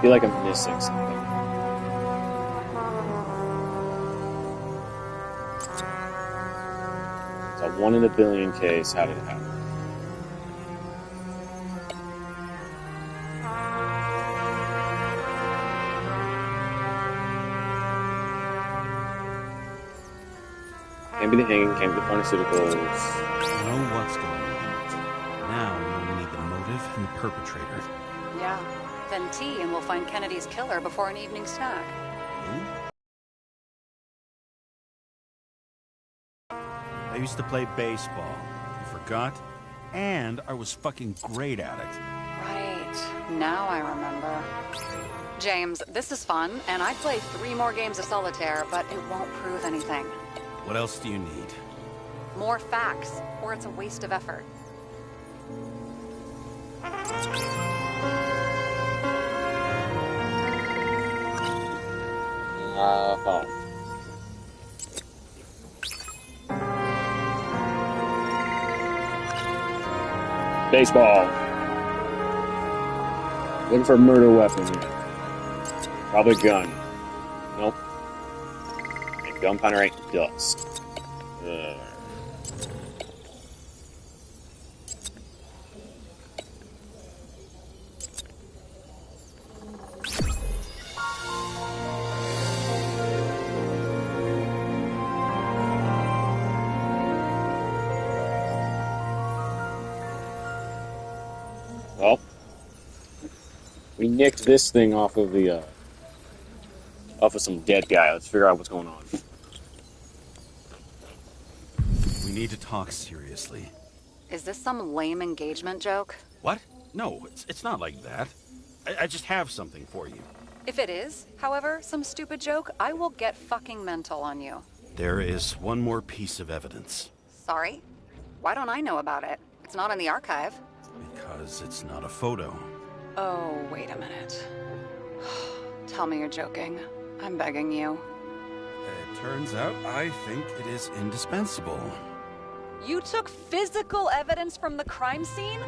feel like I'm missing something. It's a 1 in a billion case. How did it happen? Can't be the hanging, can't be the pharmaceuticals. We know what's going on. Now we only need the motive and the perpetrator. Yeah. Then tea and we'll find Kennedy's killer before an evening snack. I used to play baseball. You forgot? And I was fucking great at it. Right. Now I remember. James, this is fun, and I'd play 3 more games of solitaire, but it won't prove anything. What else do you need? More facts, or it's a waste of effort. Baseball. Looking for a murder weapon. Probably a gun. Nope. And gunpowder ain't dust. Ugh. Well, we nicked this thing off of the off of some dead guy. Let's figure out what's going on. We need to talk seriously. Is this some lame engagement joke? What? No, it's not like that. I just have something for you. If it is, however, some stupid joke, I will get fucking mental on you. There is one more piece of evidence. Sorry? Why don't I know about it? It's not in the archive. Because it's not a photo. Oh, wait a minute. Tell me you're joking. I'm begging you. It turns out I think it is indispensable. You took physical evidence from the crime scene?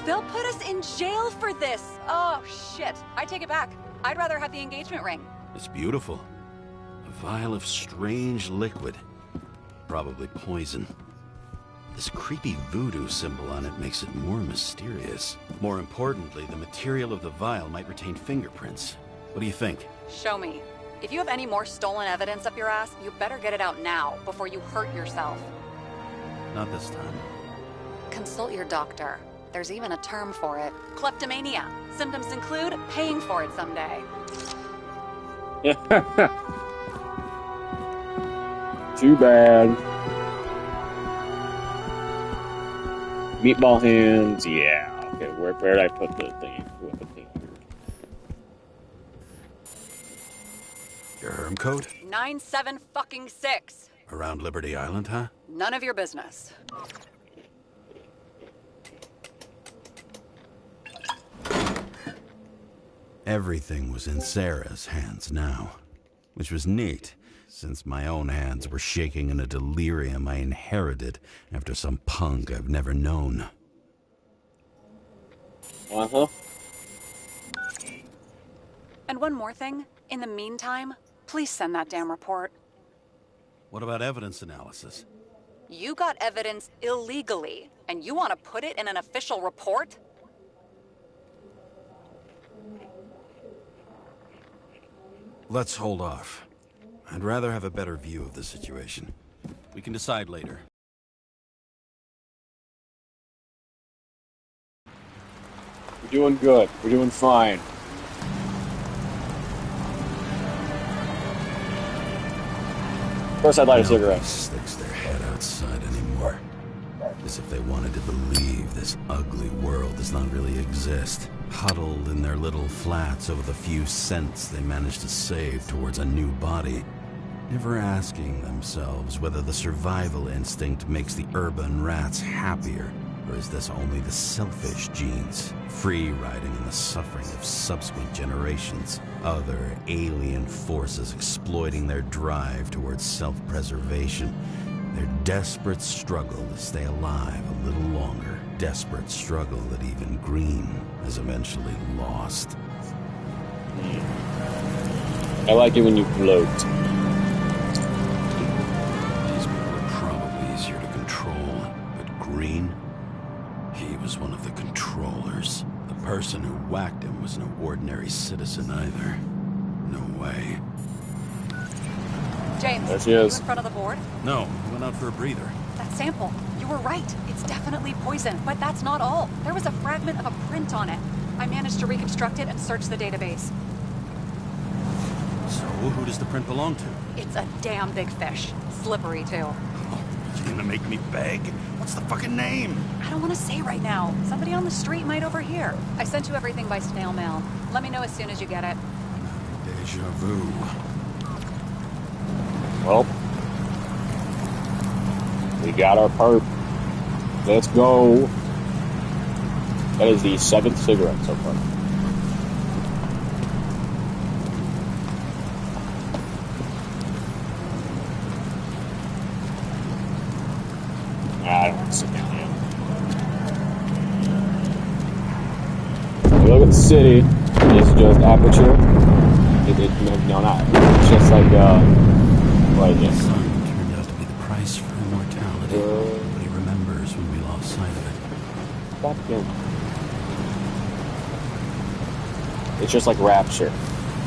They'll put us in jail for this. Oh, shit. I take it back. I'd rather have the engagement ring. It's beautiful. A vial of strange liquid. Probably poison. This creepy voodoo symbol on it makes it more mysterious. More importantly, the material of the vial might retain fingerprints. What do you think? Show me. If you have any more stolen evidence up your ass, you better get it out now, before you hurt yourself. Not this time. Consult your doctor. There's even a term for it. Kleptomania. Symptoms include paying for it someday. Too bad. Meatball hands, yeah. Okay, where did I put the thing? Your herm code? 97-fucking-6. Around Liberty Island, huh? None of your business. Everything was in Sarah's hands now, which was neat, since my own hands were shaking in a delirium I inherited after some punk I've never known. Uh-huh. And one more thing. In the meantime, please send that damn report. What about evidence analysis? You got evidence illegally, and you want to put it in an official report? Let's hold off. I'd rather have a better view of the situation. We can decide later. We're doing good. We're doing fine. Of course I'd light a cigarette. Sticks their head outside anymore. As if they wanted to believe this ugly world does not really exist. Huddled in their little flats over the few cents they managed to save towards a new body. Never asking themselves whether the survival instinct makes the urban rats happier, or is this only the selfish genes, free riding in the suffering of subsequent generations, other alien forces exploiting their drive towards self-preservation, their desperate struggle to stay alive a little longer, desperate struggle that even Green has eventually lost. I like it when you float. These people are probably easier to control, but Green, he was one of the controllers. The person who whacked him was no ordinary citizen either. No way. James, There she are you is. in front of the board? No, I went out for a breather. That sample. You were right. It's definitely poison, but that's not all. There was a fragment of a print on it. I managed to reconstruct it and search the database. So, who does the print belong to? It's a damn big fish. Slippery, too. Oh, you gonna make me beg? What's the fucking name? I don't want to say right now. Somebody on the street might overhear. I sent you everything by snail mail. Let me know as soon as you get it. Deja vu. Well, we got our perp. Let's go. That is the 7th cigarette so far. I don't want to sit down yet. You look at the city. It's just aperture. No, not. It's just like what The is it? sun turned out to be the price for immortality. But he remembers when we lost sight of it. Fucking. It's just like Rapture.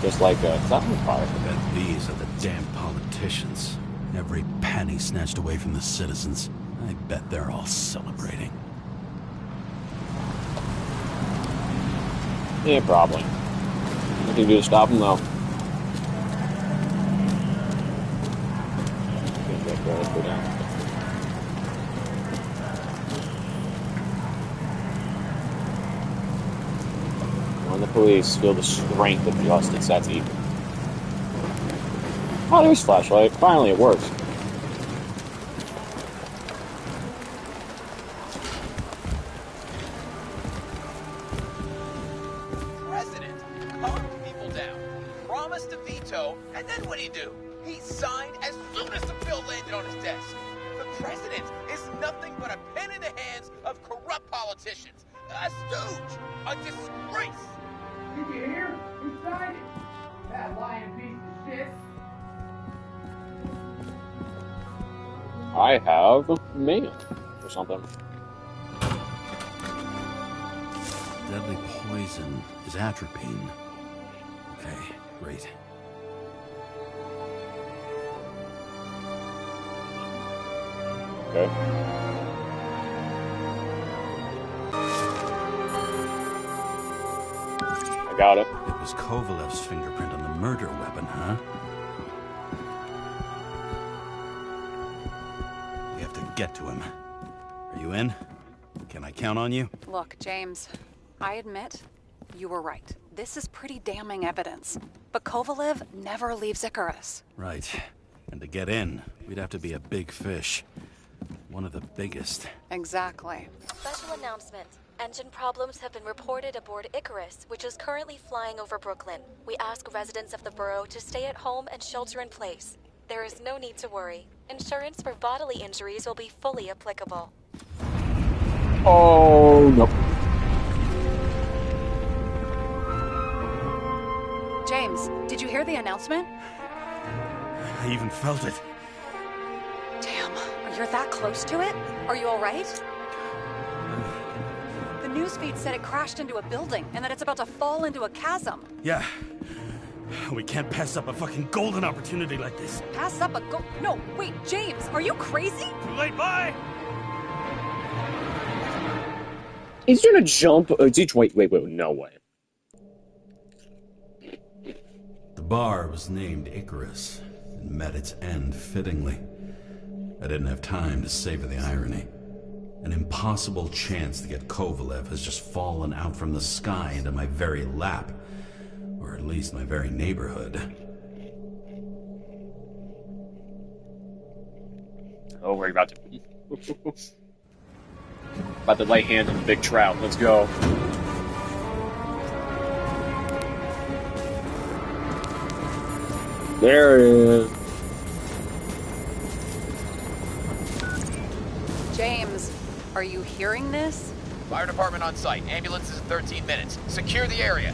Just like something part. I bet these are the damn politicians. Every penny snatched away from the citizens. I bet they're all celebrating. Yeah, probably. Nothing to do to stop them, though. Go down. When the police feel the strength of justice, that's evil. Oh, there's flashlight. Finally, it works. President calmed people down, promised to veto, and then what do? He signed as soon as the bill landed on his desk. The president is nothing but a pen in the hands of corrupt politicians. A stooge. A disgrace. Did you hear? Who signed it? That lying piece of shit. I have mail or something. Deadly poison is atropine. Okay, great. Okay. I got it. It was Kovalev's fingerprint on the murder weapon, huh? We have to get to him. Are you in? Can I count on you? Look, James, I admit you were right. This is pretty damning evidence. But Kovalev never leaves Icarus. Right. And to get in, we'd have to be a big fish. One of the biggest. Exactly. Special announcement. Engine problems have been reported aboard Icarus, which is currently flying over Brooklyn. We ask residents of the borough to stay at home and shelter in place. There is no need to worry. Insurance for bodily injuries will be fully applicable. Oh, no. James, did you hear the announcement? I even felt it. Damn, you're that close to it? Are you alright? The newsfeed said it crashed into a building and that it's about to fall into a chasm. Yeah. We can't pass up a fucking golden opportunity like this. Pass up a No, wait, James, are you crazy? Too late, bye! He's gonna jump. Wait, no way. The bar was named Icarus and met its end fittingly. I didn't have time to savor the irony. An impossible chance to get Kovalev has just fallen out from the sky into my very lap. Or at least my very neighborhood. Oh, we're about to... about to lay hands on the big trout. Let's go. There it is. James, are you hearing this? Fire department on site. Ambulances in 13 minutes. Secure the area.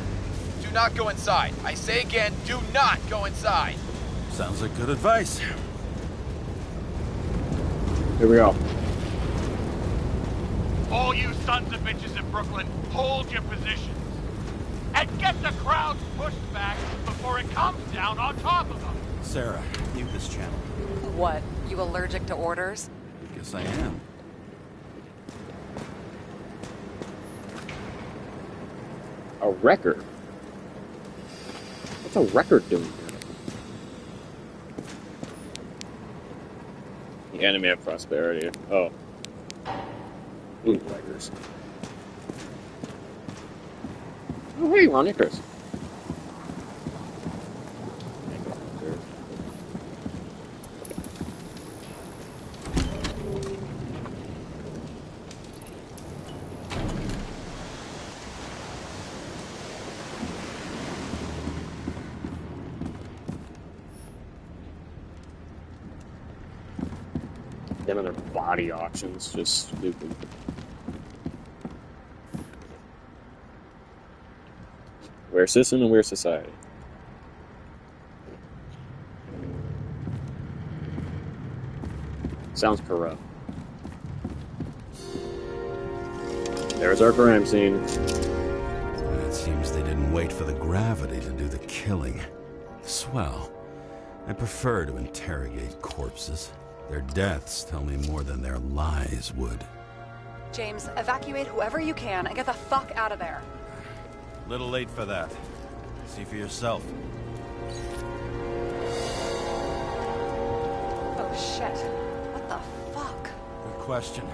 Do not go inside. I say again, do not go inside. Sounds like good advice. Here we go. All you sons of bitches in Brooklyn, hold your positions. And get the crowds pushed back before it comes down on top of them. Sarah, mute this channel. What? You allergic to orders? Guess I am. A record? What's a record doing here? The enemy of prosperity. Oh. Bootleggers. Oh, hey, Ron Icarus. Them and their body auctions, just stupid. We're system and we're society. Sounds corrupt. There's our crime scene. It seems they didn't wait for the gravity to do the killing. Swell. I prefer to interrogate corpses. Their deaths tell me more than their lies would. James, evacuate whoever you can and get the fuck out of there. Little late for that. See for yourself. Oh shit. What the fuck? Good question.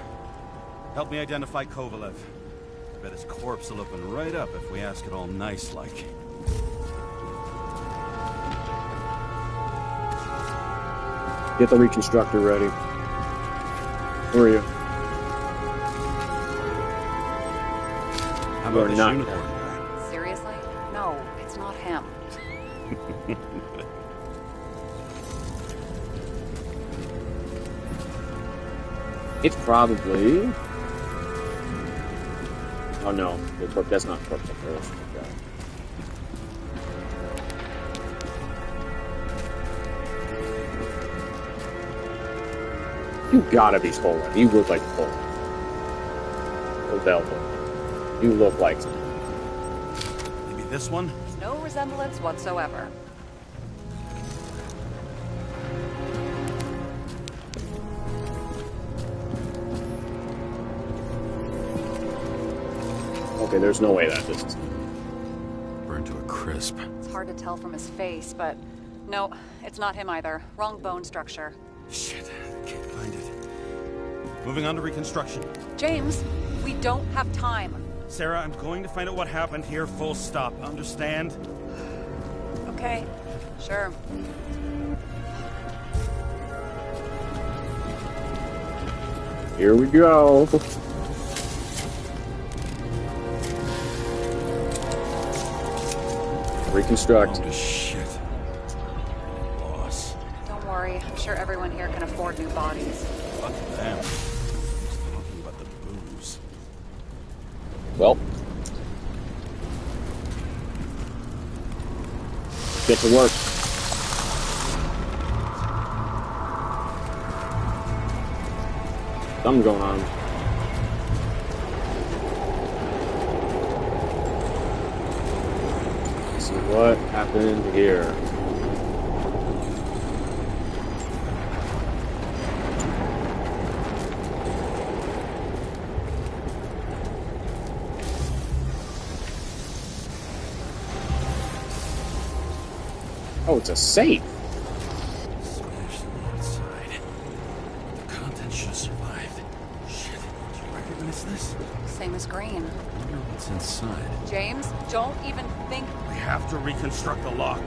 Help me identify Kovalev. Bet his corpse will open right up if we ask it all nice-like. Get the reconstructor ready. Who are you? How You are about this not unicorn him. guy? Seriously? No, it's not him. It's probably... Oh no, that's not Corpse of Earth. Okay. You gotta be Poland. You look like Poland. Or Velvet. You look like something. Maybe this one? No resemblance whatsoever. Okay, there's no way that this is... Burned to a crisp. It's hard to tell from his face, but no, it's not him either. Wrong bone structure. Shit, can't find it. Moving on to reconstruction. James, we don't have time. Sarah, I'm going to find out what happened here, full stop. Understand? Okay, sure. Here we go. Reconstruct. Oh, shit. Boss. Don't worry, I'm sure everyone here can afford new bodies. Fuck them. Just talking about the booze. Well. Get to work. Something's going on. Let's see what happened here. Oh, it's a safe. Smashed on the outside. The contents should have survived. Shit. Do you recognize this? Same as Green. Wonder what's inside. James, don't even think. We have to reconstruct the lock.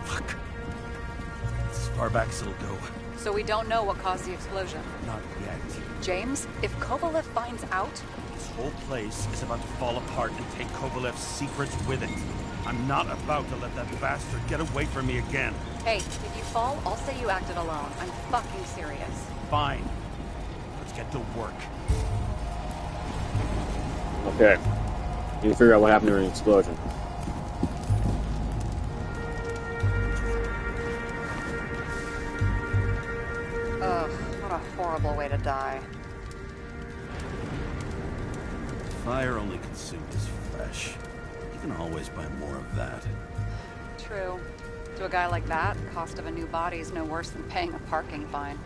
Fuck. As far back as it'll go. So we don't know what caused the explosion. Not yet. James, if Kovalev finds out... This whole place is about to fall apart and take Kovalev's secrets with it. I'm not about to let that bastard get away from me again. Hey, if you fall, I'll say you acted alone. I'm fucking serious. Fine. Let's get to work. Okay. Need to figure out what happened during the explosion. Ugh, what a horrible way to die. Fire only consumed his flesh. You can always buy more of that. True. To a guy like that, the cost of a new body is no worse than paying a parking fine.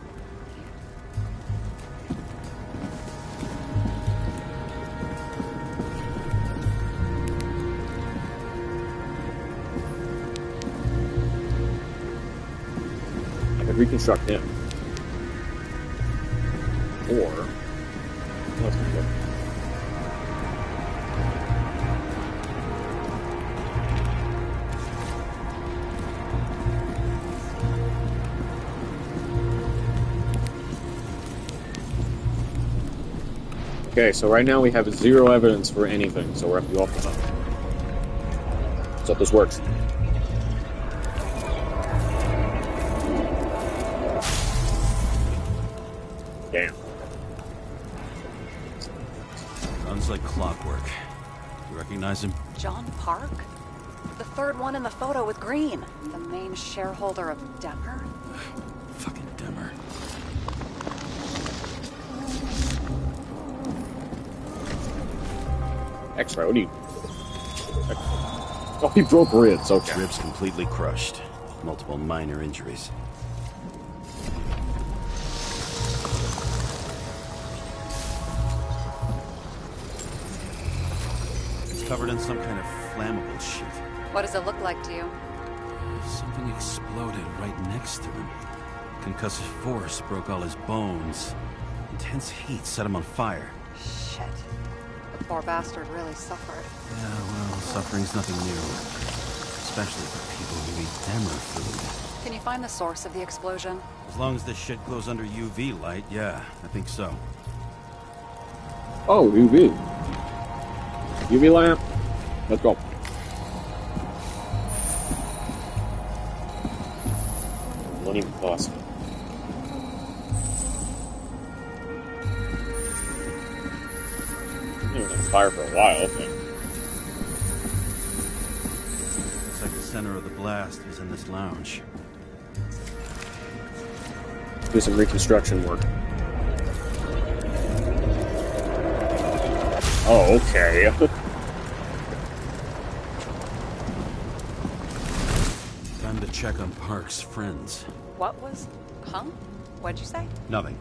I could reconstruct him. Or... let's go. Okay, so right now we have 0 evidence for anything, so we're have to go off the top. Let's hope this works. Damn. Runs like clockwork. You recognize him? John Park? The third one in the photo with Green. The main shareholder of Demmer? Fucking Demmer. X-ray, what do you... Oh, he broke ribs, okay. Ribs completely crushed. Multiple minor injuries. It's covered in some kind of flammable shit. What does it look like to you? Something exploded right next to him. Concussive force broke all his bones. Intense heat set him on fire. Shit. The poor bastard really suffered. Yeah, well, suffering's nothing new. Especially for people who eat Demmer food. Can you find the source of the explosion? As long as this shit glows under UV light, yeah, I think so. Oh, UV. UV lamp. Let's go. Won't even cost me. It was on fire for a while, okay. Looks like the center of the blast was in this lounge. Do some reconstruction work. Oh, okay. Time to check on Park's friends. What was... huh? What'd you say? Nothing.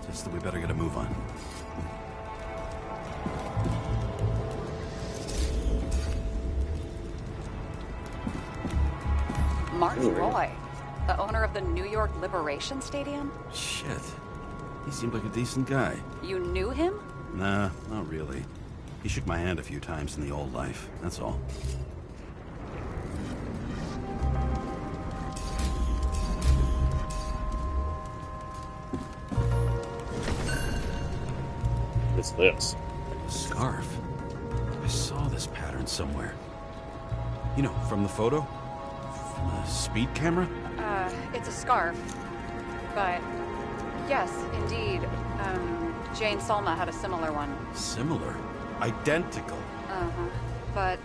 Just that we better get a move on. Mark Roy, the owner of the New York Liberation Stadium? Shit. He seemed like a decent guy. You knew him? Nah, not really. He shook my hand a few times in the old life, that's all. What's this? A scarf. I saw this pattern somewhere. You know, from the photo? From a speed camera? It's a scarf. But, yes, indeed. Jane Salma had a similar one. Similar? Identical? Uh-huh. But,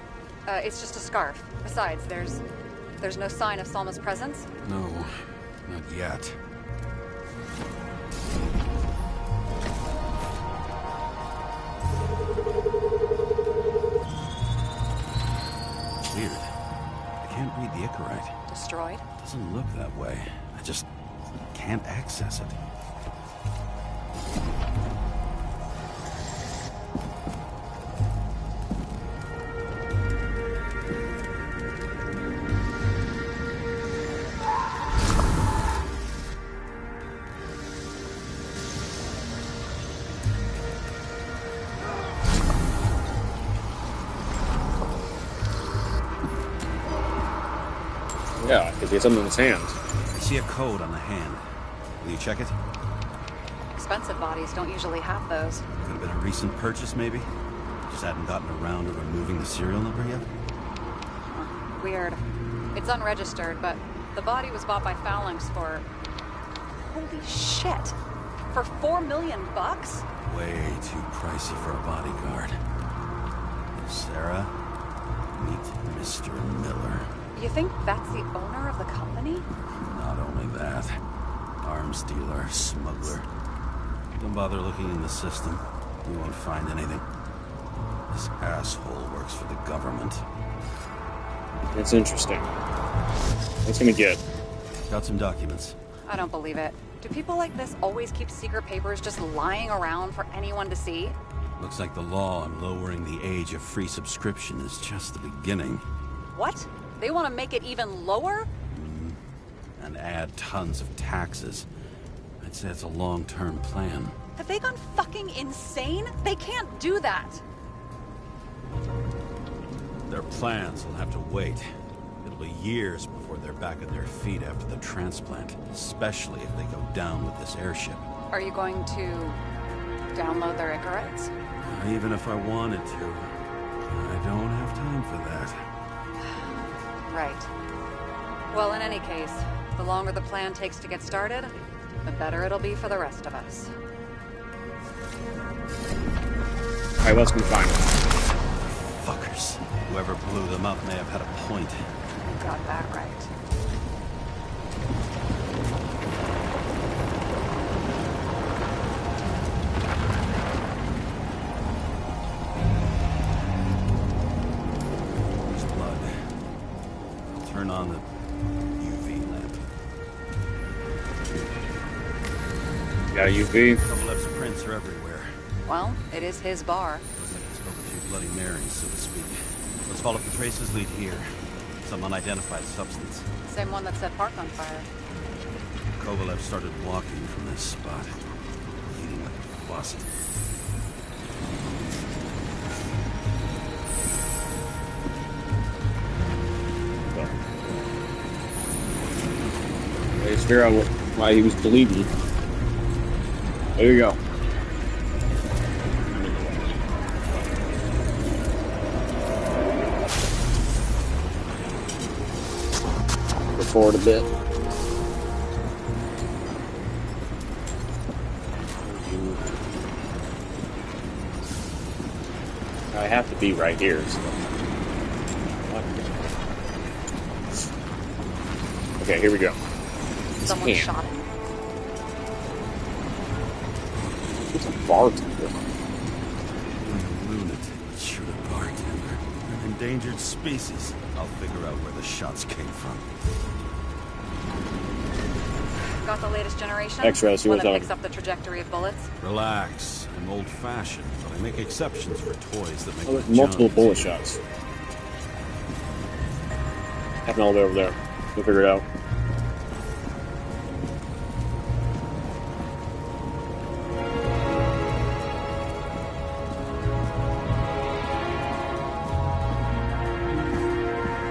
it's just a scarf. Besides, there's no sign of Salma's presence. No, not yet. Weird. I can't read the Icarite. Destroyed? Doesn't look that way. I just can't access it. Yeah, because he had something in his hands. I see a code on the hand. Will you check it? Expensive bodies don't usually have those. Could have been a recent purchase, maybe? Just hadn't gotten around to removing the serial number yet? Weird. It's unregistered, but the body was bought by Phalanx for... Holy shit! For $4 million bucks? Way too pricey for a bodyguard. Sarah, meet Mr. Miller. You think that's the owner of the company? Not only that, arms dealer, smuggler. Don't bother looking in the system. You won't find anything. This asshole works for the government. It's interesting. What's gonna get? Got some documents. I don't believe it. Do people like this always keep secret papers just lying around for anyone to see? Looks like the law on lowering the age of free subscription is just the beginning. What? They want to make it even lower? And add tons of taxes. I'd say it's a long-term plan. Have they gone fucking insane? They can't do that! Their plans will have to wait. It'll be years before they're back on their feet after the transplant, especially if they go down with this airship. Are you going to download their Icarus? Even if I wanted to, I don't have time for that. Right. Well, in any case, the longer the plan takes to get started, the better it'll be for the rest of us. Alright, let's go find them. Fuckers. Whoever blew them up may have had a point. You got that right. There's blood. I'll turn on the UV lamp. Got a UV? Kovalev's prints are everywhere. Well, it is his bar. Looks like he spoke a few Bloody Marys, so to speak. Let's follow the traces lead here. Some unidentified substance. Same one that set Park on fire. Kovalev started walking from this spot, bleeding like a faucet. Let's figure out why he was bleeding. There you go. Go forward a bit. I have to be right here. So. Okay, here we go. Someone shot him. It's a bartender. Lunatic, shoot a bartender. An endangered species. I'll figure out where the shots came from. Got the latest generation? X-ray, see One what's that on. picks up the trajectory of bullets? Relax. I'm old-fashioned, but I make exceptions for toys that make Oh, there's my multiple job bullet easier. shots. Happened all the way over there. We'll figure it out.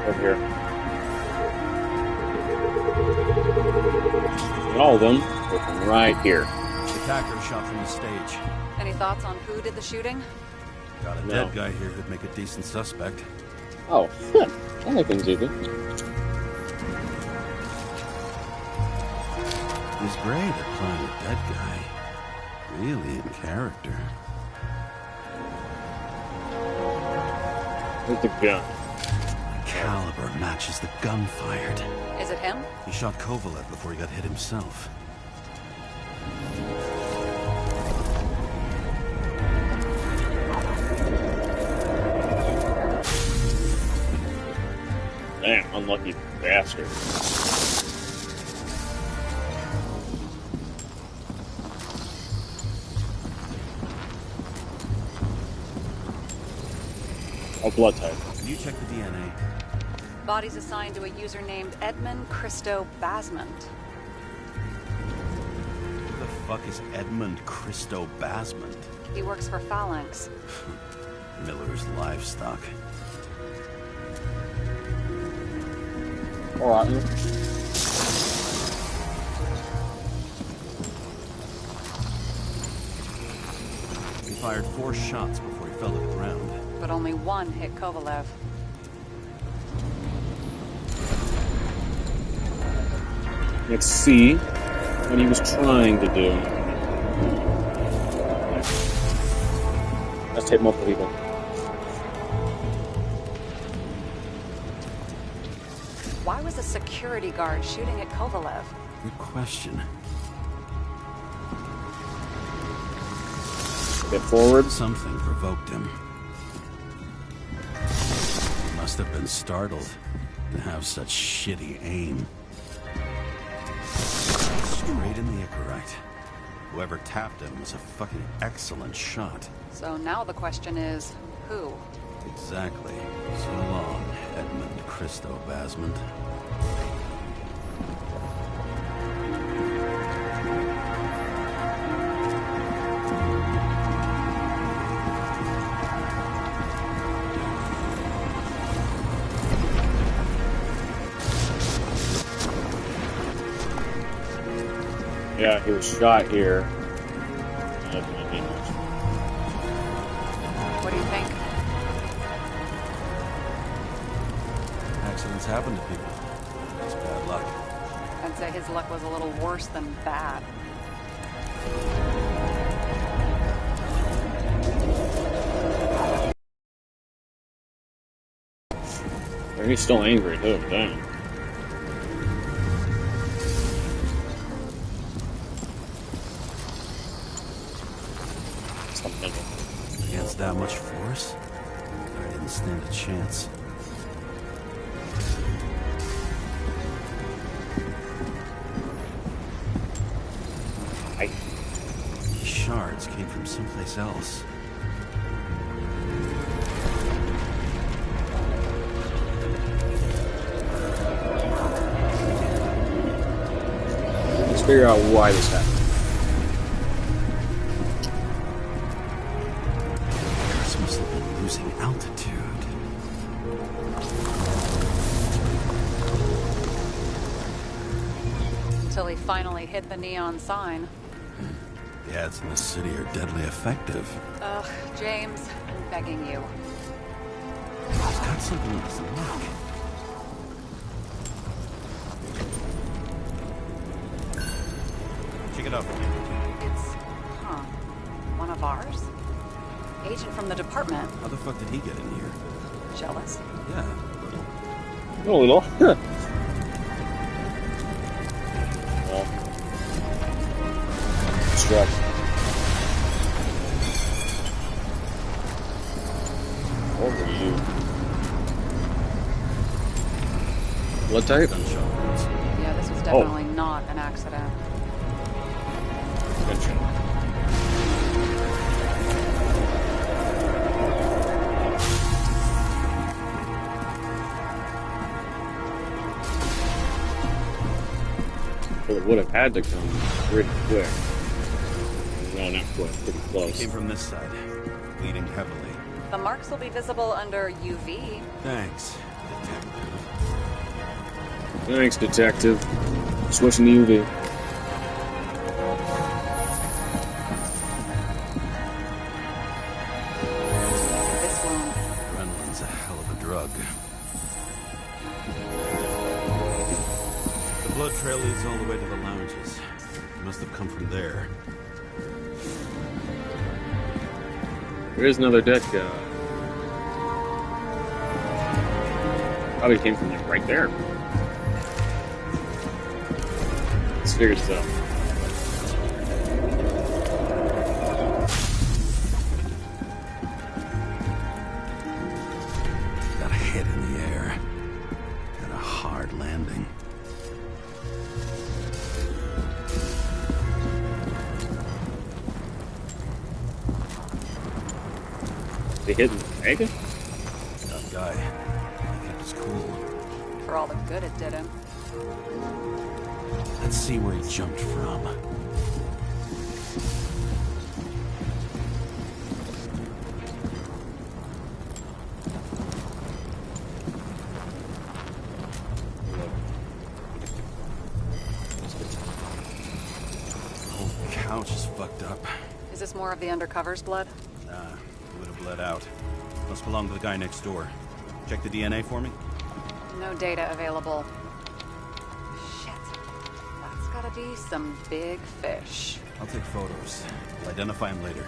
Over here. And all of them are from right here. The attacker shot from the stage. Any thoughts on who did the shooting? Got a No. dead guy here who'd make a decent suspect. Oh, I like things easy. He's great at playing a dead guy. Really in character. Where's the gun? The caliber matches the gun fired. Is it him? He shot Kovalev before he got hit himself. Damn, unlucky bastard. Oh, blood type. Can you check the DNA? Body's assigned to a user named Edmund Christo Basment. Who the fuck is Edmund Christo Basment? He works for Phalanx. Miller's livestock. Alright. fired 4 shots before he fell to the ground. But only one hit Kovalev. Let's see what he was trying to do. Let's hit multiple people. Why was a security guard shooting at Kovalev? Good question. Get forward. Something provoked him. He must have been startled to have such shitty aim. Straight in the Icarite. Whoever tapped him was a fucking excellent shot. So now the question is, who? Exactly. So long, Edmund Christo Basment. Yeah, he was shot here. What do you think? Accidents happen to people. It's bad luck. I'd say his luck was a little worse than bad. He's still angry too, damn. Against that much force? I didn't stand a chance. These shards came from someplace else. Let's figure out why this happened. Losing altitude. Until he finally hit the neon sign. The ads in this city are deadly effective. Ugh, James, I'm begging you. He's got something in his luck. Check it out. It's, one of ours? Agent from the department. How the fuck did he get in here? Jealous? Yeah, a little. A little. Well, struck. Over you. Blood type? Gunshot wounds. Yeah, this was definitely not an accident. Gunshot. It would have had to come pretty quick. No, not quick. Pretty close. Came from this side, bleeding heavily. The marks will be visible under UV. Thanks. Thanks, detective. Switching to UV. This wound. Adrenaline's a hell of a drug. The blood trail leads all the way to the lounges. It must have come from there. There is another dead guy. Probably came from like right there. Let's figure this out. Got a hit in the air. And a hard landing. They hit the egg? That guy. He kept his cool. For all the good it did him. Let's see where he jumped from. The whole couch is fucked up. Is this More of the undercover's blood? Nah, it would have bled out. Must belong to the guy next door. Check the DNA for me? No data available. Shit. That's gotta be some big fish. I'll take photos. I'll identify him later.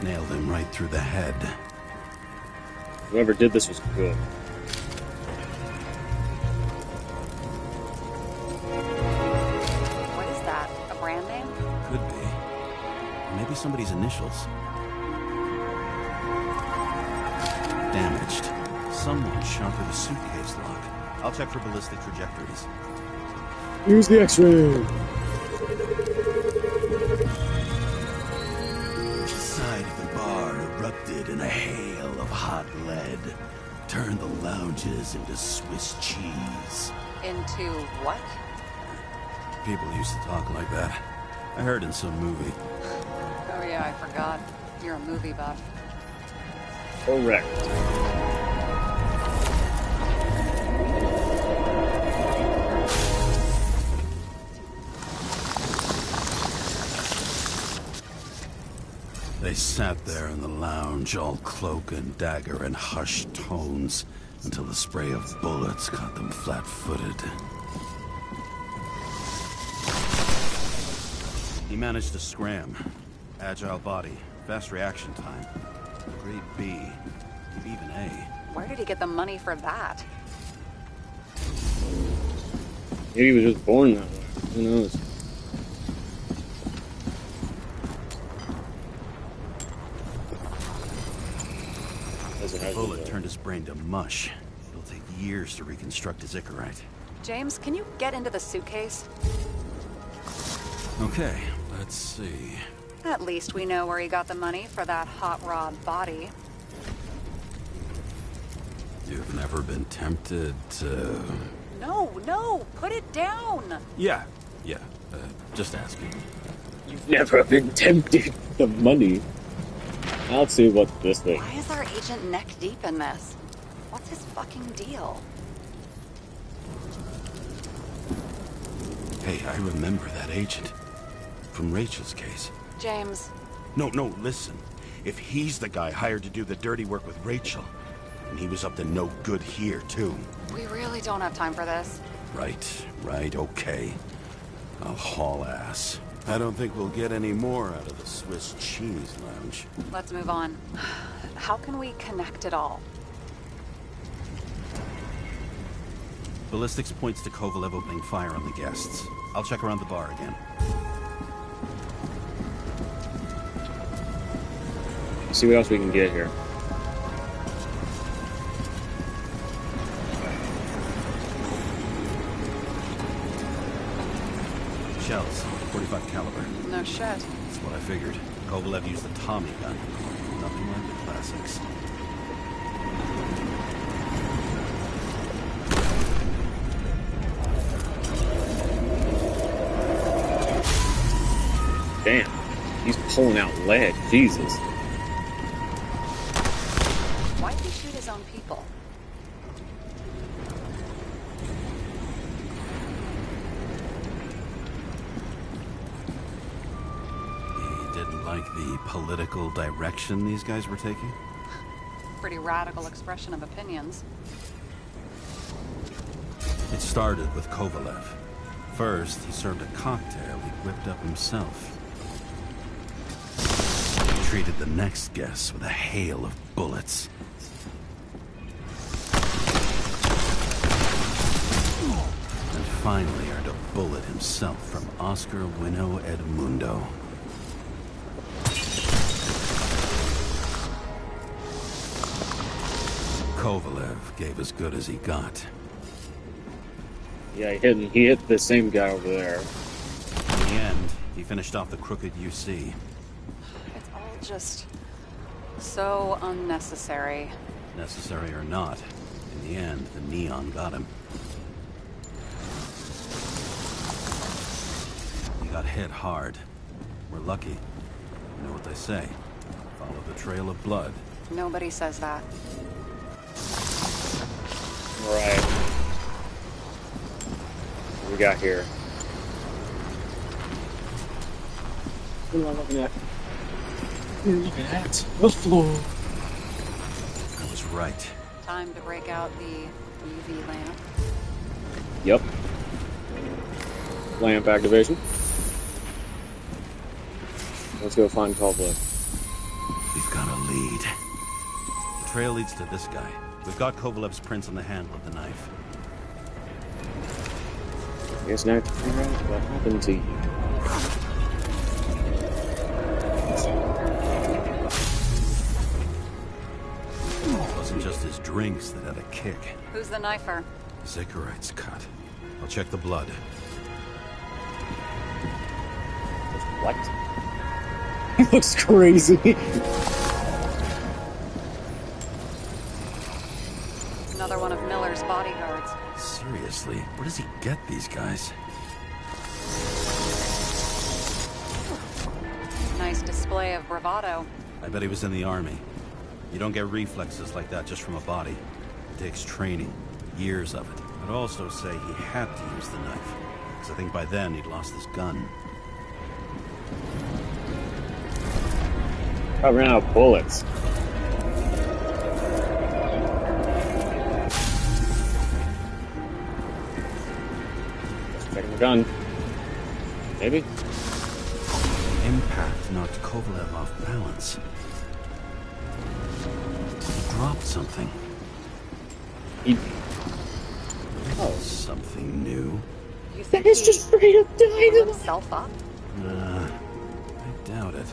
Nailed him right through the head. Whoever did this was good. What is that? A brand name? Could be. Or maybe somebody's initials. Damaged. Someone shot through the suitcase lock. I'll check for ballistic trajectories. Use the X-ray. The side of the bar erupted in a hail of hot lead. Turned the lounges into Swiss cheese. Into what? People used to talk like that. I heard in some movie. Oh yeah, I forgot. You're a movie buff. Correct. They sat there in the lounge, all cloak and dagger and hushed tones, until the spray of bullets caught them flat-footed. He managed to scram. Agile body, fast reaction time. Grade B, maybe even A. Where did he get the money for that? Maybe he was just born that way. Who knows? The bullet turned his brain to mush. It'll take years to reconstruct his Icarite. James, can you get into the suitcase? Okay, let's see. At least we know where he got the money for that hot rod body. You've never been tempted to... No, put it down! Yeah, just asking. You've never been tempted. The money. I'll see what this thing. Why is our agent neck deep in this? What's his fucking deal? Hey, I remember that agent. From Rachel's case. James. No, listen. If he's the guy hired to do the dirty work with Rachel, and he was up to no good here, too. We really don't have time for this. Right, okay. I'll haul ass. I don't think we'll get any more out of the Swiss cheese lounge. Let's move on. How can we connect it all? Ballistics points to Kovalev opening fire on the guests. I'll check around the bar again. See what else we can get here. Shells, 45 caliber. No shit. That's what I figured. Kovalev used the Tommy gun. Nothing like the classics. Damn. He's pulling out lead. Jesus. Why did he shoot his own people? Like the political direction these guys were taking? Pretty radical expression of opinions. It started with Kovalev. First, he served a cocktail he whipped up himself. He treated the next guest with a hail of bullets. And finally earned a bullet himself from Oscar Winnow Edmundo. Kovalev gave as good as he got. Yeah, he hit the same guy over there. In the end, he finished off the crooked UC. It's all just so unnecessary. Necessary or not, in the end, the neon got him. He got hit hard. We're lucky. You know what they say. Follow the trail of blood. Nobody says that. Right. What we got here? What am I looking at? What are you looking at? The floor. I was right. Time to break out the UV lamp. Yep. Lamp activation. Let's go find Kovalev. We've got a lead. The trail leads to this guy. We've got Kovalev's prints on the handle of the knife. Guess now to figure out what happened to you. It wasn't just his drinks that had a kick. Who's the knifer? Zacharites cut. I'll check the blood. What? He looks crazy. Another one of Miller's bodyguards. Seriously, where does he get these guys? Nice display of bravado. I bet he was in the army. You don't get reflexes like that just from a body. It takes training, years of it. I'd also say he had to use the knife, because I think by then he'd lost his gun. I ran out of bullets. Just checking the gun. Maybe? Impact knocked Kovalev off balance. He dropped something. He... Oh. Something new. You think That is he just straight up blew dynamite! himself up? I doubt it.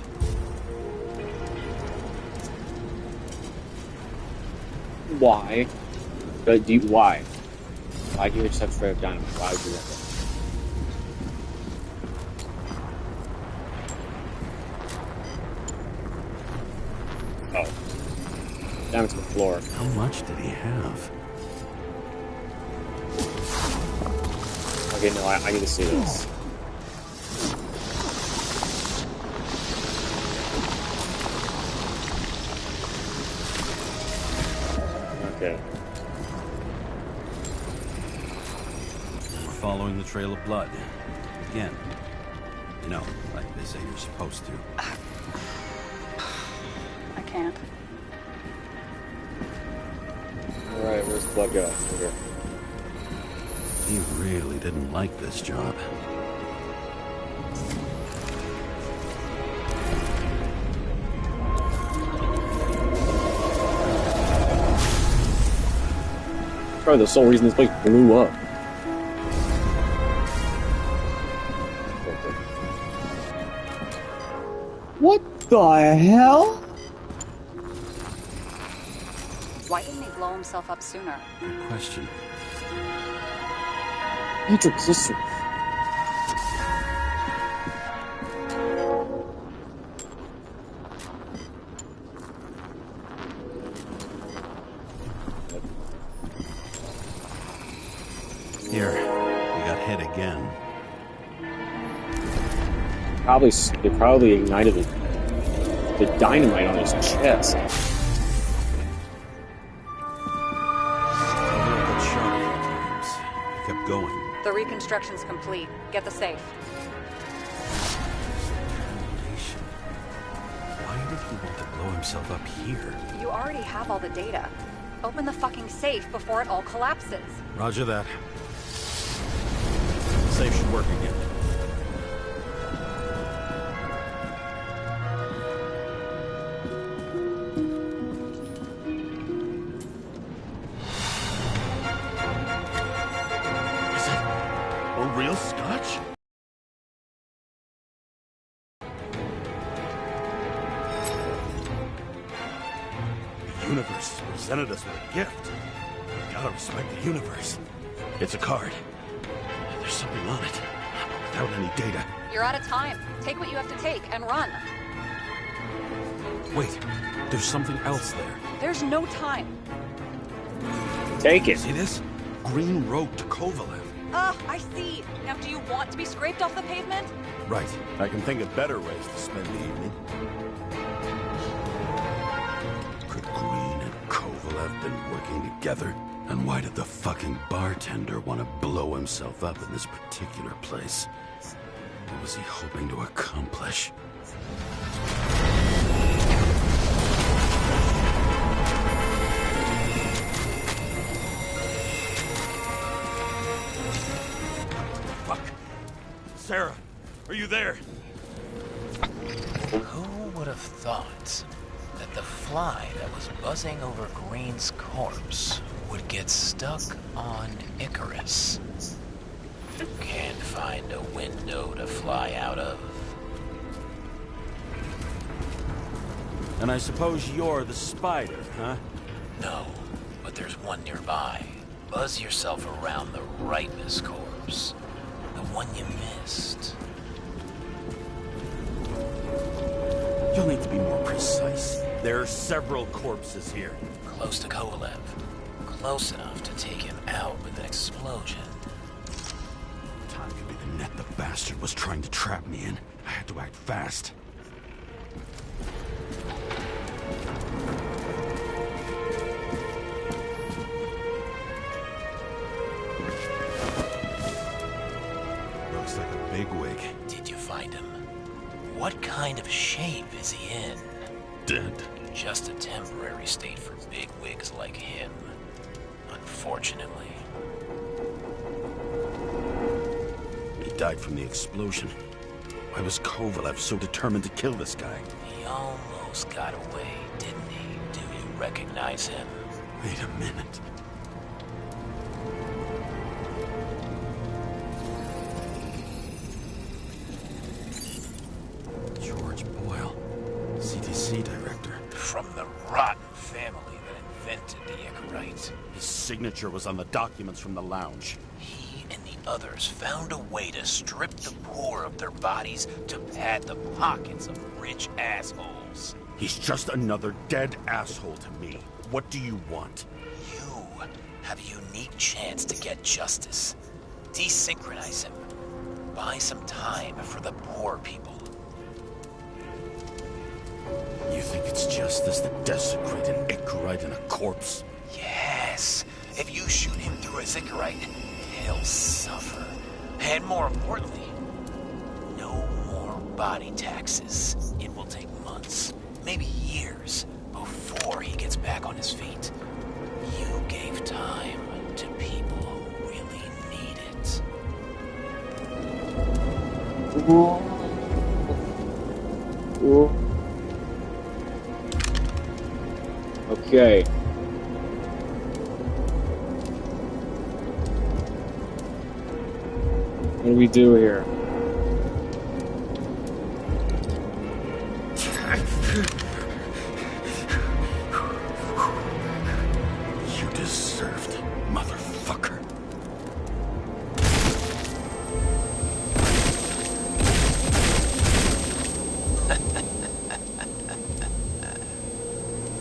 Why? Why? Why do you just have straight up dynamite? Why would you do that? Oh. Down to the floor. How much did he have? Okay, no, I need to see this. Okay. We're following the trail of blood. Again. You know, like they say you're supposed to. I can't. Alright, where's the blood go? Okay. He really didn't like this job. Probably the sole reason this place blew up. What the hell? Why didn't he blow himself up sooner? Good question. Matrix sister. Here, we got hit again. They probably ignited the dynamite on his chest. Got shot a few times. He kept going. The reconstruction's complete. Get the safe. Determination. Why did he want to blow himself up here? You already have all the data. Open the fucking safe before it all collapses. Roger that. Safe should work again. Is it a real scotch? The universe has presented us with a gift. We gotta respect the universe. It's a card. There's something on it, but without any data. You're out of time. Take what you have to take and run. Wait, there's something else there. There's no time. Take it. See this? Green rope to Kovalev. I see. Now, do you want to be scraped off the pavement? Right. I can think of better ways to spend the evening. Could Green and Kovalev been working together? And why did the fucking bartender want to blow himself up in this particular place? What was he hoping to accomplish? Fuck. Sarah, are you there? Who would have thought that the fly that was buzzing over Green's corpse would get stuck on Icarus? Can't find a window to fly out of. And I suppose you're the spider, huh? No, but there's one nearby. Buzz yourself around the Rightness corpse. The one you missed. You'll need to be more precise. There are several corpses here. Close to Kovalev. Close enough to take him out with an explosion. Time could be the net the bastard was trying to trap me in. I had to act fast. Looks like a bigwig. Did you find him? What kind of shape is he in? Dead. Just a temporary state for bigwigs like him. Unfortunately. He died from the explosion. Why was Kovalev so determined to kill this guy? He almost got away, didn't he? Do you recognize him? Wait a minute. George Boyle, CDC director. From the rotten family that invented the Icarite. His signature was on the documents from the lounge. He and the others found a way to strip the poor of their bodies to pad the pockets of rich assholes. He's just another dead asshole to me. What do you want? You have a unique chance to get justice. Desynchronize him. Buy some time for the poor people. You think it's justice to desecrate an Icarite and a corpse? Yes. If you shoot him through his Icarite, he'll suffer. And more importantly, no more body taxes. It will take months, maybe years, before he gets back on his feet. You gave time to people who really need it. Okay. What do we do here? You deserved it, motherfucker.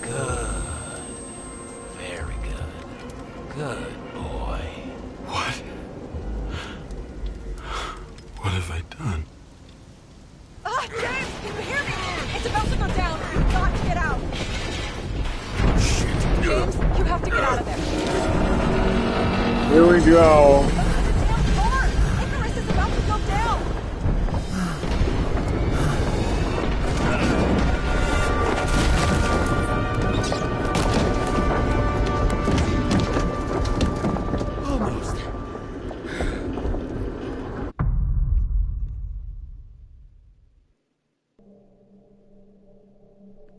Good. Very good. Good boy. What? What have I done? Ah, James, can you hear me? It's about to go down. You've got to get out. Shit. James, you have to get out of there. Here we go. Open the damn door. Icarus is about to go down. Almost.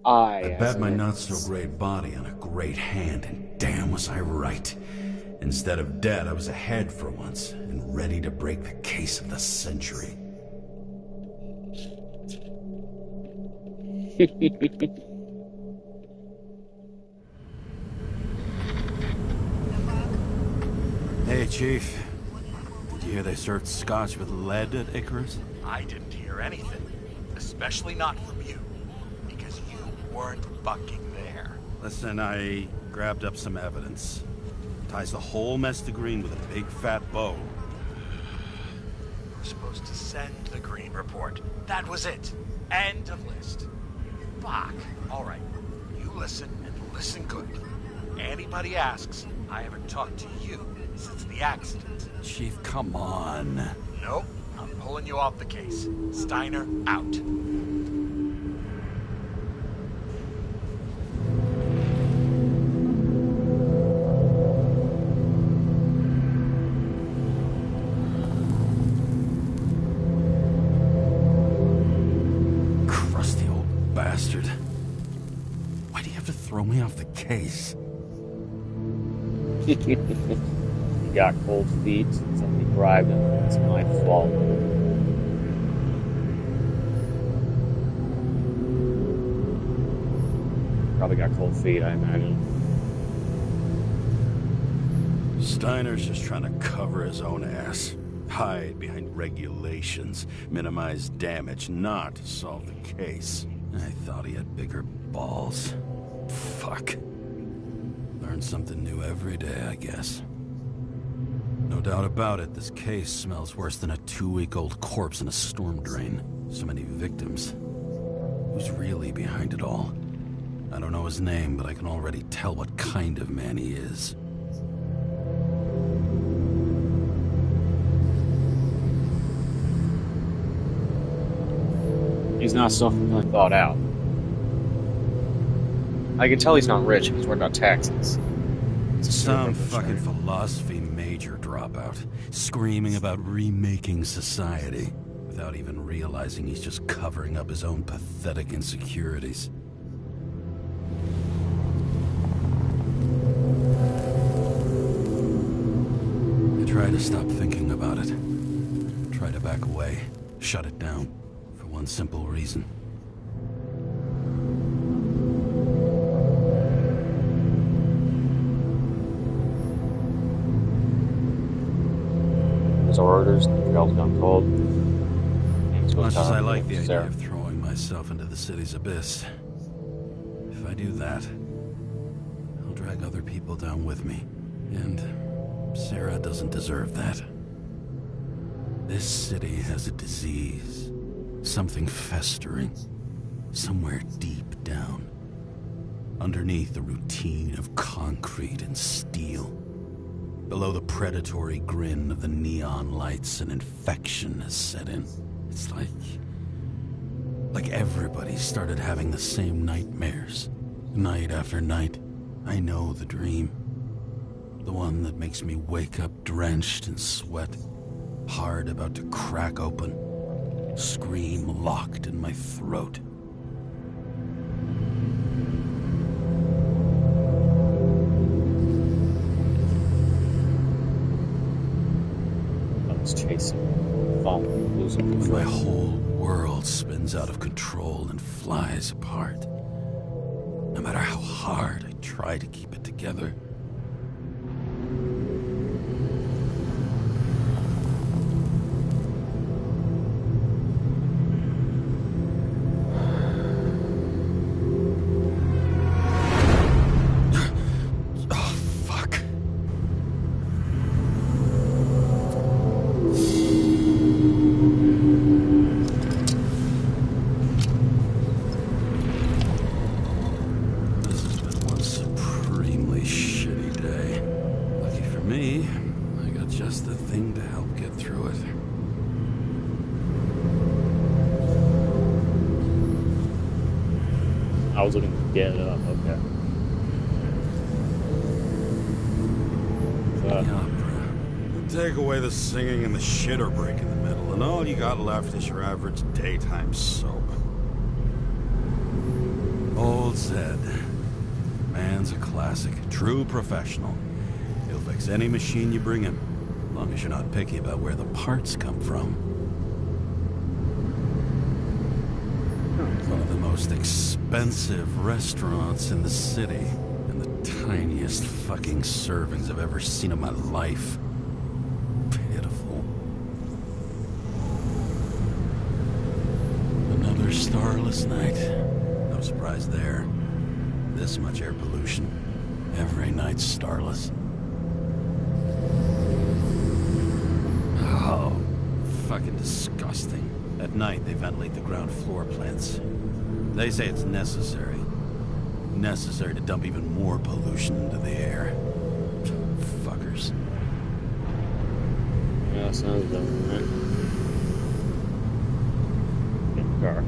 I bet my not-so-great body on a great hand, and damn was I right. Instead of dead, I was ahead for once, and ready to break the case of the century. Hey, Chief. Did you hear they served scotch with lead at Icarus? I didn't hear anything. Especially not from you. Because you weren't fucking there. Listen, I grabbed up some evidence. Ties the whole mess to Green with a big fat bow. We're supposed to send the Green report. That was it. End of list. Fuck. Alright. You listen, and listen good. Anybody asks, I haven't talked to you since the accident. Chief, come on. Nope. I'm pulling you off the case. Steiner, out. Crusty old bastard. Why do you have to throw me off the case? You got cold feet. Somebody bribed him. It's my fault. Probably got cold feet, I imagine. Steiner's just trying to cover his own ass. Hide behind regulations, minimize damage, not solve the case. I thought he had bigger balls. Fuck. Learn something new every day, I guess. No doubt about it, this case smells worse than a 2-week-old corpse in a storm drain. So many victims. Who's really behind it all? I don't know his name, but I can already tell what kind of man he is. He's not self-fulfilling thought out. I can tell he's not rich if he's worried about taxes. Some fucking philosophy major dropout, screaming about remaking society, without even realizing he's just covering up his own pathetic insecurities. I try to stop thinking about it. Try to back away, shut it down, for one simple reason. His orders, the trail's gone cold. As much as I like the idea of throwing myself into the city's abyss, if I do that, I'll drag other people down with me. And Sarah doesn't deserve that. This city has a disease. Something festering. Somewhere deep down. Underneath the routine of concrete and steel. Below the predatory grin of the neon lights, an infection has set in. It's like everybody started having the same nightmares. Night after night. I know the dream. The one that makes me wake up drenched in sweat. Heart about to crack open. Scream locked in my throat. I was chasing, following, losing When control. my whole world spins out of control and flies apart. No matter how hard I try to keep it together. I was looking to get up, okay. The opera. Take away the singing and the shitter break in the middle, and all you got left is your average daytime soap. Old Zed. Man's a classic. True professional. He'll fix any machine you bring him, as long as you're not picky about where the parts come from. One of the most expensive restaurants in the city, and the tiniest fucking servings I've ever seen in my life. Pitiful. Another starless night. No surprise there. This much air pollution. Every night's starless. Oh, fucking disgusting. At night, they ventilate the ground floor plants. They say it's necessary. Necessary to dump even more pollution into the air. Fuckers. Yeah, sounds dumb, right? car.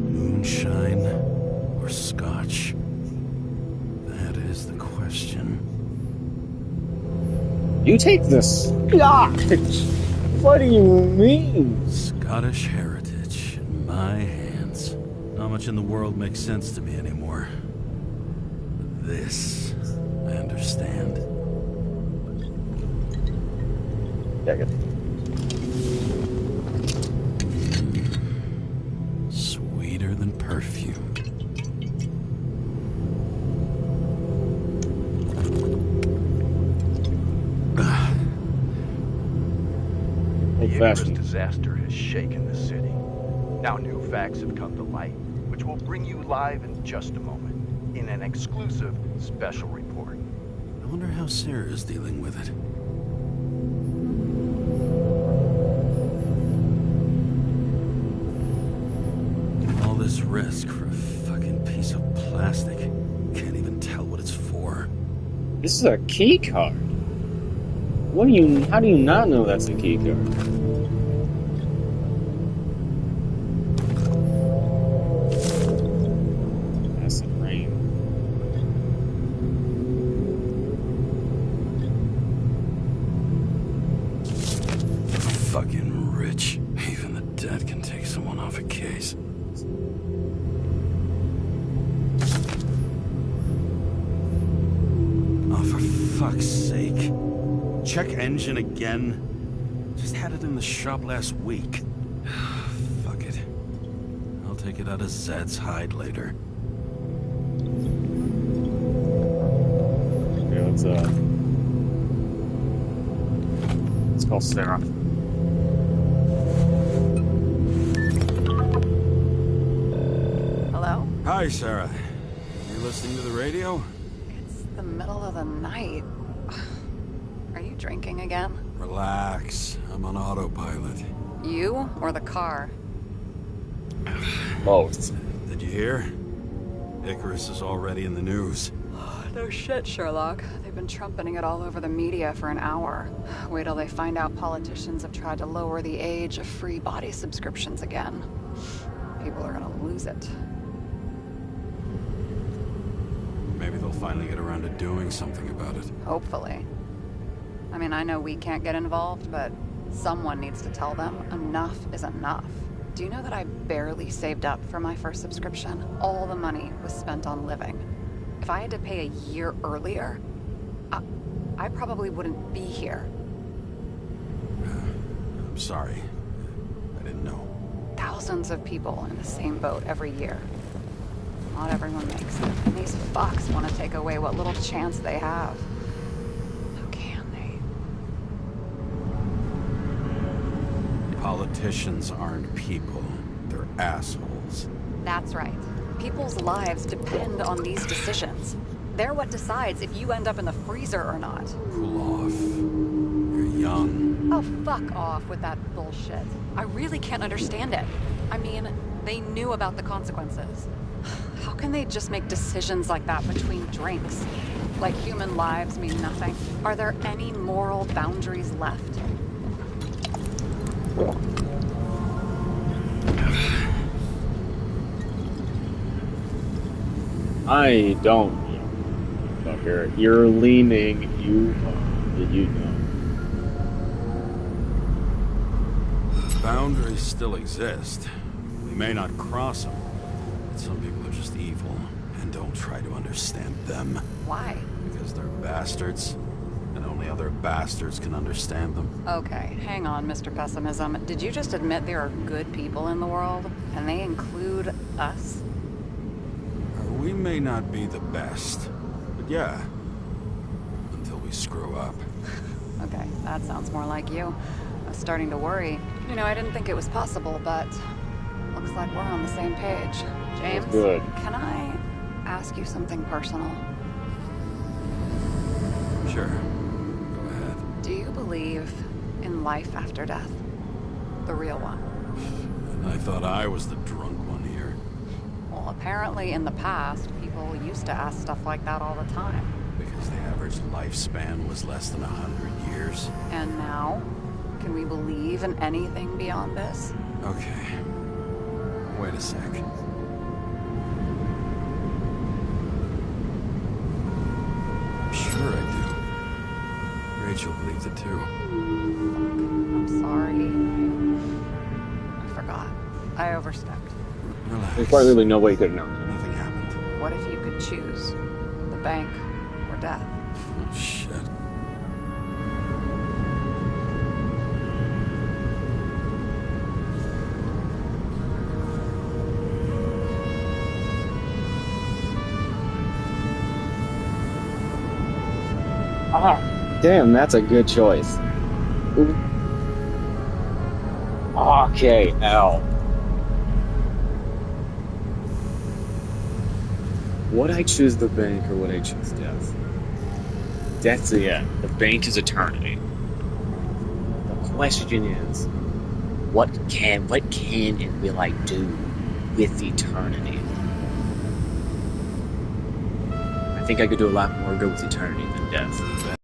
Moonshine or scotch? That is the question. You take the scotch. What do you mean? Scottish heritage in my hands. Not much in the world makes sense to me anymore. But this, I understand. Yeah, good. Sweeter than perfume. The Icarus Old-fashioned. disaster has shaken the city. Now new facts have come to light, which we'll bring you live in just a moment, in an exclusive special report. I wonder how Sarah is dealing with it. All this risk for a fucking piece of plastic. Can't even tell what it's for. This is a key card. What do you? How do you not know that's a key card? Acid rain. Fucking rich. Even the dead can take someone off a case. Oh, for fuck's sake. Check engine again. Just had it in the shop last week. Fuck it. I'll take it out of Zed's hide later. Okay, let's call Sarah. Hello? Hi, Sarah. You listening to the radio? It's the middle of the night. Are you drinking again? Relax. I'm on autopilot. You or the car? Both. Did you hear? Icarus is already in the news. No shit, Sherlock. They've been trumpeting it all over the media for an hour. Wait till they find out politicians have tried to lower the age of free body subscriptions again. People are gonna lose it. Maybe they'll finally get around to doing something about it. Hopefully. I mean, I know we can't get involved, but someone needs to tell them enough is enough. Do you know that I barely saved up for my first subscription? All the money was spent on living. If I had to pay a year earlier, I probably wouldn't be here. I'm sorry. I didn't know. Thousands of people in the same boat every year. Not everyone makes it. And these fucks want to take away what little chance they have. How can they? Politicians aren't people. They're assholes. That's right. People's lives depend on these decisions. They're what decides if you end up in the freezer or not. Cool off. You're young. Oh, fuck off with that bullshit. I really can't understand it. I mean, they knew about the consequences. How can they just make decisions like that between drinks? Like human lives mean nothing? Are there any moral boundaries left? I don't, fucker. You're leaning. You did you know? Boundaries still exist. We may not cross them, but some people are just evil and don't try to understand them. Why? Because they're bastards, and only other bastards can understand them. Okay, hang on, Mr. Pessimism. Did you just admit there are good people in the world? And they include us? We may not be the best, but yeah, until we screw up. Okay, that sounds more like you. I was starting to worry. You know, I didn't think it was possible, but looks like we're on the same page. James, Good. can I ask you something personal? Sure. Go ahead. Do you believe in life after death? The real one? And I thought I was the drunk one here. Well, apparently in the past, people used to ask stuff like that all the time. Because the average lifespan was less than 100 years. And now? Can we believe in anything beyond this? Okay. Wait a sec. I'm sure I do. Rachel believes it too. I'm sorry. I forgot. I overstepped. Relax. There's quite literally no way you could have known. Nothing happened. What if you could choose? The bank or death? Oh, shit. Ah, damn, that's a good choice. Ooh. Okay, L. Would I choose the bank or would I choose death? Death's the end. The bank is eternity. The question is, what can and will I do with eternity? I think I could do a lot more good with eternity than death.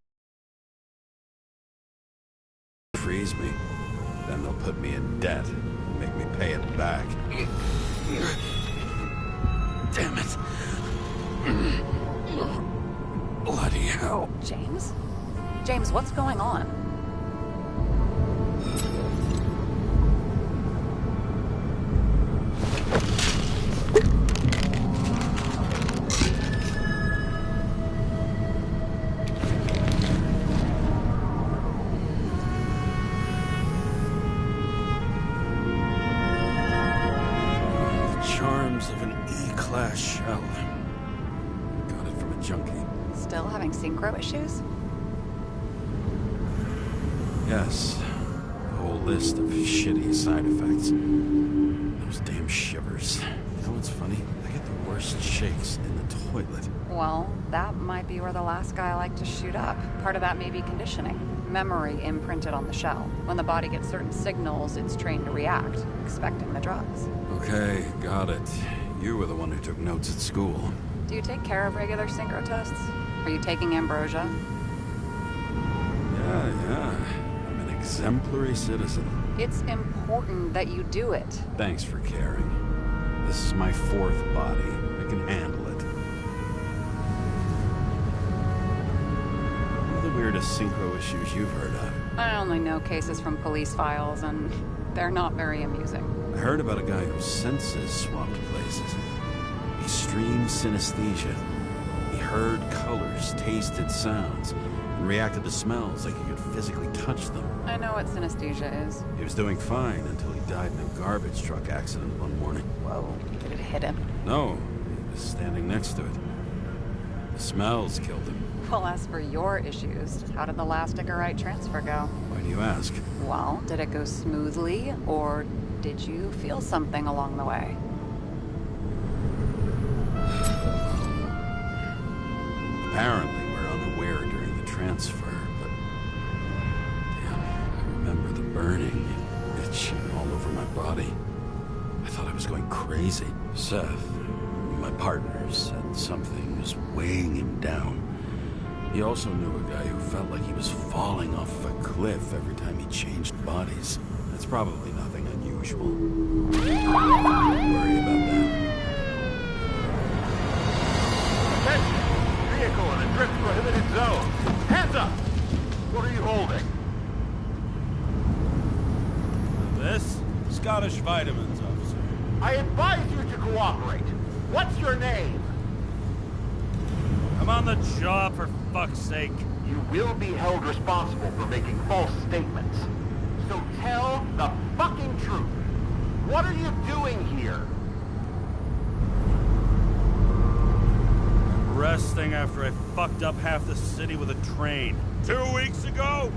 Freeze me. Then they'll put me in debt and make me pay it back. Damn it. Bloody hell. James? James, what's going on? Charms of an E-class shell. Got it from a junkie. Still having synchro issues? Yes. A whole list of shitty side effects. Those damn shivers. You know what's funny? I get the worst shakes in the toilet. Well, that might be where the last guy liked to shoot up. Part of that may be conditioning. Memory imprinted on the shell. When the body gets certain signals, it's trained to react, expecting the drugs. Okay, got it. You were the one who took notes at school. Do you take care of regular synchro tests? Are you taking ambrosia? Yeah. I'm an exemplary citizen. It's important that you do it. Thanks for caring. This is my fourth body. I can handle it. What are the weirdest synchro issues you've heard of? I only know cases from police files, and they're not very amusing. I heard about a guy whose senses swapped places. Extreme synesthesia. He heard colors, tasted sounds, and reacted to smells like he could physically touch them. I know what synesthesia is. He was doing fine until he died in a garbage truck accident one morning. Whoa, did it hit him? No, he was standing next to it. The smells killed him. Well, as for your issues, how did the last Icarite transfer go? Why do you ask? Well, did it go smoothly, or did you feel something along the way? Apparently, we're unaware during the transfer, but... Damn, I remember the burning, itching all over my body. I thought I was going crazy. Seth, my partner, said something was weighing him down. He also knew a guy who felt like he was falling off a cliff every time he changed bodies. That's probably nothing unusual. Don't worry about that. Attention! Vehicle in a drift prohibited zone. Hands up! What are you holding? This? Scottish Vitamins, officer. I advise you to cooperate. What's your name? I'm on the job, for fuck's sake. You will be held responsible for making false statements. So tell the fucking truth. What are you doing here? Resting after I fucked up half the city with a train. 2 weeks ago?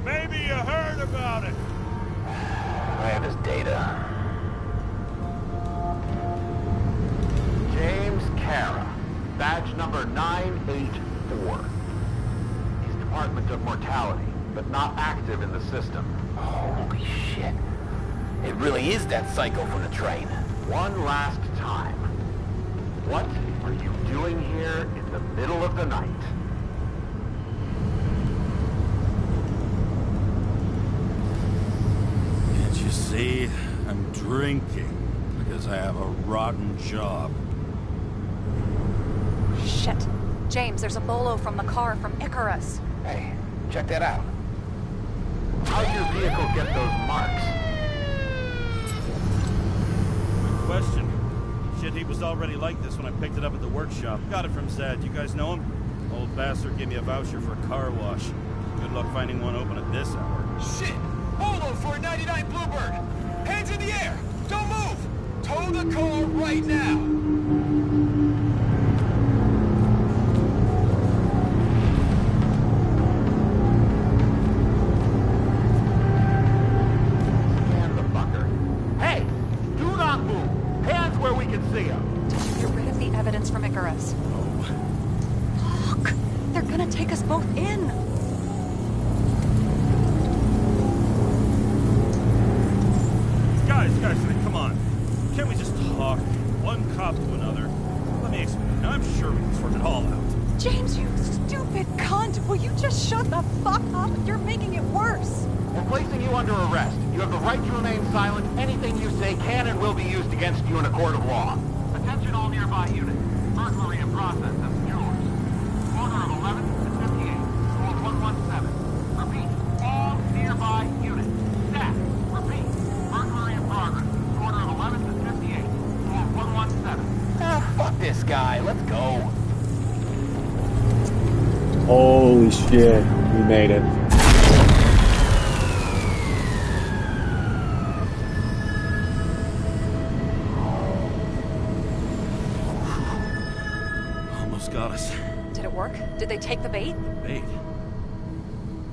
Maybe you heard about it. I have his data. James Kara. Badge number 984. He's fragment of mortality, but not active in the system. Holy shit. It really is that psycho from the train. One last time. What are you doing here in the middle of the night? Can't you see? I'm drinking because I have a rotten job. Shit. James, there's a bolo from the car from Icarus. Hey, check that out. How'd your vehicle get those marks? Good question. Shit, he was already like this when I picked it up at the workshop. Got it from Zed. You guys know him? Old bastard gave me a voucher for a car wash. Good luck finding one open at this hour. Shit! Bolo for a 99 Bluebird! Hands in the air! Don't move! Tow the car right now! Damn the fucker. Hey! Do not move! Hands where we can see them! Did you get rid of the evidence from Icarus? Oh, Fuck! They're gonna take us both in! guys, come on. Can't we just talk? One cop to another. Let me explain. I'm sure we can sort it all out. James, you stupid cunt! Will you just shut the fuck up? You're making it worse! We're placing you under arrest. You have the right to remain silent. Anything you say can and will be used against you in a court of law. Attention all nearby units. Burglary in process of yours. Corner of 11 and 58. Call 117. Repeat. All nearby units. Staff. Repeat. Burglary in progress. Corner of 11 and 58. Call 117. Ah, fuck this guy. Let's go. Holy shit, we made it. Almost got us. Did it work? Did they take the bait? Wait.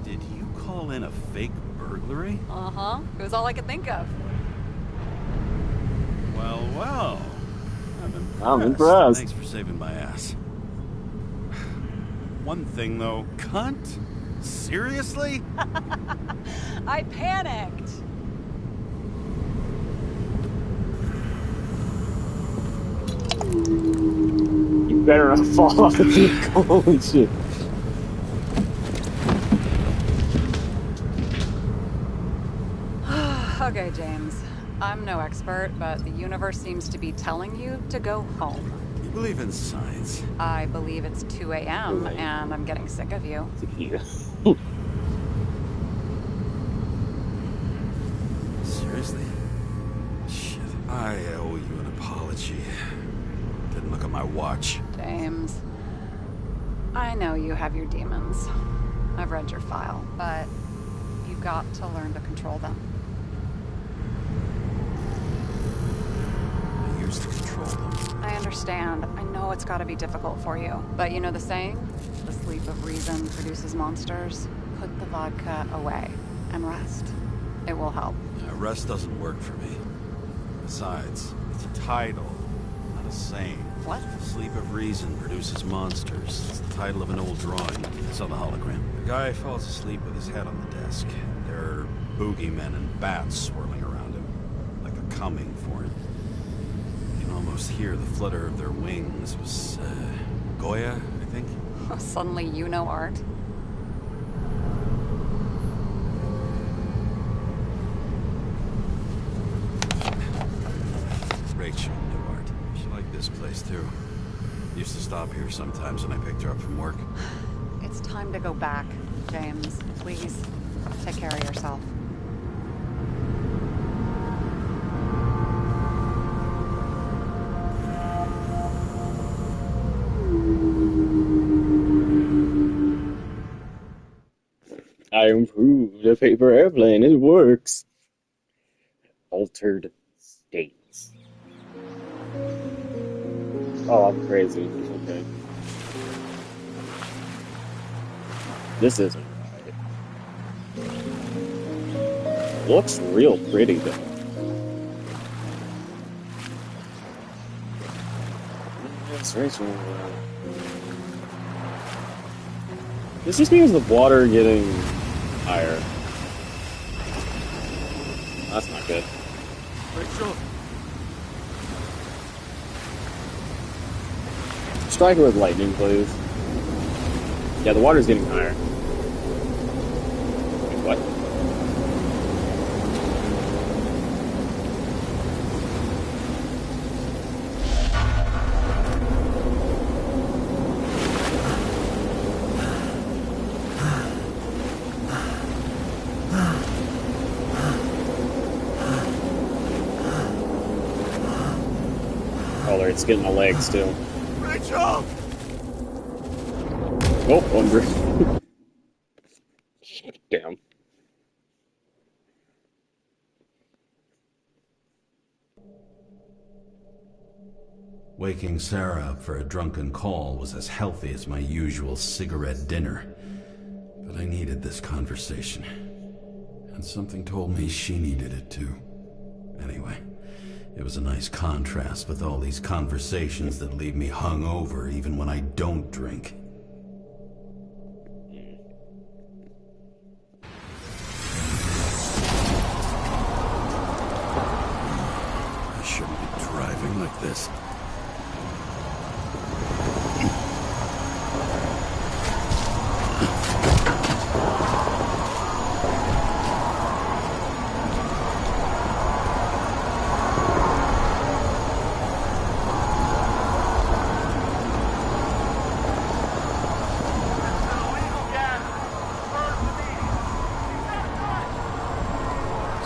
Did you call in a fake burglary? Uh-huh. It was all I could think of. Well. I'm impressed. Thanks for saving my ass. One thing, though. Cunt? Seriously? I panicked. You better not fall off the vehicle. Holy shit. Okay, James. I'm no expert, but the universe seems to be telling you to go home. You believe in science? I believe it's 2 a.m. and I'm getting sick of you. Seriously? Shit. I owe you an apology. Didn't look at my watch. James, I know you have your demons. I've read your file, but you've got to learn to control them. I used to control them. I understand. I know it's got to be difficult for you. But you know the saying? The sleep of reason produces monsters. Put the vodka away and rest. It will help. Yeah, rest doesn't work for me. Besides, it's a title, not a saying. What? Sleep of Reason produces monsters. It's the title of an old drawing. It's on the hologram. The guy falls asleep with his head on the desk. There are boogeymen and bats swirling around him, like they're coming for him. You can almost hear the flutter of their wings. It was, Goya, I think? Suddenly you know art. Rachel knew art. She liked this place, too. Used to stop here sometimes when I picked her up from work. It's time to go back, James. Please, take care of yourself. I improved the paper airplane. It works. Altered states. Oh, I'm crazy. Okay. This isn't right. Looks real pretty though. Yes, Rachel. This just means the water getting higher. That's not good. Rachel. Strike it with lightning, please. Yeah, the water's getting higher. Wait, what? Oh, it's getting my legs too. Rachel! Oh, under. Damn. Waking Sarah up for a drunken call was as healthy as my usual cigarette dinner. But I needed this conversation. And something told me she needed it too. Anyway, it was a nice contrast with all these conversations that leave me hungover even when I don't drink. I shouldn't be driving like this.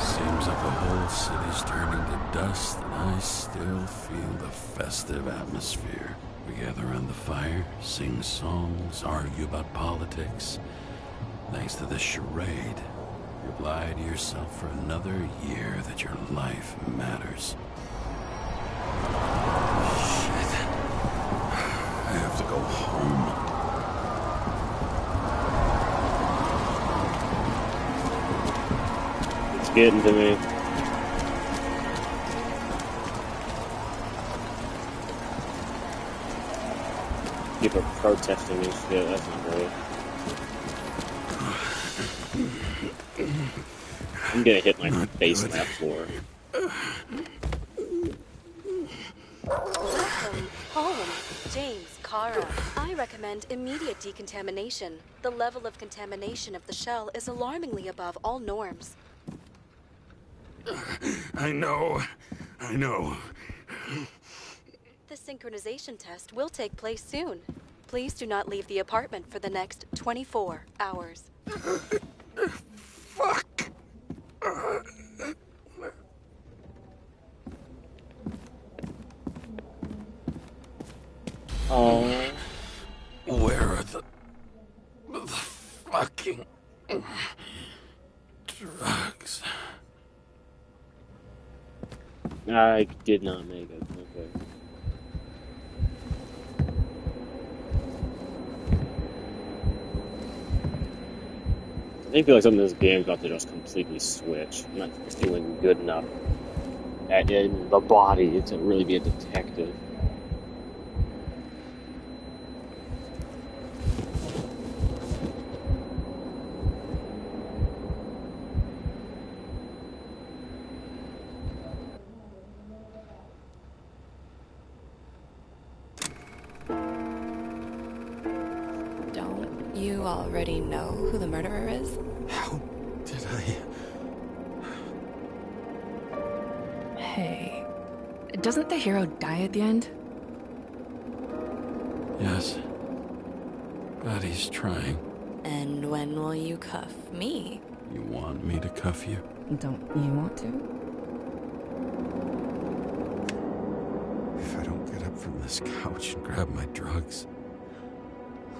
Seems like the whole city's turning to dust, and I still feel the festive atmosphere. We gather around the fire, sing songs, argue about politics. Thanks to this charade, you lie to yourself for another year that your life matters. Shit. I have to go home. It's getting to me. People are protesting and shit. That's not great. I'm gonna hit my face on that floor. Welcome home, James, Kara. I recommend immediate decontamination. The level of contamination of the shell is alarmingly above all norms. I know. The synchronization test will take place soon. Please do not leave the apartment for the next 24 hours. Fuck. Oh. Where are the fucking drugs? I did not make it. Okay. I feel like something in this game is about to just completely switch. I'm not feeling good enough in the body to really be a detective. Don't you already know who the murderer is? How did I... Hey, doesn't the hero die at the end? Yes. But he's trying. And when will you cuff me? You want me to cuff you? Don't you want to? If I don't get up from this couch and grab my drugs,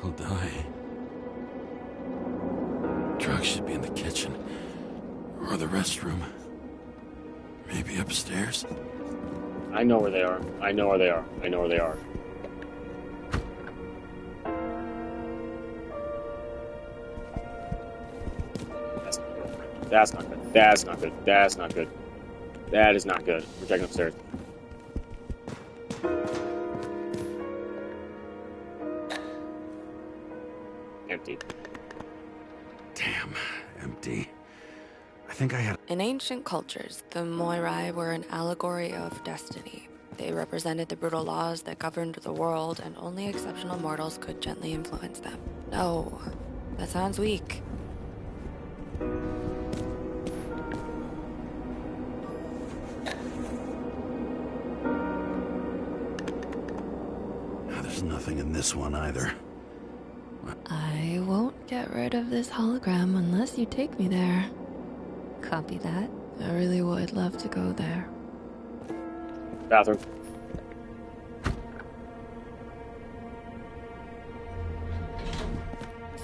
I'll die. Drugs should be in the kitchen. Or the restroom. Maybe upstairs. I know where they are. I know where they are. I know where they are. That's not good. That's not good. That's not good. That is not good. We're checking upstairs. Empty. Damn, empty. I think I had... In ancient cultures, the Moirai were an allegory of destiny. They represented the brutal laws that governed the world, and only exceptional mortals could gently influence them. No, that sounds weak. There's nothing in this one either. I won't get rid of this hologram unless you take me there. Copy that. I really would love to go there. Bathroom.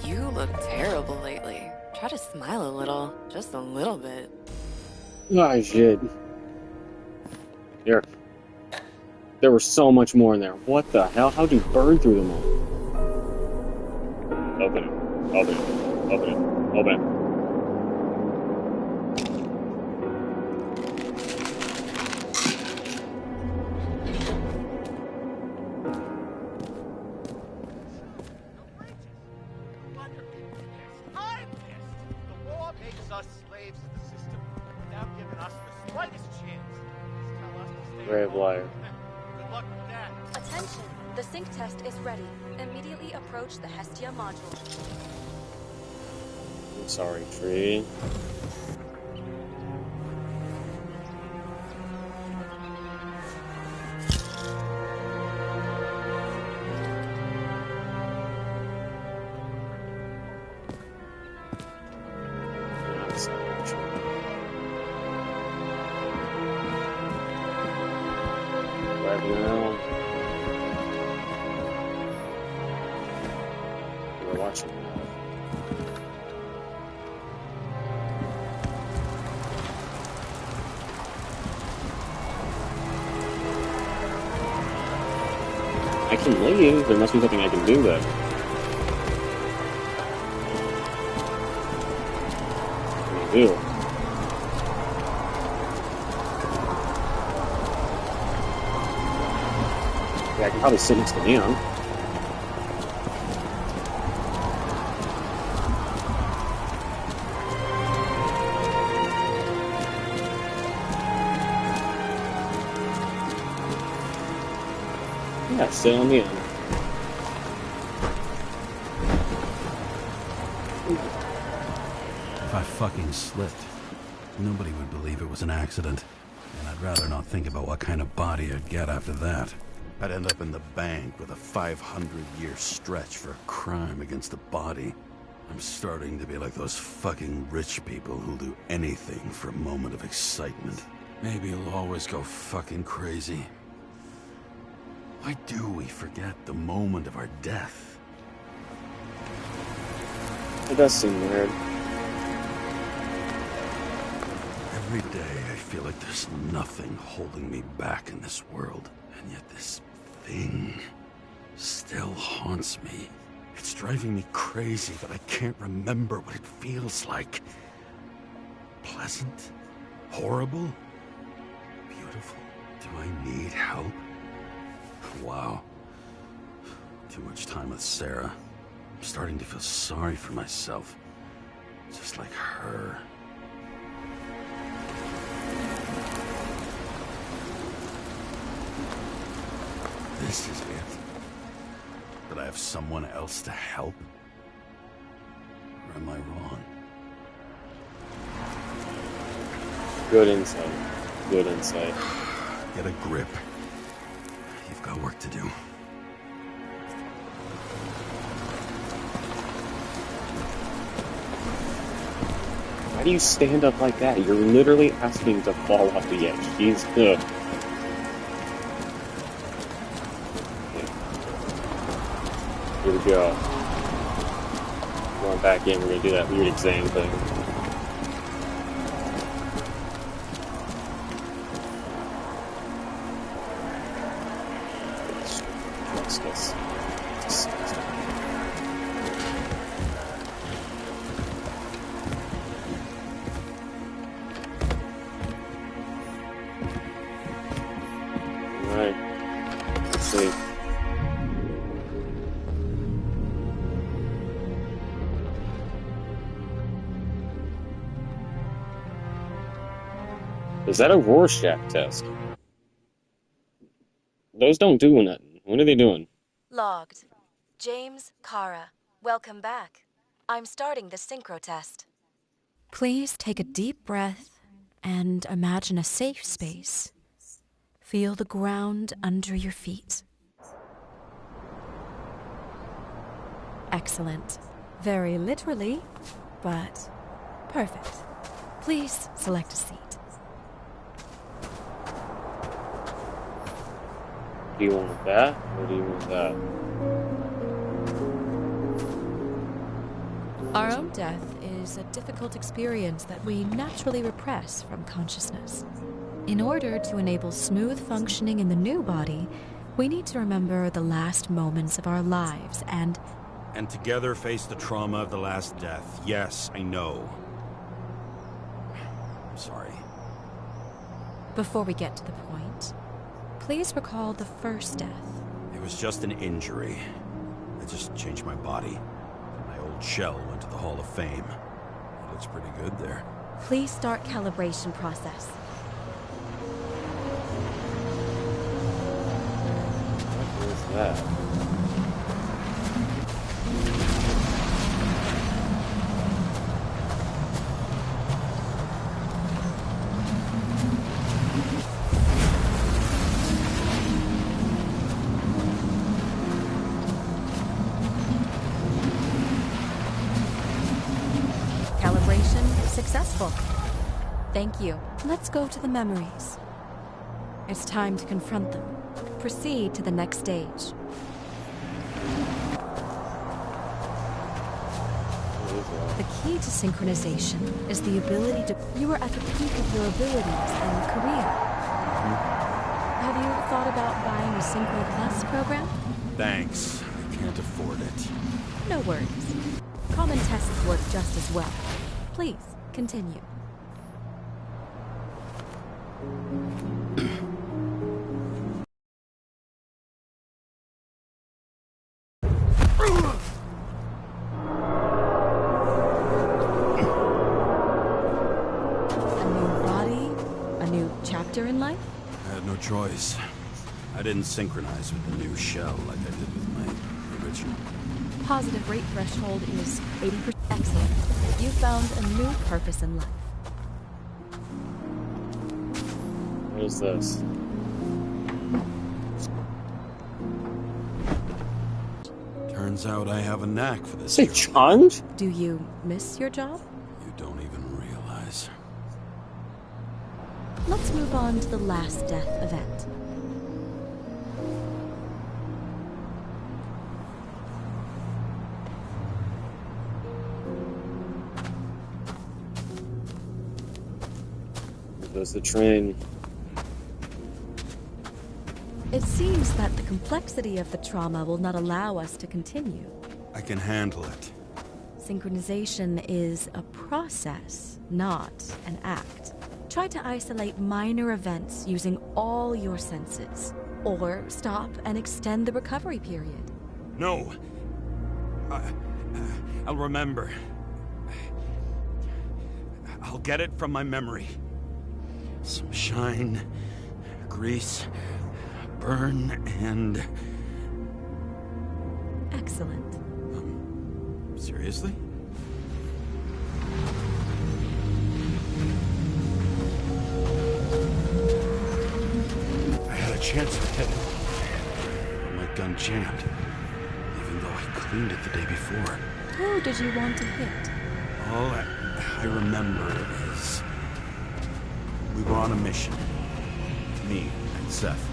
You look terrible lately. Try to smile a little. Just a little bit. I should. Here. There was so much more in there. What the hell? How'd you burn through them all? Open it. Open it. Open it. Open it. I'm pissed. The law makes us slaves to the system without giving us the slightest chance. Tell us to stay Brave home. liar. Good luck with that. Attention, the sync test is ready. Immediately approach the Hestia module. I'm sorry, tree. Right now, we're watching now. I can leave. There must be something I can do then. What do you do? Yeah, I can probably sit next to Leon. Yeah, sit on Leon. If I fucking slipped, nobody would believe it was an accident. And I'd rather not think about what kind of body I'd get after that. I'd end up in the bank with a 500-year stretch for a crime against the body. I'm starting to be like those fucking rich people who'll do anything for a moment of excitement. Maybe you'll always go fucking crazy. Why do we forget the moment of our death? It does seem weird. Every day I feel like there's nothing holding me back in this world. And yet this thing still haunts me. It's driving me crazy that I can't remember what it feels like. Pleasant? Horrible? Beautiful? Do I need help? Wow. Too much time with Sarah. I'm starting to feel sorry for myself. Just like her. This is it. That I have someone else to help? Or am I wrong? Good insight. Good insight. Get a grip. You've got work to do. Why do you stand up like that? You're literally asking to fall off the edge. He's good. Here we go. Going back in, we're gonna do that weird exam thing. Alright. Let's see. Is that a Rorschach test? Those don't do nothing. What are they doing? Logged. James, Kara, welcome back. I'm starting the synchro test. Please take a deep breath and imagine a safe space. Feel the ground under your feet. Excellent. Very literally, but perfect. Please select a seat. Do you want that, or do you want that? Our own death is a difficult experience that we naturally repress from consciousness. In order to enable smooth functioning in the new body, we need to remember the last moments of our lives and together face the trauma of the last death. Yes, I know. I'm sorry. Before we get to the point, please recall the first death. It was just an injury. I just changed my body. My old shell went to the Hall of Fame. It looks pretty good there. Please start calibration process. What is that? Successful. Thank you. Let's go to the memories. It's time to confront them. Proceed to the next stage. The key to synchronization is the ability to... You are at the peak of your abilities and career. Have you thought about buying a Synchro Plus program? Thanks. I can't afford it. No worries. Common tests work just as well. Please, continue. In life? I had no choice. I didn't synchronize with the new shell like I did with my original. Positive rate threshold is 80%. Excellent. You found a new purpose in life. What is this? Turns out I have a knack for this. Say charmed? Do you miss your job? You don't even realize. Let's move on to the last death event. There goes the train. It seems that the complexity of the trauma will not allow us to continue. I can handle it. Synchronization is a process, not an act. Try to isolate minor events using all your senses, or stop and extend the recovery period. No. I'll remember. I'll get it from my memory. Some shine, grease, burn, and... Excellent. Seriously? Chance to hit it. But my gun jammed, even though I cleaned it the day before. Who did you want to hit? All I remember is we were on a mission. Me and Seth.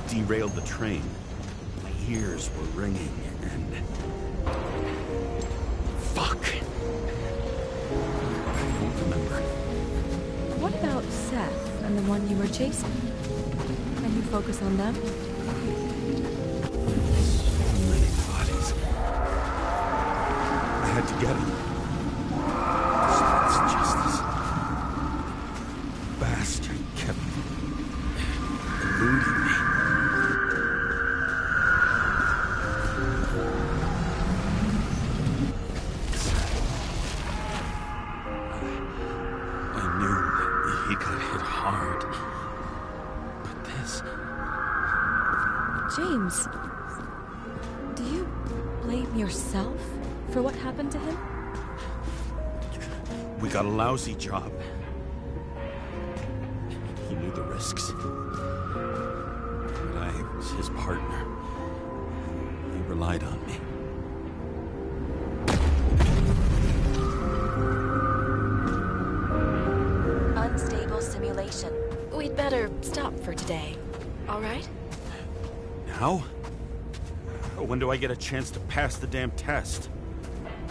Derailed the train. My ears were ringing and... Fuck! I don't remember. What about Seth and the one you were chasing? Can you focus on them? So many bodies. I had to get him. It's just James, do you blame yourself for what happened to him? We got a lousy job. He knew the risks. But I was his partner. He relied on me. Unstable simulation. We'd better stop for today, all right? Now? When do I get a chance to pass the damn test?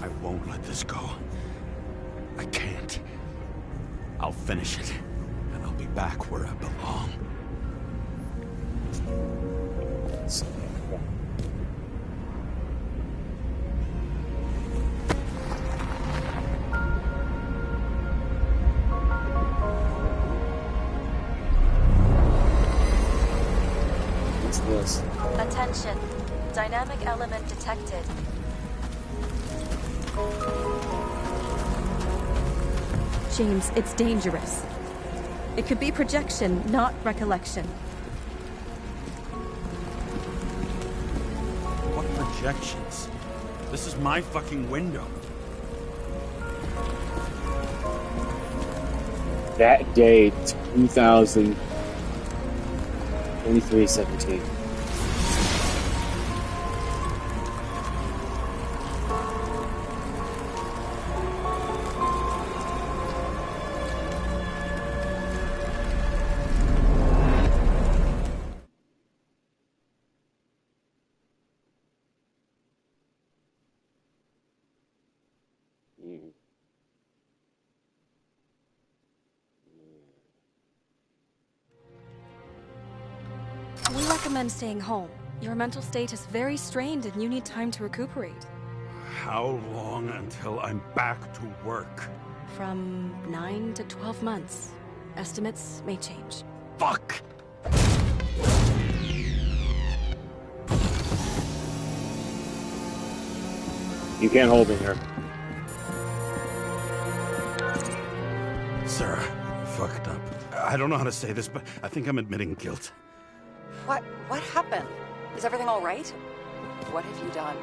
I won't let this go. I can't. I'll finish it, and I'll be back where I belong. What's this? Attention. Dynamic element detected. James, it's dangerous. It could be projection, not recollection. What projections? This is my fucking window. That day, 2023-17. We recommend staying home. Your mental state is very strained and you need time to recuperate. How long until I'm back to work? From 9 to 12 months. Estimates may change. Fuck! You can't hold me here. Sarah, fucked up. I don't know how to say this, but I think I'm admitting guilt. What happened? Is everything all right? What have you done?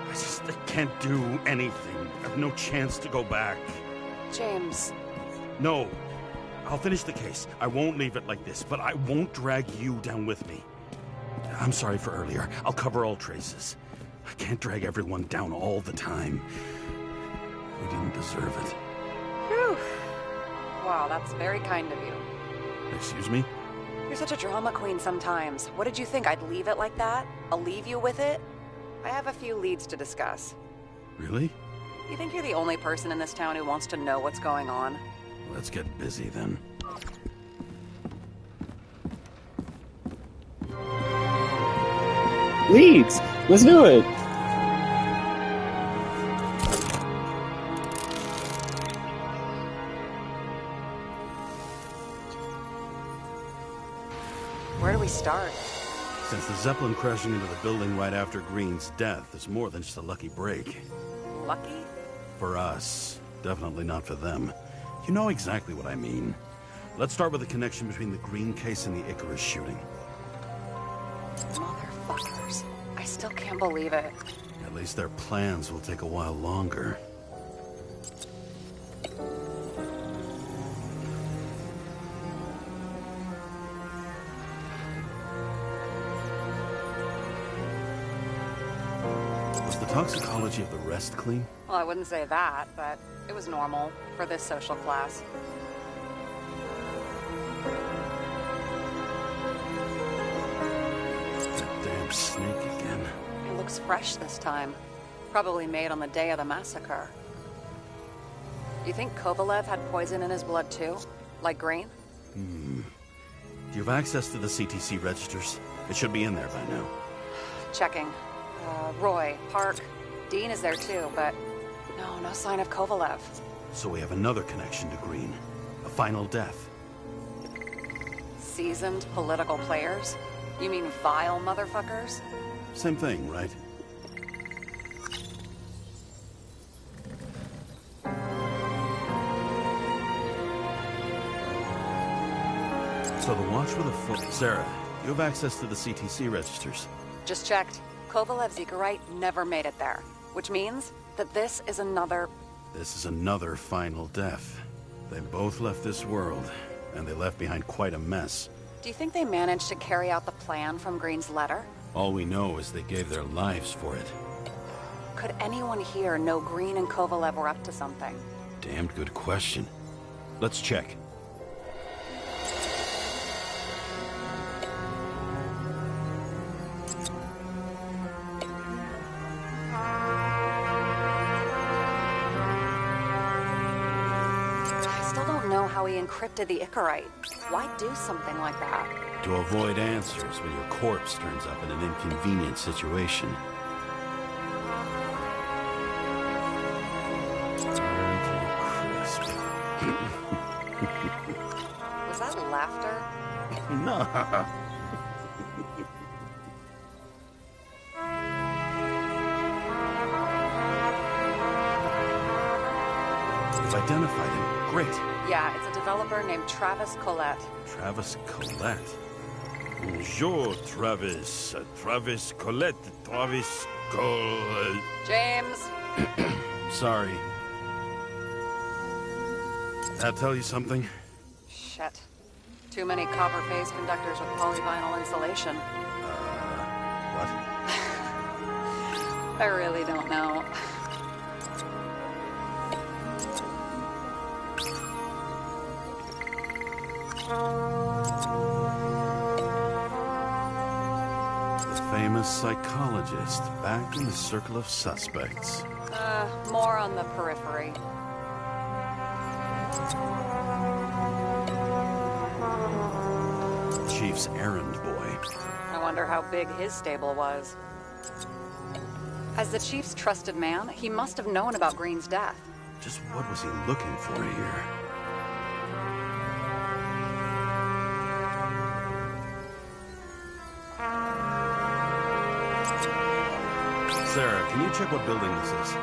I can't do anything. I have no chance to go back. James. No. I'll finish the case. I won't leave it like this, but I won't drag you down with me. I'm sorry for earlier. I'll cover all traces. I can't drag everyone down all the time. We didn't deserve it. Whew. Wow, that's very kind of you. Excuse me? You're such a drama queen sometimes. What did you think, I'd leave it like that? I'll leave you with it? I have a few leads to discuss. Really? You think you're the only person in this town who wants to know what's going on? Let's get busy then. Leads! Let's do it! Where do we start? Since the Zeppelin crashing into the building right after Green's death is more than just a lucky break. Lucky? For us. Definitely not for them. You know exactly what I mean. Let's start with the connection between the Green case and the Icarus shooting. Motherfuckers. I still can't believe it. At least their plans will take a while longer. Was the toxicology of the rest clean? Well, I wouldn't say that, but it was normal for this social class. That damn snake again. It looks fresh this time. Probably made on the day of the massacre. You think Kovalev had poison in his blood too? Like Green? Do you have access to the CTC registers? It should be in there by now. Checking. Roy, Park, Dean is there too, but no sign of Kovalev. So we have another connection to Green. A final death. Seasoned political players? You mean vile motherfuckers? Same thing, right? So the watch with a foot... Sarah, you have access to the CTC registers. Just checked. Kovalev's Icarite never made it there, which means that this is another... This is another final death. They both left this world, and they left behind quite a mess. Do you think they managed to carry out the plan from Green's letter? All we know is they gave their lives for it. Could anyone here know Green and Kovalev were up to something? Damned good question. Let's check. I still don't know how he encrypted the Icarite. Why do something like that? To avoid answers when your corpse turns up in an inconvenient situation. Was that laughter? No. You've identified him. Great. Yeah, it's a developer named Travis Collette. Travis Collette. Bonjour, Travis. Travis Collette. Travis Collette. James! Sorry. That tell you something? Shit. Too many copper phase conductors with polyvinyl insulation. What? I really don't know. The famous psychologist, back in the circle of suspects. More on the periphery. Chief's errand boy. I wonder how big his stable was. As the Chief's trusted man, he must have known about Green's death. Just what was he looking for here? Sarah, can you check what building this is?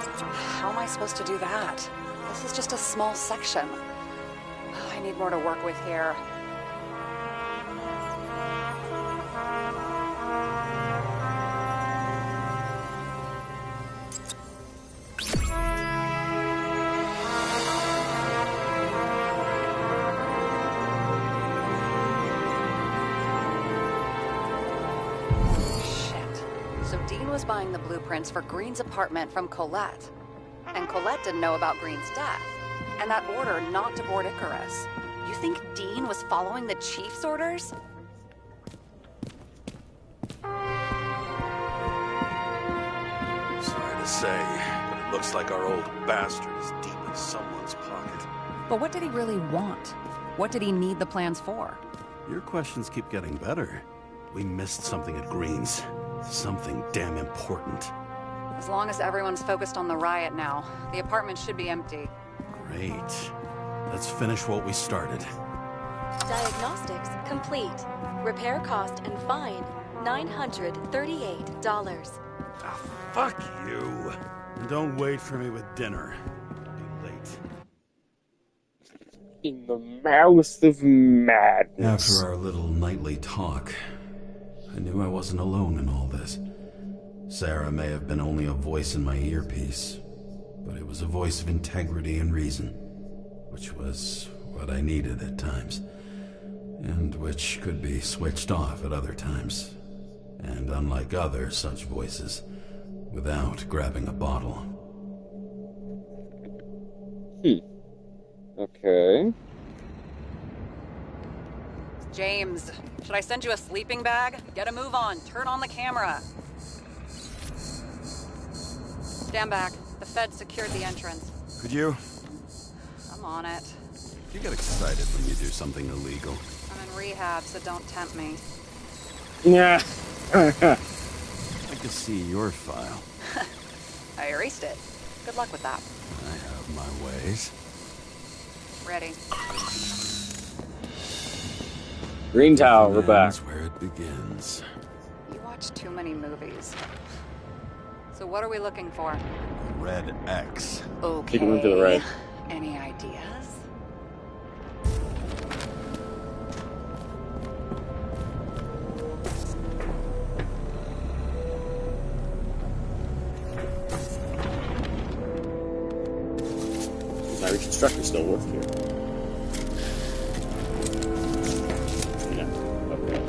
How am I supposed to do that? This is just a small section. I need more to work with here. Was buying the blueprints for Green's apartment from Collette. And Collette didn't know about Green's death. And that order not to board Icarus. You think Dean was following the Chief's orders? Sorry to say, but it looks like our old bastard is deep in someone's pocket. But what did he really want? What did he need the plans for? Your questions keep getting better. We missed something at Green's. Something damn important. As long as everyone's focused on the riot now, the apartment should be empty. Great. Let's finish what we started. Diagnostics complete. Repair cost and fine, $938. Ah, fuck you. And don't wait for me with dinner. I'll be late. In the mouth of madness. After our little nightly talk, I knew I wasn't alone in all this. Sarah may have been only a voice in my earpiece, but it was a voice of integrity and reason, which was what I needed at times, and which could be switched off at other times, and unlike other such voices, without grabbing a bottle. Okay. James, should I send you a sleeping bag? Get a move on. Turn on the camera. Stand back. The Fed secured the entrance. Could you? I'm on it. You get excited when you do something illegal. I'm in rehab, so don't tempt me. Yeah. I'd like to see your file. I erased it. Good luck with that. I have my ways. Ready. Green Tower, we're back. That's where it begins. You watch too many movies. So what are we looking for? Red X. Okay. Take a move to the right. Any ideas? Every constructor still works here. Yeah. Okay.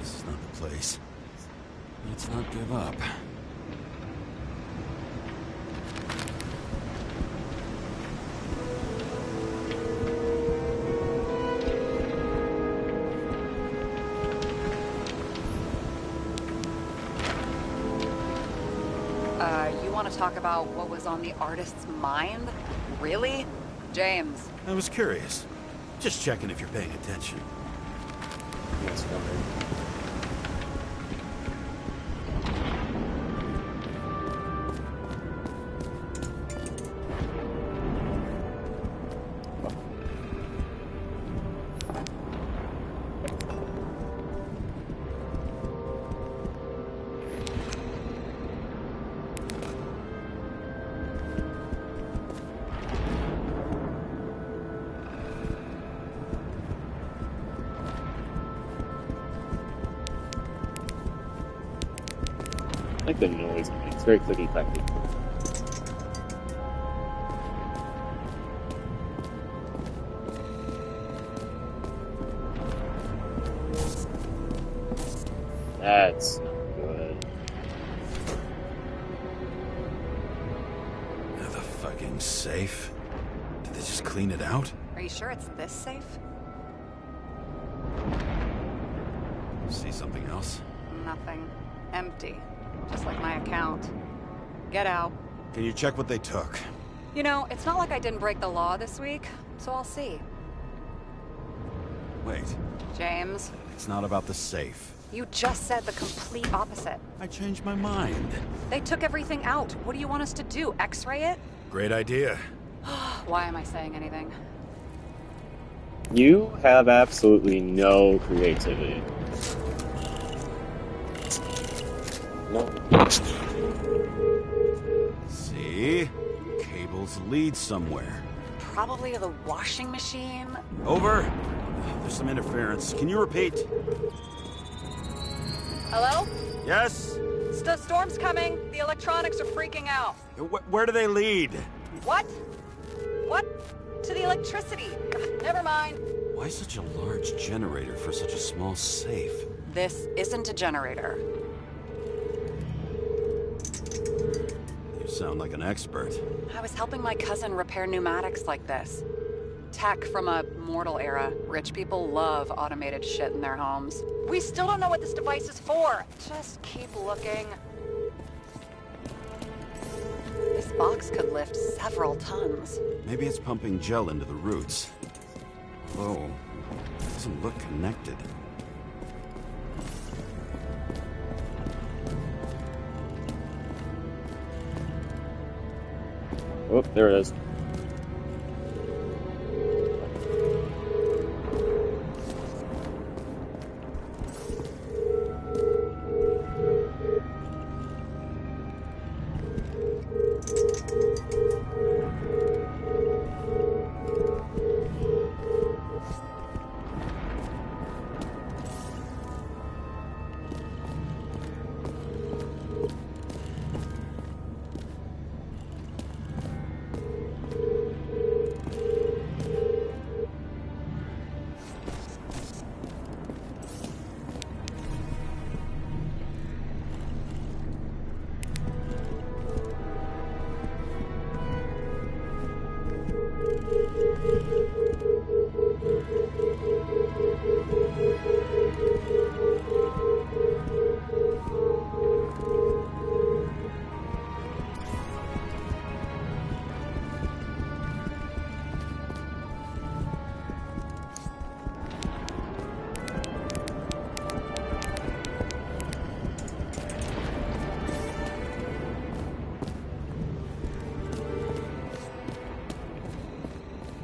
This is not the place. Let's not give up. You want to talk about what was on the artist's mind? Really? James. I was curious. Just checking if you're paying attention. Yes, wondering. I like the noise it makes. It's very clicky clacky. That's not good. Another fucking safe? Did they just clean it out? Are you sure it's this safe? See something else? Nothing. Empty. Just like my account. Get out. Can you check what they took? You know, it's not like I didn't break the law this week, so I'll see. Wait, James, it's not about the safe. you just said the complete opposite. I changed my mind. They took everything out. What do you want us to do? X-ray it? Great idea. Why am I saying anything? You have absolutely no creativity. No. See? Cables lead somewhere. Probably the washing machine. Over. There's some interference. Can you repeat? Hello? Yes? Storm's coming. The electronics are freaking out. Where do they lead? What? What? To the electricity. Never mind. Why such a large generator for such a small safe? This isn't a generator. You sound like an expert. I was helping my cousin repair pneumatics like this. Tech from a mortal era. Rich people love automated shit in their homes. We still don't know what this device is for. Just keep looking. This box could lift several tons. Maybe it's pumping gel into the roots. Although, it doesn't look connected. Oh, there it is.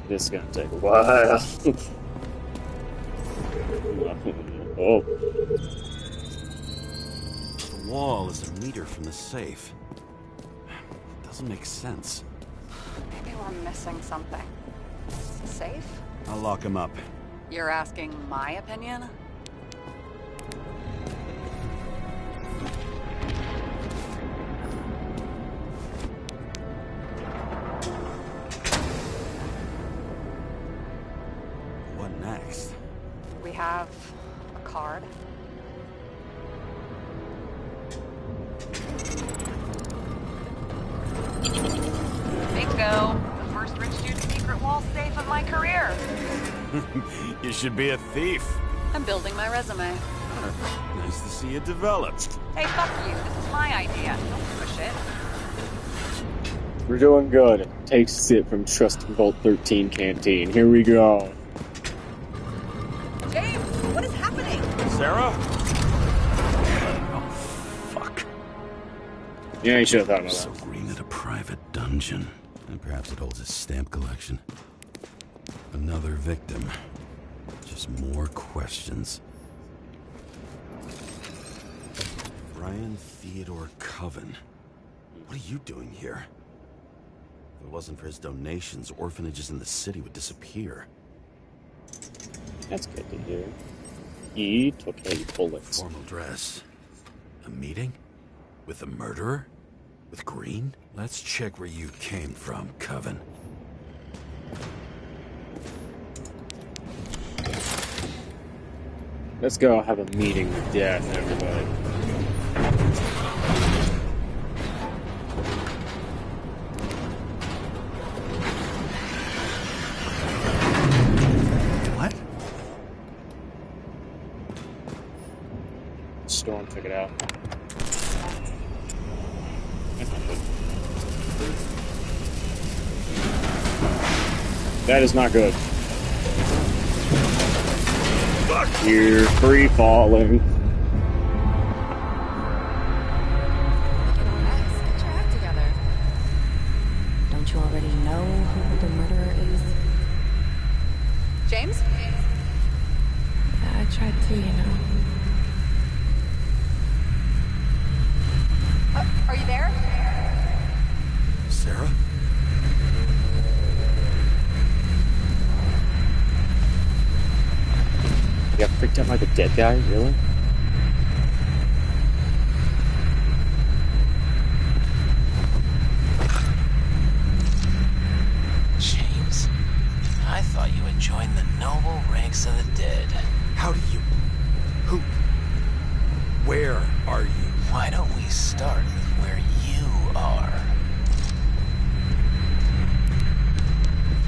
This is gonna take a while. The Oh. wall is a meter from the safe. Doesn't make sense. Maybe we're missing something. Safe? I'll lock him up. You're asking my opinion? What next? We have a card. Bingo! The first rich dude's secret wall safe of my career. You should be a thief. I'm building my resume. Nice to see it developed. Hey, fuck you. This is my idea. Don't push it. We're doing good. Take a sip from Trusting Vault 13 canteen. Here we go. James, what is happening? Sarah? Yeah, you should have thought about So that. green at a private dungeon. And perhaps it holds his stamp collection. Another victim. Just more questions. Brian Theodore Coven. What are you doing here? If it wasn't for his donations, orphanages in the city would disappear. That's good to hear. He took a bullet. Formal dress. A meeting? With the murderer? With Green? Let's check where you came from, Coven. Let's go have a meeting with Death, everybody. What? Storm took it out. That is not good. You're free falling. Get your act together. Don't you already know who the murderer is? James? Yeah, I tried to, you know. Are you there? Sarah? You got freaked out by the dead guy? Really? James, I thought you had joined the noble ranks of the dead. How do you... Who... Where are you? Why don't we start with where you are?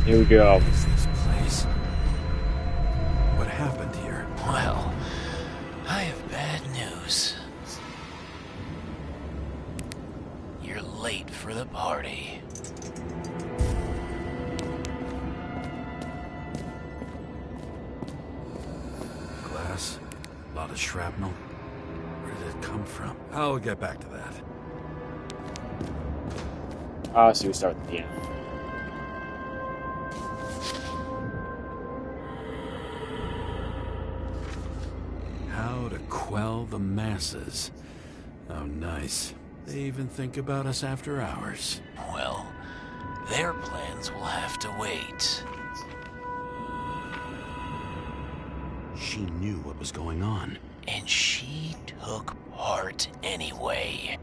Here we go. What is this place? What happened here? Well, I have bad news. You're late for the party. Glass? A lot of shrapnel? Where did it come from? I'll get back to that. So we start at the end. How to quell the masses. Oh, nice. They even think about us after hours. Well, their plans will have to wait. She knew what was going on. And she took part anyway.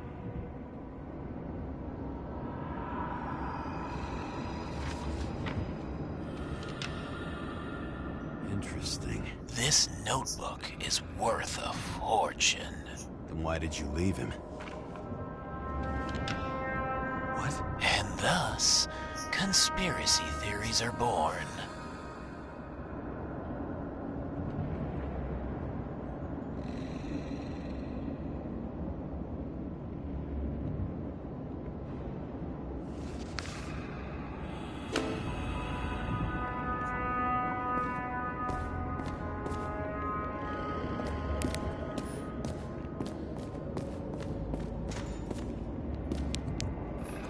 Interesting. This notebook is worth a fortune. Then why did you leave him? What? And thus, conspiracy theories are born.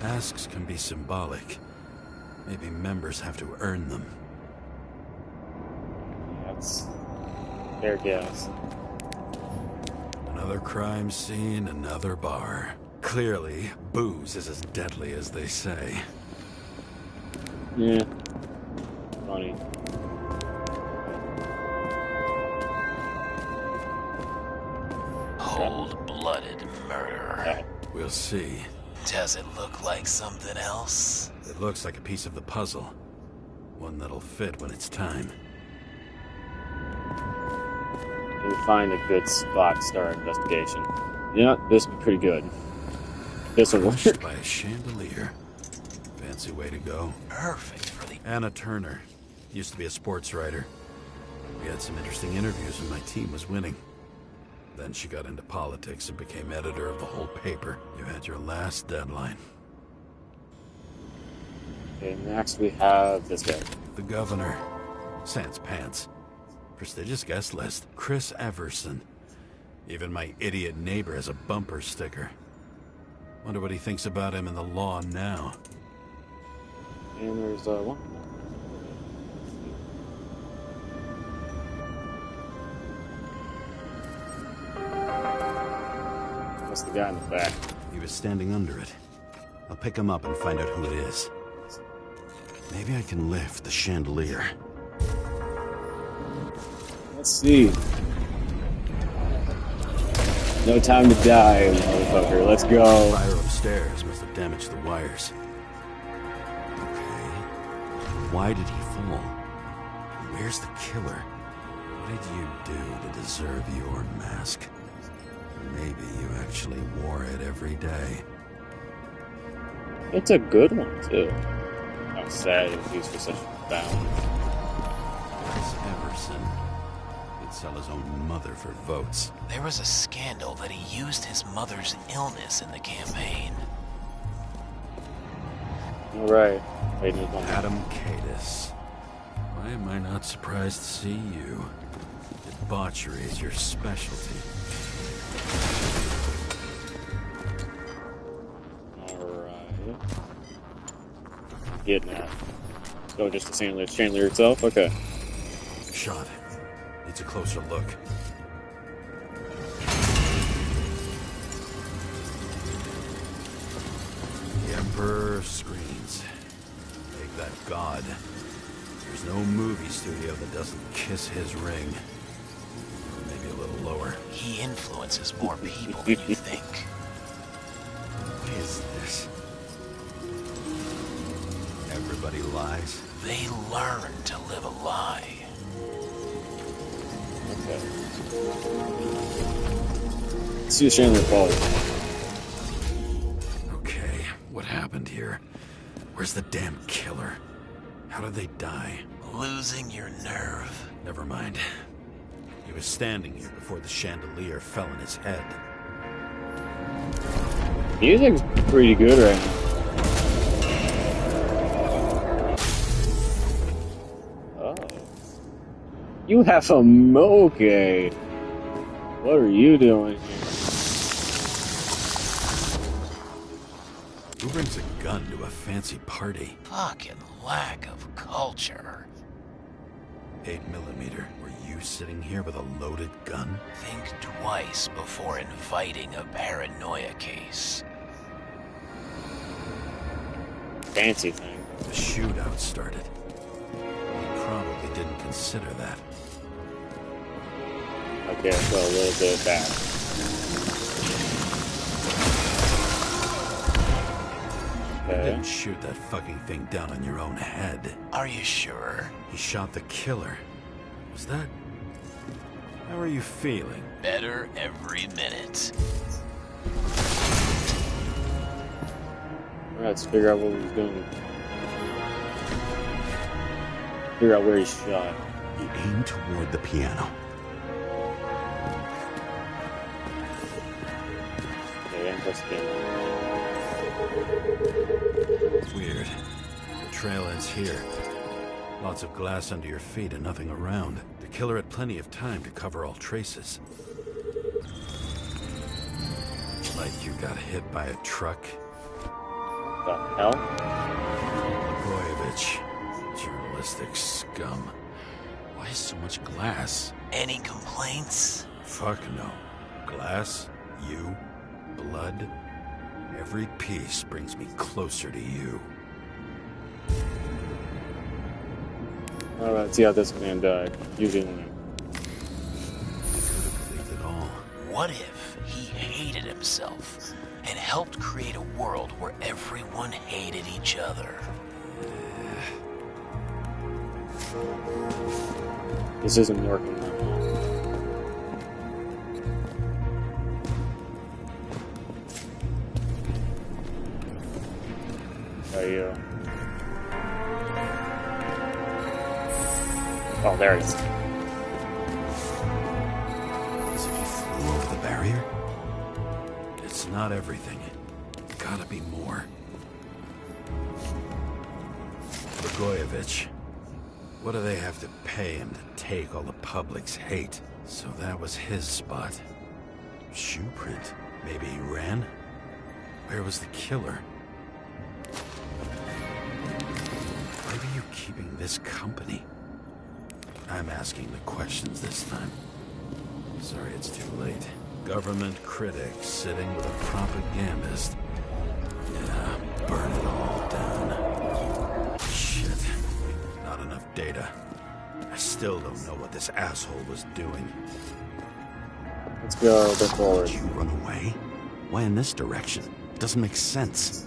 Masks can be symbolic. Maybe members have to earn them. That's their guess. Another Another crime scene, another bar. Clearly, booze is as deadly as they say. Yeah. Funny. Cold-blooded murder. We'll see. Does it look like something else? It looks like a piece of the puzzle. One that'll fit when it's time. We find a good spot to start our investigation. Yeah, this would be pretty good. This will work. By a chandelier. Fancy way to go. Perfect for the... Anna Turner. Used to be a sports writer. We had some interesting interviews when my team was winning. Then she got into politics and became editor of the whole paper. You had your last deadline. Okay, next we have this guy. The governor. Sans pants. Prestigious guest list. Chris Everson. Even my idiot neighbor has a bumper sticker. Wonder what he thinks about him in the law now. And there's one. What's the guy in the back? He was standing under it. I'll pick him up and find out who it is. Maybe I can lift the chandelier. Let's see. No time to die, motherfucker. Let's go. The fire upstairs must have damaged the wires. Okay. Why did he fall? Where's the killer? What did you do to deserve your mask? Maybe you actually wore it every day. It's a good one, too. How sad it was used for such a bound. Chris Everson would sell his own mother for votes. There was a scandal that he used his mother's illness in the campaign. Alright. Adam Cadis. Why am I not surprised to see you? Debauchery is your specialty. Alright. Getting that. Let's go just the chandelier itself? Okay. Shot. Needs a closer look. The Emperor screens. Make that god. There's no movie studio that doesn't kiss his ring. Maybe a little lower. He influences more people than you think. What is this? Everybody lies? They learn to live a lie. Okay. Let's see the chandelier quality. Okay, what happened here? Where's the damn killer? How did they die? Losing your nerve. Never mind. He was standing here before the chandelier fell on his head. Music's pretty good right now. Oh. You have a moke. What are you doing here? Who brings a gun to a fancy party? Fucking lack of culture. 8mm. Were you sitting here with a loaded gun? Think twice before inviting a paranoia case. Fancy thing. The shootout started. He probably didn't consider that. Okay, so a little bit back. You didn't shoot that fucking thing down on your own head. Are you sure? He shot the killer. Was that... How are you feeling? Better every minute. Alright, let's figure out what he's doing. Figure out where he shot. He aimed toward the piano. Okay, and press again. Weird. The trail ends here. Lots of glass under your feet and nothing around. The killer had plenty of time to cover all traces. Like you got hit by a truck. The hell? Blagojevich. Journalistic scum. Why so much glass? Any complaints? Fuck no. Glass, you, blood. Every piece brings me closer to you. Alright, let's see how this man died. Usually when What if he hated himself and helped create a world where everyone hated each other? this isn't working now. Oh, there it is. As if he flew over the barrier? It's not everything. Gotta be more. Blagojevich. What do they have to pay him to take all the public's hate? So that was his spot. Shoe print. Maybe he ran? Where was the killer? Why were you keeping this company? I'm asking the questions this time. Sorry it's too late. Government critic sitting with a propagandist. Yeah, burn it all down. Shit. Not enough data. I still don't know what this asshole was doing. Let's go a bit forward. Did you run away? Why in this direction? It doesn't make sense.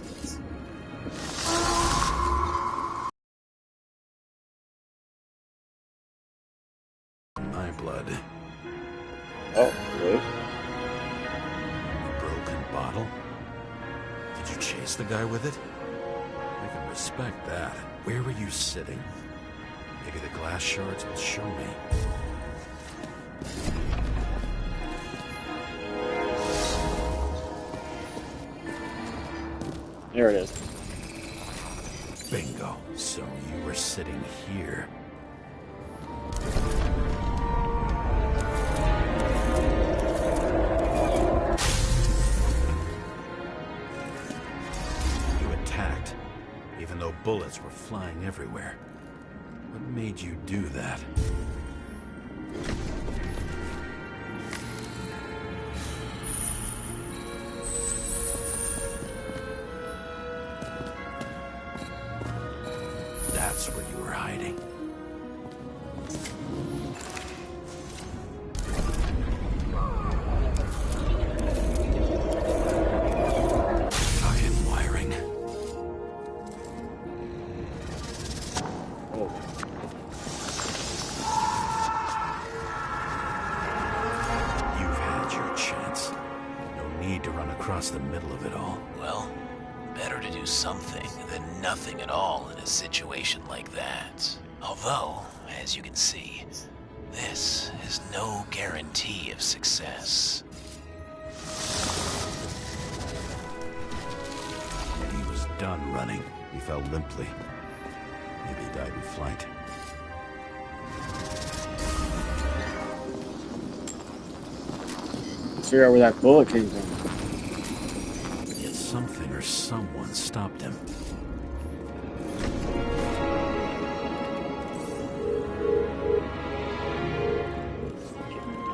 My blood. Oh, wait. A broken bottle? Did you chase the guy with it? I can respect that. Where were you sitting? Maybe the glass shards will show me. There it is. Bingo. So you were sitting here. You attacked, even though bullets were flying everywhere. What made you do that? That's where you were hiding. Fucking wiring. You've had your chance. No need to run across the middle of it all. Well, better to do something than nothing at all in a situation like that. Although, as you can see, this is no guarantee of success. He was done running. He fell limply. Maybe he died in flight. Let's figure out where that bullet came from. Yet something or someone stopped him.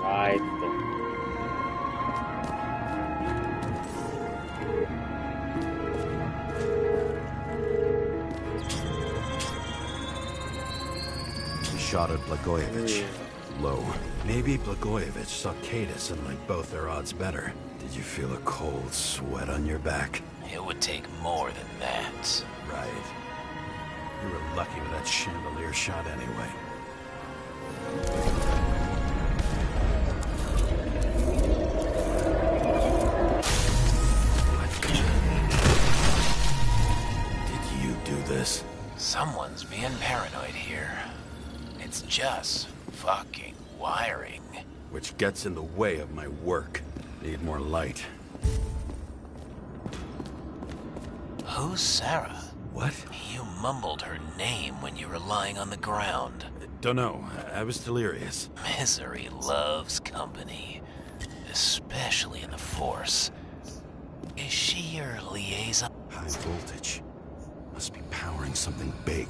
Right there. He shot at Blagojevich. Low. Maybe Blagojevich saw Cadis and liked both their odds better. Did you feel a cold sweat on your back? It would take more than that. Right. You were lucky with that chandelier shot anyway. Did you do this? Someone's being paranoid here. It's just fucking wiring. Which gets in the way of my work. Need more light. Who's Sarah? What? You mumbled her name when you were lying on the ground. Don't know. I was delirious. Misery loves company, especially in the Force. Is she your liaison? High voltage. Must be powering something big.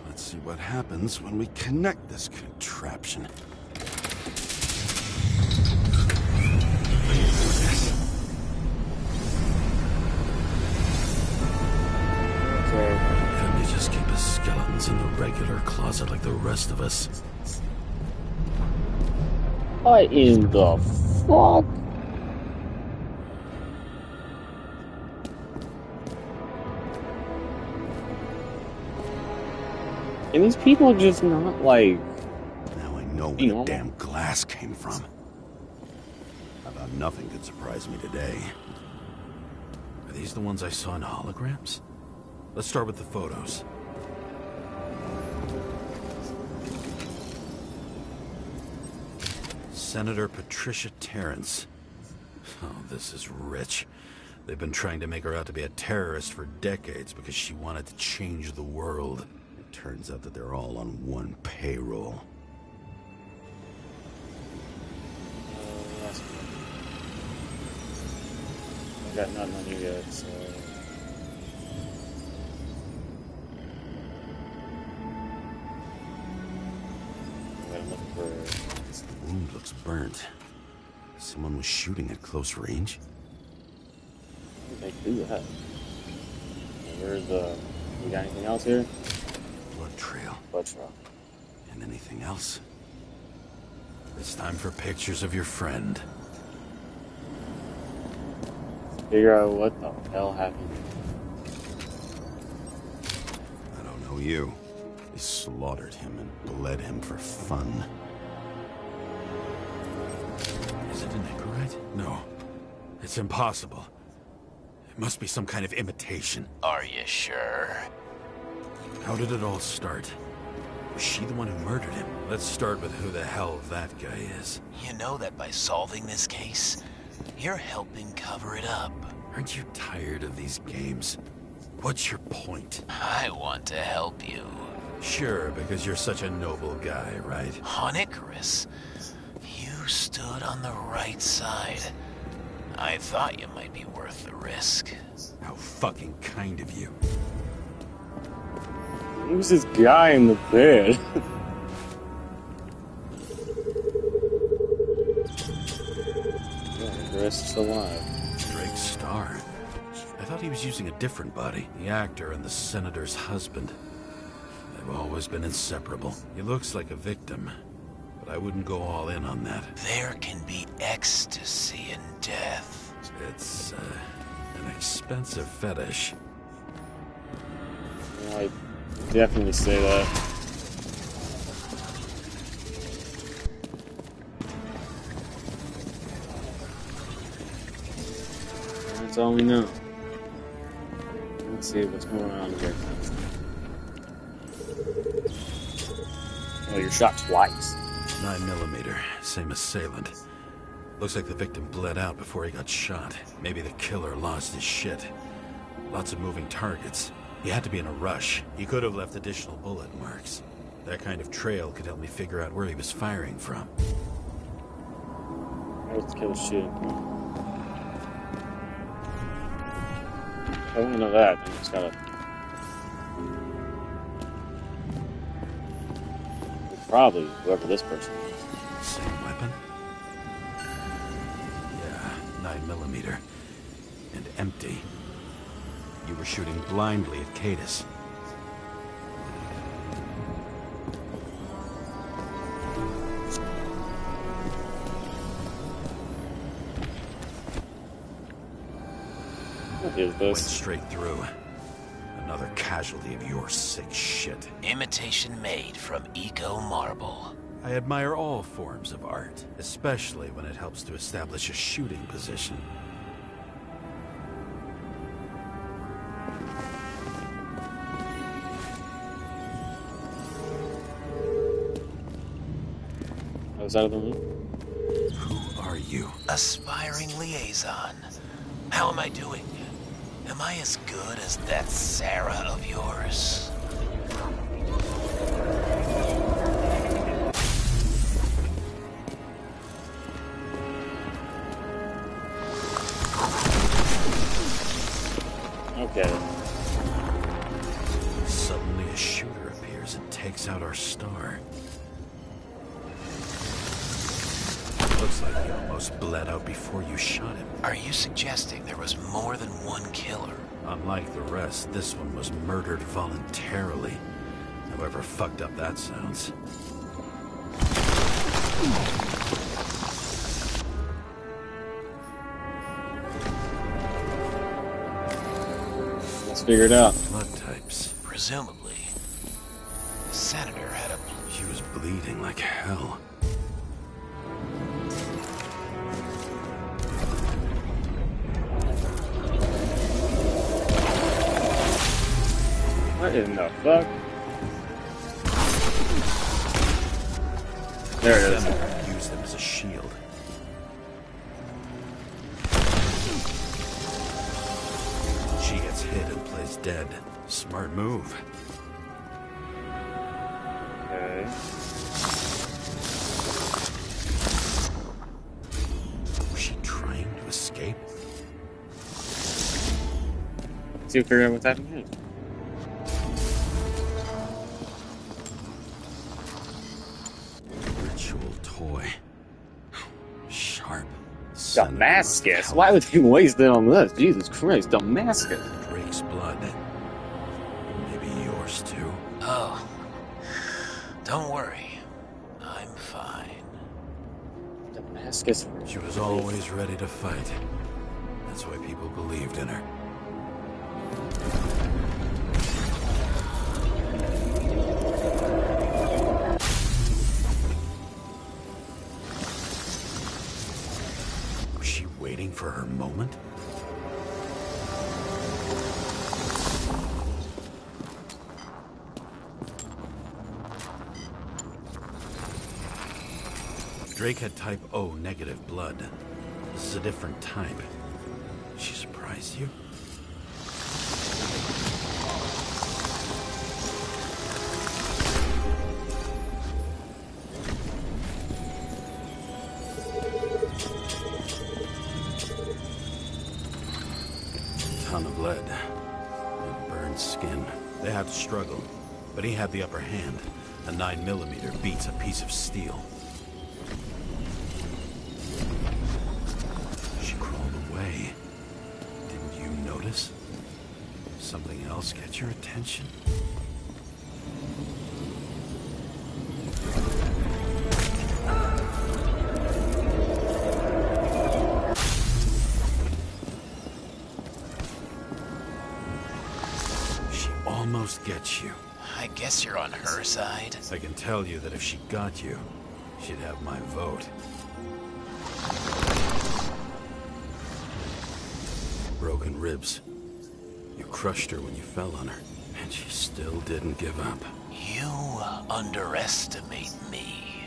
Let's see what happens when we connect this contraption. process it like the rest of us. What in the fuck? And these people just not like... Now I know where the damn glass came from. I thought nothing could surprise me today. Are these the ones I saw in holograms? Let's start with the photos. Senator Patricia Terrence. Oh, this is rich. They've been trying to make her out to be a terrorist for decades because she wanted to change the world. It turns out that they're all on one payroll. I got nothing on you yet, so... This wound looks burnt. Someone was shooting at close range. How did they do that? Where's the... We got anything else here? Blood trail. Blood trail. And anything else? It's time for pictures of your friend. Figure out what the hell happened. I don't know you. They slaughtered him and bled him for fun. Is it an Icarite? No. It's impossible. It must be some kind of imitation. Are you sure? How did it all start? Was she the one who murdered him? Let's start with who the hell that guy is. You know that by solving this case, you're helping cover it up. Aren't you tired of these games? What's your point? I want to help you. Sure, because you're such a noble guy, right? On Icarus, you stood on the right side. I thought you might be worth the risk. How fucking kind of you. Who's this guy in the bed? Yeah, the rest is alive. Drake Starr. I thought he was using a different body. The actor and the senator's husband. They've always been inseparable. He looks like a victim, but I wouldn't go all in on that. There can be ecstasy in death. It's, an expensive fetish. Yeah, I definitely say that. That's all we know. Let's see what's going on here. Oh, you're shot twice. 9mm, same assailant. Looks like the victim bled out before he got shot. Maybe the killer lost his shit. Lots of moving targets. He had to be in a rush. He could have left additional bullet marks. That kind of trail could help me figure out where he was firing from. Where's the killer shooting? I want to know that. I just gotta... Probably whoever this person is. Same weapon? Yeah, 9mm. And empty. You were shooting blindly at Cadus. What is this? Went straight through. Another casualty of your sick shit. Imitation made from Eco Marble. I admire all forms of art, especially when it helps to establish a shooting position. I was out of the room. Who are you? Aspiring liaison. How am I doing? Am I as good as that Sarah of yours? Okay. Suddenly a shooter appears and takes out our star. Looks like he almost bled out before you shot him. Are you suggesting there was more than one killer? Unlike the rest, this one was murdered voluntarily. However fucked up that sounds. Let's figure it out. Blood types. Presumably, the senator had a... She was bleeding like hell. What in the fuck? There it is. Use them as a shield. She gets hit and plays dead. Smart move. Okay. Was she trying to escape? See if we figure out what's happening here. Ritual toy. Sharp. Damascus? Why would you waste it on this? Jesus Christ, Damascus. Drake's blood. Maybe yours too. Oh. Don't worry. I'm fine. Damascus. She was always ready to fight. That's why people believed in her. Was she waiting for her moment? Drake had type O negative blood. This is a different type. She surprised you? Ton of lead. And burned skin. They had to struggle, but he had the upper hand. A 9mm beats a piece of steel. She crawled away. Didn't you notice? Something else get your attention? Almost gets you. I guess you're on her side. I can tell you that if she got you, she'd have my vote. Broken ribs. You crushed her when you fell on her, and she still didn't give up. You underestimate me.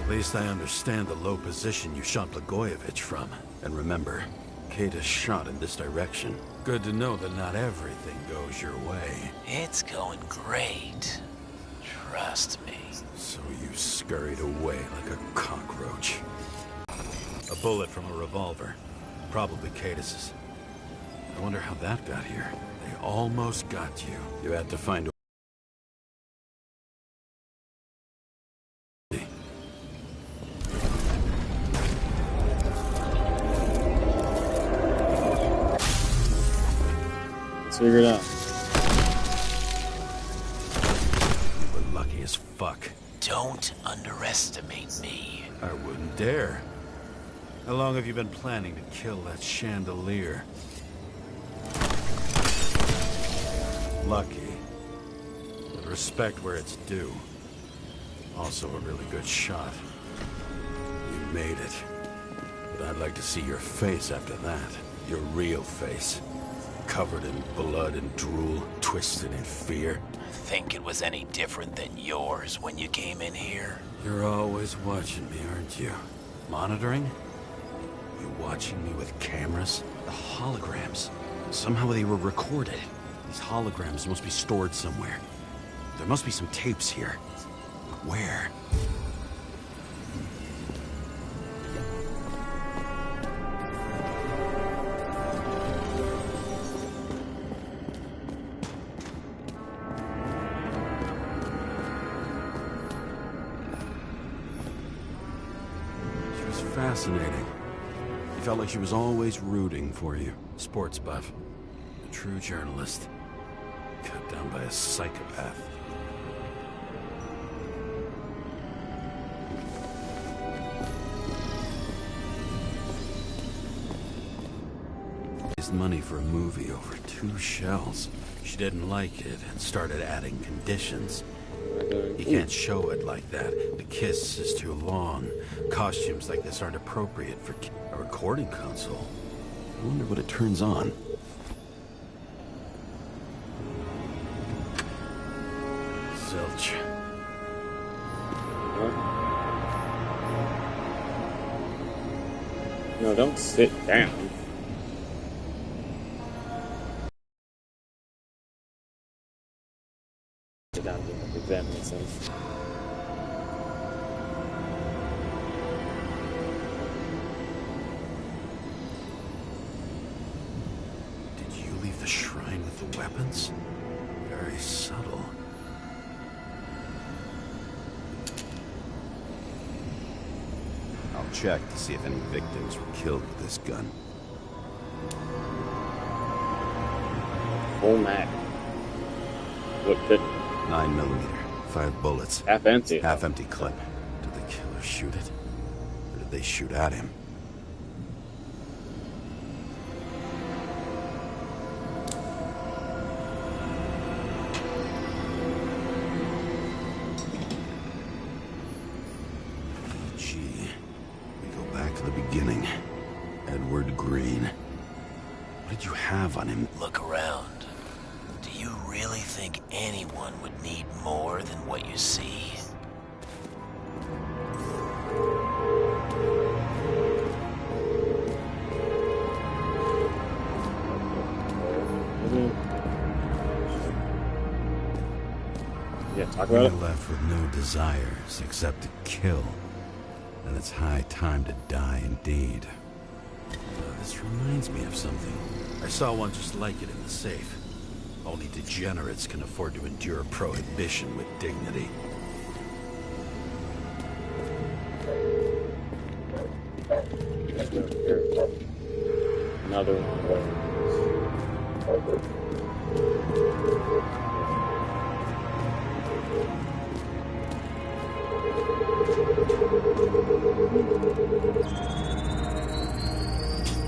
At least I understand the low position you shot Blagojevich from. And remember, Kata's shot in this direction. Good to know that not everything goes your way. It's going great. Trust me. So you scurried away like a cockroach. A bullet from a revolver. Probably Katas's. I wonder how that got here. They almost got you. You had to find a... Figure it out. You were lucky as fuck. Don't underestimate me. I wouldn't dare. How long have you been planning to kill that chandelier? Lucky. But respect where it's due. Also a really good shot. You made it. But I'd like to see your face after that. Your real face. Covered in blood and drool, twisted in fear. Think it was any different than yours when you came in here? You're always watching me, aren't you? Monitoring? You watching me with cameras? The holograms. Somehow they were recorded. These holograms must be stored somewhere. There must be some tapes here. But where? Fascinating. You felt like she was always rooting for you. Sports buff. A true journalist. Cut down by a psychopath. Raised money for a movie over 2 shells. She didn't like it and started adding conditions. You can't show it like that. The kiss is too long. Costumes like this aren't appropriate for a recording console. I wonder what it turns on. Zilch. No, don't sit down. Sit down, if that makes sense. Did you leave the shrine with the weapons? Very subtle. I'll check to see if any victims were killed with this gun. Full mag. What could 9mm, 5 bullets. half empty? Half empty clip. Did the killer shoot it? Or did they shoot at him? Gee, we go back to the beginning. Edward Green. What did you have on him? Look around. Do you really think anyone would need more than what you see? Yeah, talk We're about it. left with no desires except to kill. And it's high time to die indeed. This reminds me of something. I saw one just like it in the safe. Only degenerates can afford to endure prohibition with dignity. Another one.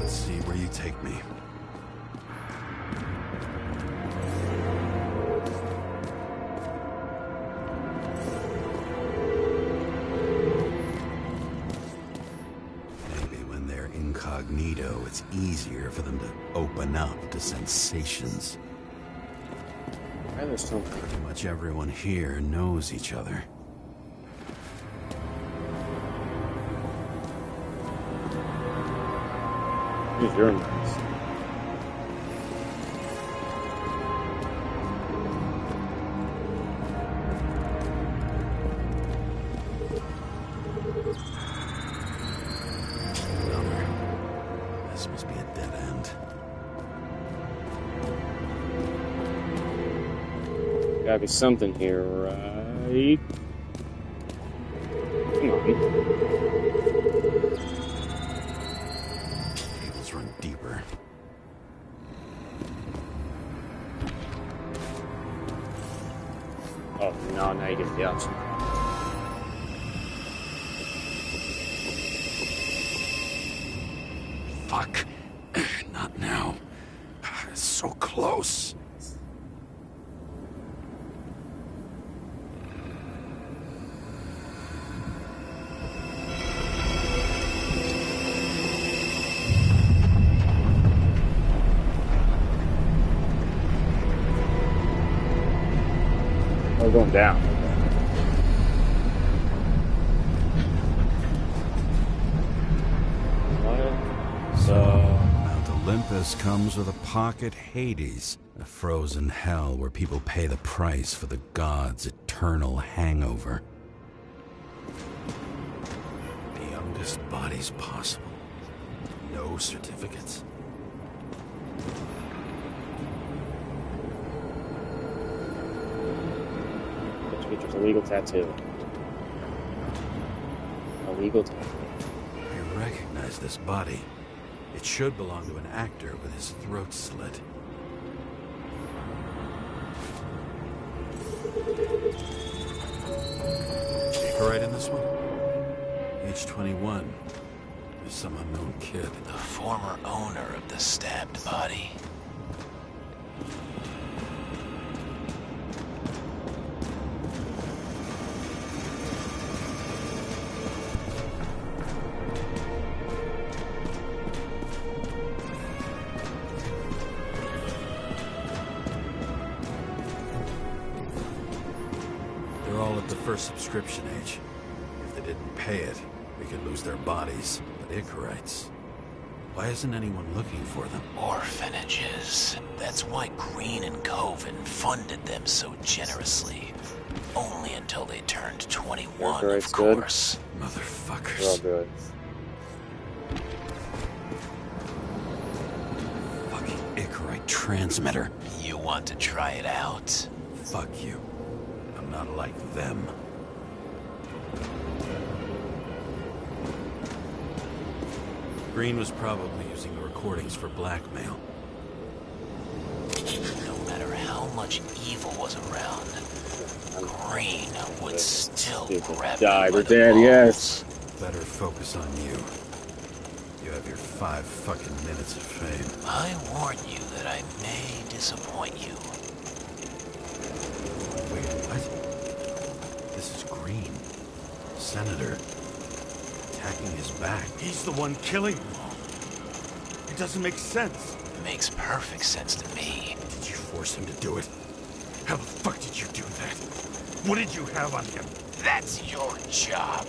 Let's see where you take me. Maybe when they're incognito, it's easier for them to open up to sensations. Pretty much everyone here knows each other. Use your mouse. This must be a dead end. Gotta be something here, right? Come on. Cables run deeper. Oh, no, now you get the option. Fuck. Not now. So close. We're going down. So Mount Olympus comes with a pocket Hades, a frozen hell where people pay the price for the gods' eternal hangover. The youngest bodies possible. No certificates. which features a legal tattoo. A legal tattoo. I recognize this body. It should belong to an actor with his throat slit. Icarite in this one? Age 21. There's some unknown kid. The former owner of the stabbed body. They're all at the first subscription age. If they didn't pay it, we could lose their bodies. But Icarites... why isn't anyone looking for them? Orphanages. That's why Green and Coven funded them so generously. Only until they turned 21, of course. Motherfuckers. They're all good. Fucking Icarite transmitter. You want to try it out? Fuck you. I'm not like them. Green was probably using the recordings for blackmail. No matter how much evil was around, Green would still grab Die, you by they're the dead, balls. yes. Better focus on you. You have your 5 fucking minutes of fame. I warn you that I may disappoint you. Wait, what? This is Green. Senator. Attacking his back. He's the one killing them all. It doesn't make sense. It makes perfect sense to me. Did you force him to do it? How the fuck did you do that? What did you have on him? That's your job.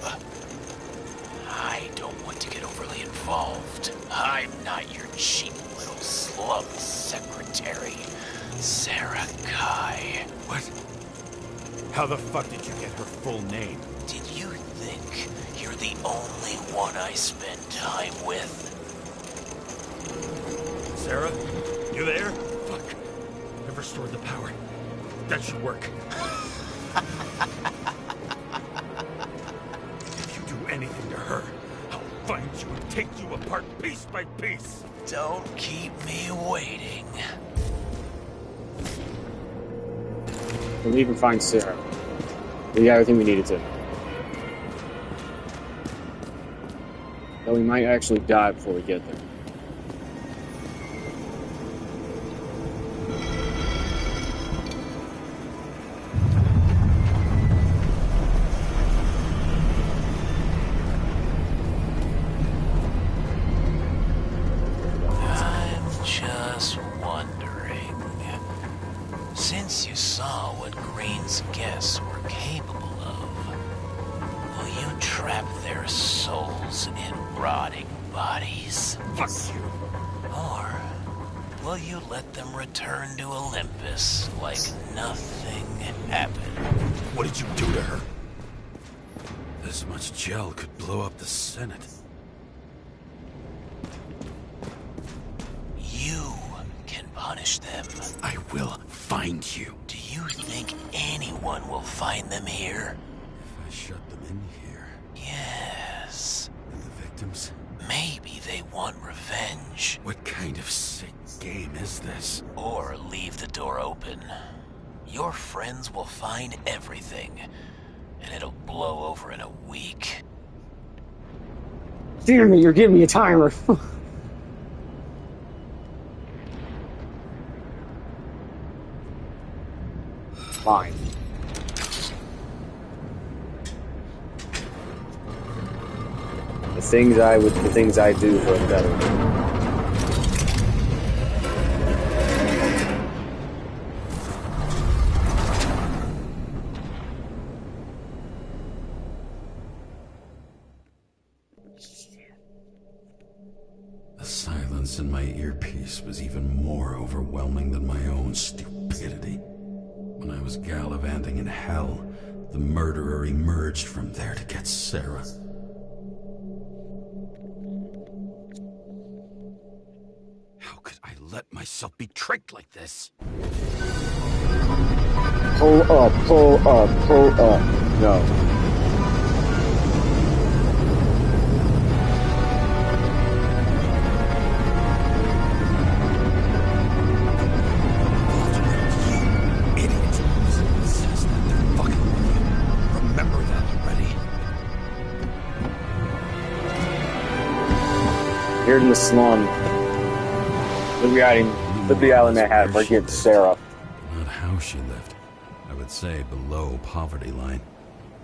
I don't want to get overly involved. I'm not your cheap little slum secretary, Sarah Kai. What? How the fuck did you get her full name? Did you think you're the only one I spend time with? Sarah? You there? Fuck. I've restored the power. That should work. If you do anything to her, I'll find you and take you apart piece by piece. Don't keep me waiting. We'll even find Sarah. We got everything we needed to. Though we might actually die before we get there. I'm just wondering, since you saw what Green's guests were capable of, will you trap their souls in rotting bodies? Fuck you. Or will you let them return to Olympus like nothing happened? What did you do to her? This much gel could blow up the Senate. You can punish them. I will find you. Do you think anyone will find them here? If I shut them in here, Yes. and the victims? Maybe they want revenge. What kind of sick game is this? Or leave the door open. Your friends will find everything, and it'll blow over in a week. Damn it, you're giving me a timer. Fine. The things I do for a better. The silence in my earpiece was even more overwhelming than my own stupidity. When I was gallivanting in hell, the murderer emerged from there to get Sarah. How could I let myself be tricked like this? Pull up, pull up, pull up. No. Remember that already. Here in the slum. Liberty Island Manhattan. We're getting Sarah. Not how she lived. I would say below poverty line.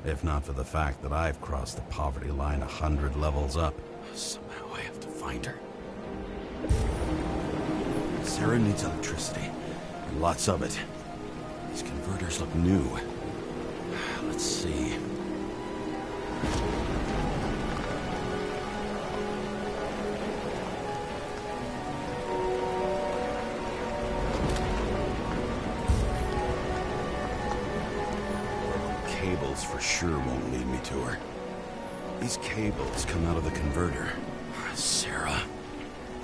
If not for the fact that I've crossed the poverty line 100 levels up. Somehow I have to find her. Sarah needs electricity. And lots of it. These converters look new. Let's see. Cables for sure won't lead me to her. These cables come out of the converter. Sarah,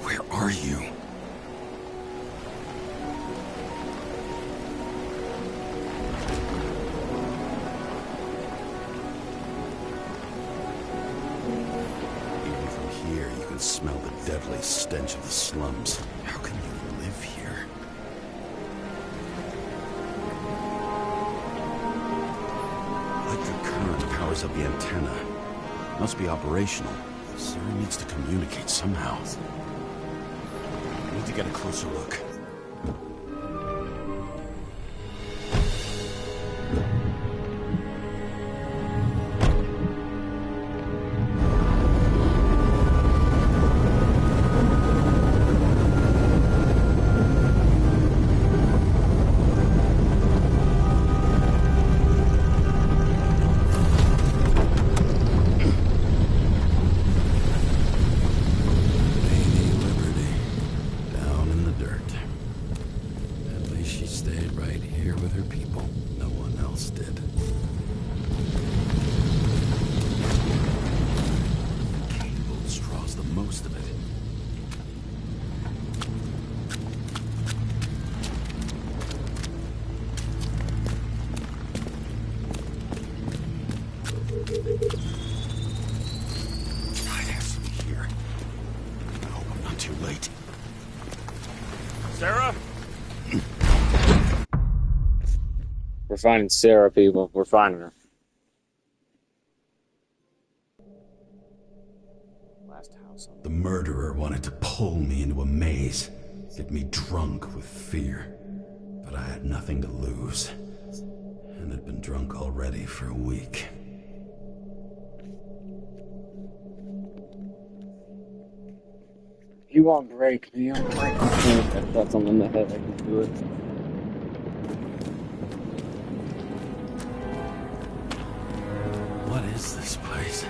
where are you? Even from here, you can smell the deadly stench of the slums. How can you live here? Electric current powers up the antenna. Must be operational. Sarah needs to communicate somehow. I need to get a closer look. We're finding Sarah, people. We're finding her. Last house on the murderer wanted to pull me into a maze, get me drunk with fear. But I had nothing to lose, and had been drunk already for a week. You won't break me. I'll break you. That's something in the head. I can do it. What is this place?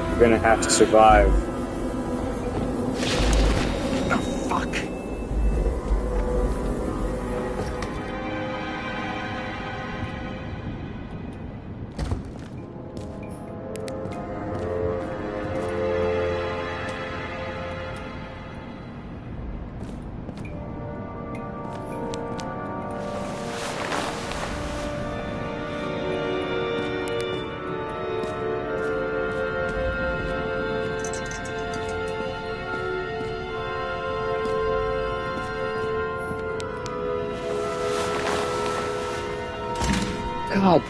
You're gonna have to survive. God.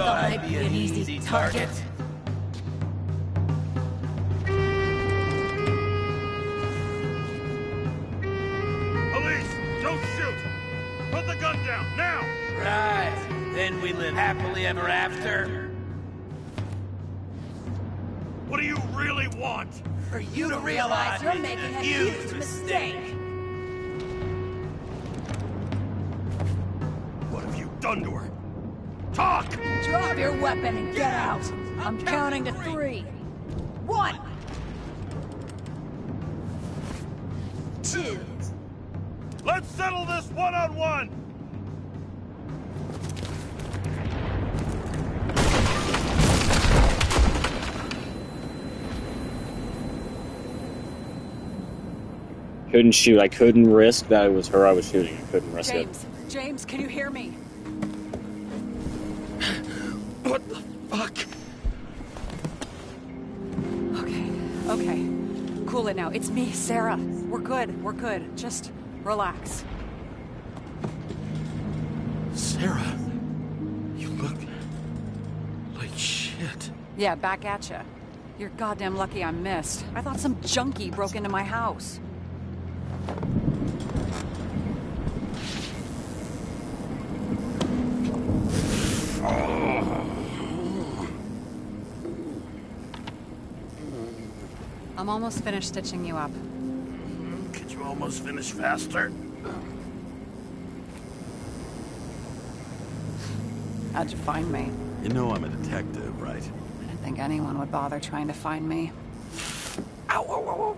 I'd be an easy target. Police, don't shoot! Put the gun down, now! Right. Then we live happily ever after. What do you really want? For you to realize you're making a huge mistake. What have you done to her? Talk! Drop your weapon and get out. I'm counting to 3. 1. 2. Let's settle this one-on-one! Couldn't shoot. I couldn't risk that it was her I was shooting. I couldn't risk it. James, can you hear me? What the fuck? Okay. Cool it now. It's me, Sarah. We're good. Just relax. Sarah, you look like shit. Yeah, back at ya. You're goddamn lucky I missed. I thought some junkie broke into my house. I'm almost finished stitching you up. Could you almost finish faster? How'd you find me? You know I'm a detective, right? I didn't think anyone would bother trying to find me. Ow.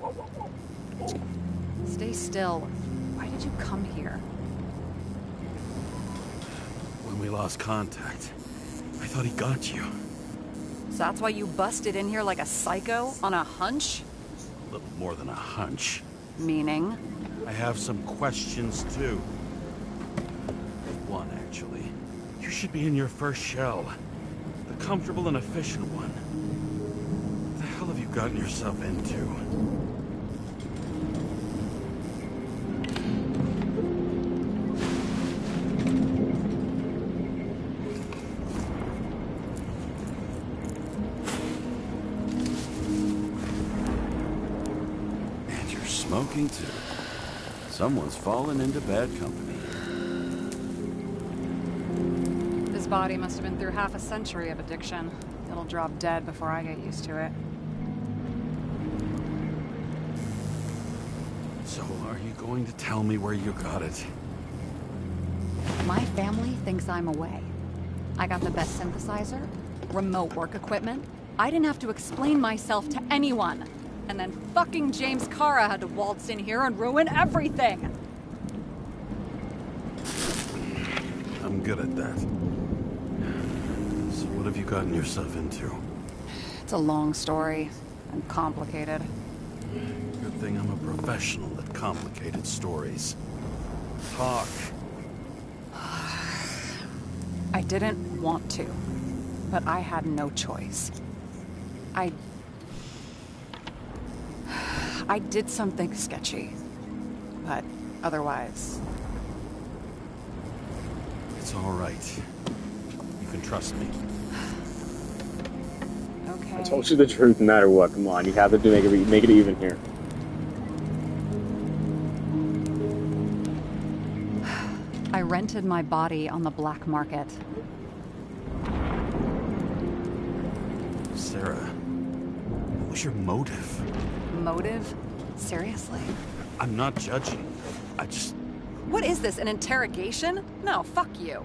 Stay still. Why did you come here? When we lost contact, I thought he got you. So that's why you busted in here like a psycho on a hunch? A little more than a hunch. Meaning? I have some questions, too. One, actually. You should be in your first shell. The comfortable and efficient one. What the hell have you gotten yourself into? And you're smoking, too. Someone's fallen into bad company. His body must have been through half a century of addiction. It'll drop dead before I get used to it. So, are you going to tell me where you got it? My family thinks I'm away. I got the best synthesizer, remote work equipment. I didn't have to explain myself to anyone. And then fucking James Kara had to waltz in here and ruin everything. I'm good at that. So what have you gotten yourself into? It's a long story and complicated. Good thing I'm a professional at complicated stories. Talk. I didn't want to, but I had no choice. I did something sketchy, but otherwise... It's all right. You can trust me. Okay. I told you the truth no matter what. Come on, you have to make it even here. I rented my body on the black market. Sarah, what was your motive? Motive? Seriously? I'm not judging. I just... What is this, an interrogation? No, fuck you.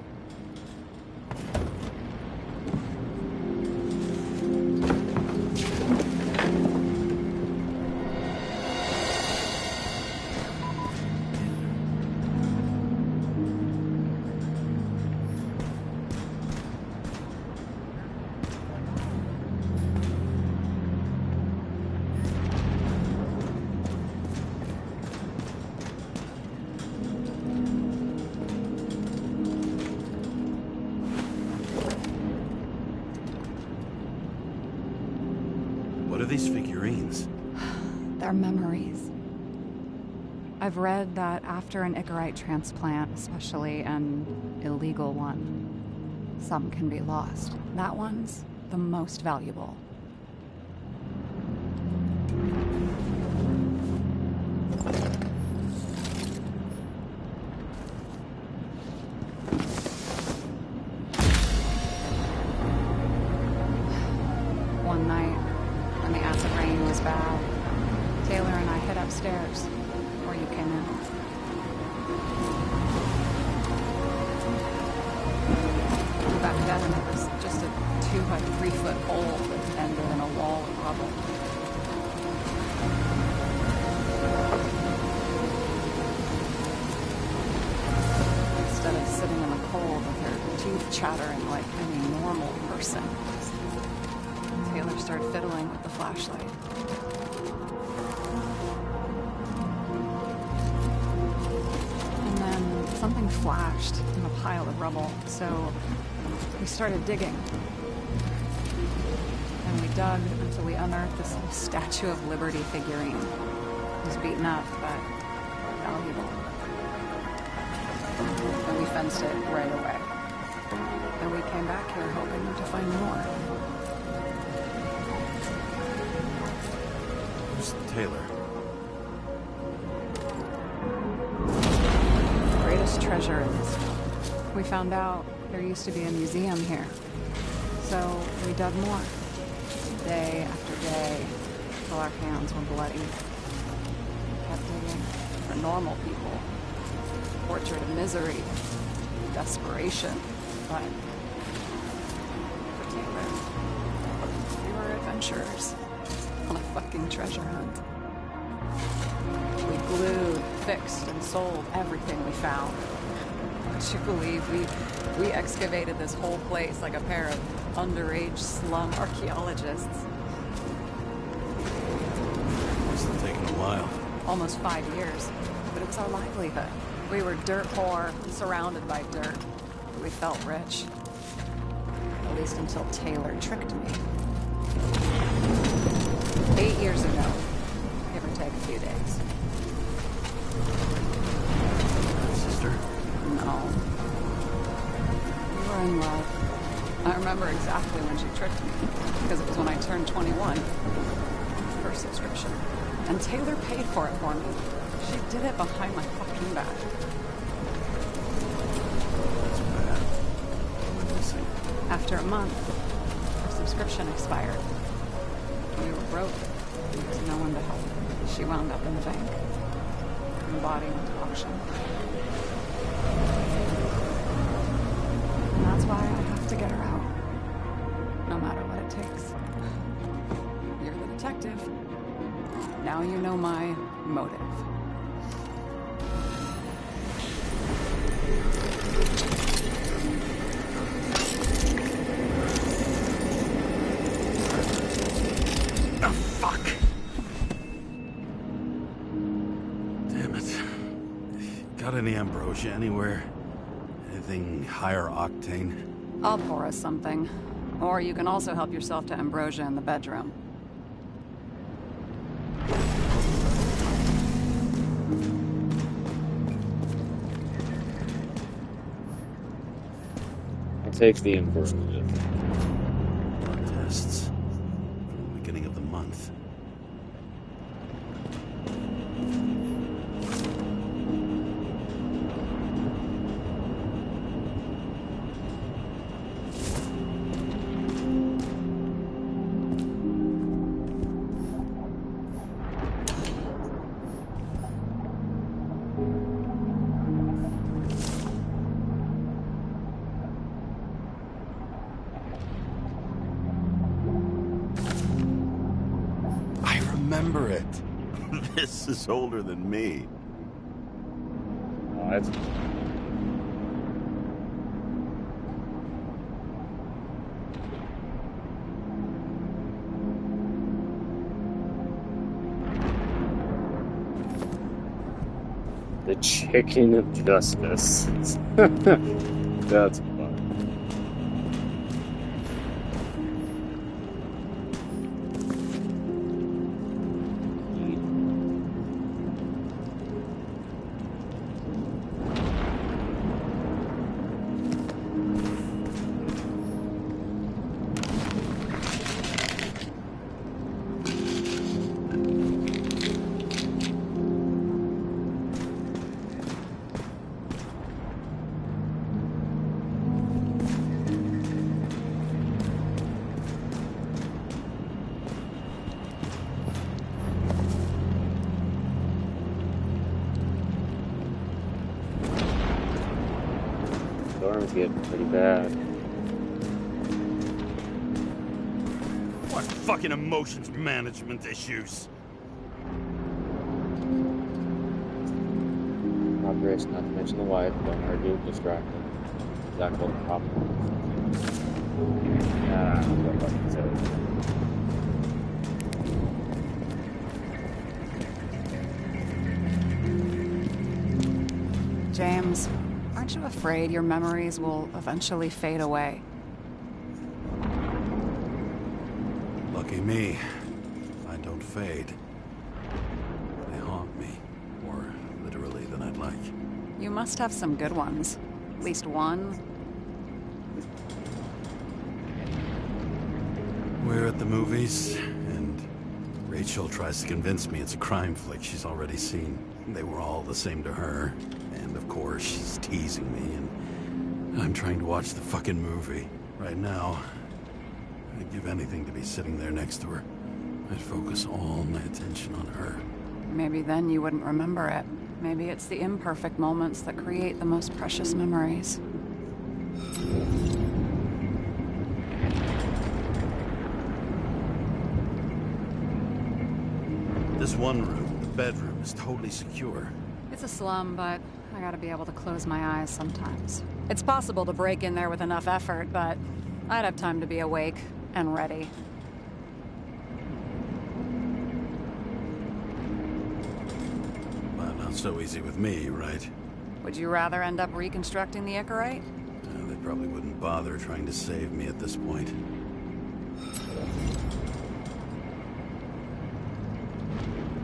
What are these figurines? They're memories. I've read that after an Icarite transplant, especially an illegal one, some can be lost. That one's the most valuable. a 3-foot hole that ended in a wall of rubble. Instead of sitting in the cold with her teeth chattering like any normal person, Taylor started fiddling with the flashlight. And then something flashed in a pile of rubble, so we started digging. And we dug until we unearthed this Statue of Liberty figurine. It was beaten up, but valuable. And we fenced it right away. And we came back here hoping to find more. Who's Taylor? The greatest treasure in this film. We found out there used to be a museum here. So we dug more. Day after day, till our hands were bloody. We kept digging for normal people. Portrait of misery, desperation, but for Taylor, we were adventurers on a fucking treasure hunt. We glued, fixed, and sold everything we found. Would you believe we excavated this whole place like a pair of underage slum archaeologists? Must have taken a while. Almost 5 years, but it was our livelihood. We were dirt poor, surrounded by dirt. We felt rich. At least until Taylor tricked me. 8 years ago, give or take a few days. Sister? No. We were in love. I remember exactly when she tricked me, because it was when I turned 21. First subscription. And Taylor paid for it for me. She did it behind my fucking back. That's bad. What went missing? After a month, her subscription expired. We were broke. There was no one to help. She wound up in the bank. And the body went to auction. And that's why I have to get her out. No matter what it takes. You're the detective. Now you know my motive. Oh, fuck! Damn it. Got any ambrosia anywhere? Anything higher octane? I'll pour us something. Or you can also help yourself to ambrosia in the bedroom. I'll take the ambrosia. Tests. From the beginning of the month. Remember it. This is older than me. Oh, that's... The chicken of justice. That's fun. Storm's getting pretty bad. fucking emotions management issues. Rob Grace, not to mention the wife. Don't argue, distracted. Exactly what the problem is. James, aren't you afraid your memories will eventually fade away? Lucky me. I don't fade. They haunt me. More literally than I'd like. You must have some good ones. At least one. We're at the movies, and Rachel tries to convince me it's a crime flick she's already seen. They were all the same to her. And of course, she's teasing me, and I'm trying to watch the fucking movie. Right now, I'd give anything to be sitting there next to her. I'd focus all my attention on her. Maybe then you wouldn't remember it. Maybe it's the imperfect moments that create the most precious memories. This one room, the bedroom, is totally secure. It's a slum, but I gotta be able to close my eyes sometimes. It's possible to break in there with enough effort, but I'd have time to be awake and ready. But not so easy with me, right? Would you rather end up reconstructing the Icarite? They probably wouldn't bother trying to save me at this point.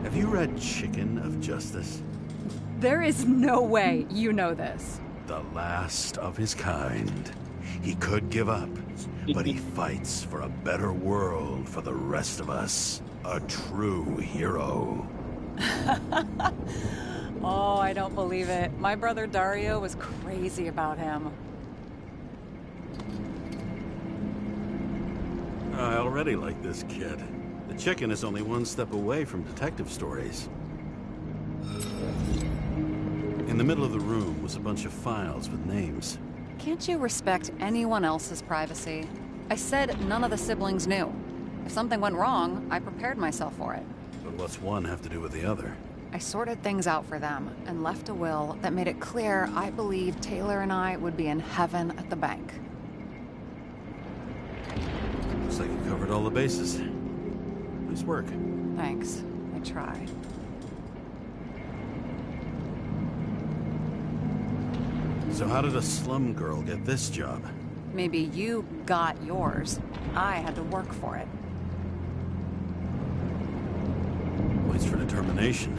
Have you read Chicken of Justice? There is no way you know this. The last of his kind. He could give up, but he fights for a better world for the rest of us. A true hero. Oh, I don't believe it. My brother Dario was crazy about him. I already like this kid. The Chicken is only one step away from detective stories. In the middle of the room was a bunch of files with names. Can't you respect anyone else's privacy? I said none of the siblings knew. If something went wrong, I prepared myself for it. But what's one have to do with the other? I sorted things out for them and left a will that made it clear I believed Taylor and I would be in heaven at the bank. Looks like you covered all the bases. Nice work. Thanks. I tried. So how did a slum girl get this job? Maybe you got yours. I had to work for it. Points for determination.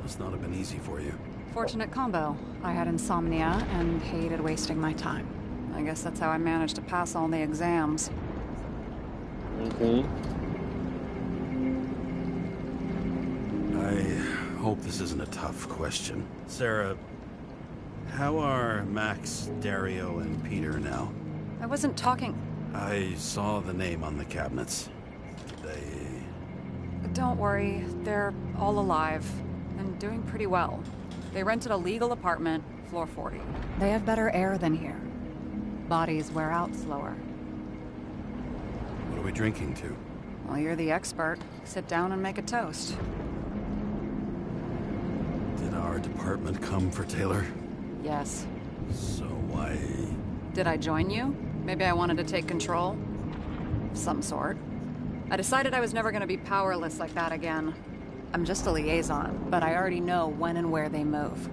Must not have been easy for you. Fortunate combo. I had insomnia and hated wasting my time. I guess that's how I managed to pass all the exams. Okay. I hope this isn't a tough question. Sarah, how are Max, Dario, and Peter now? I wasn't talking... I saw the name on the cabinets. Don't worry, they're all alive and doing pretty well. They rented a legal apartment, floor 40. They have better air than here. Bodies wear out slower. What are we drinking to? Well, you're the expert. Sit down and make a toast. Did our department come for Taylor? Yes. So why... Did I join you? Maybe I wanted to take control? Of some sort. I decided I was never going to be powerless like that again. I'm just a liaison, but I already know when and where they move.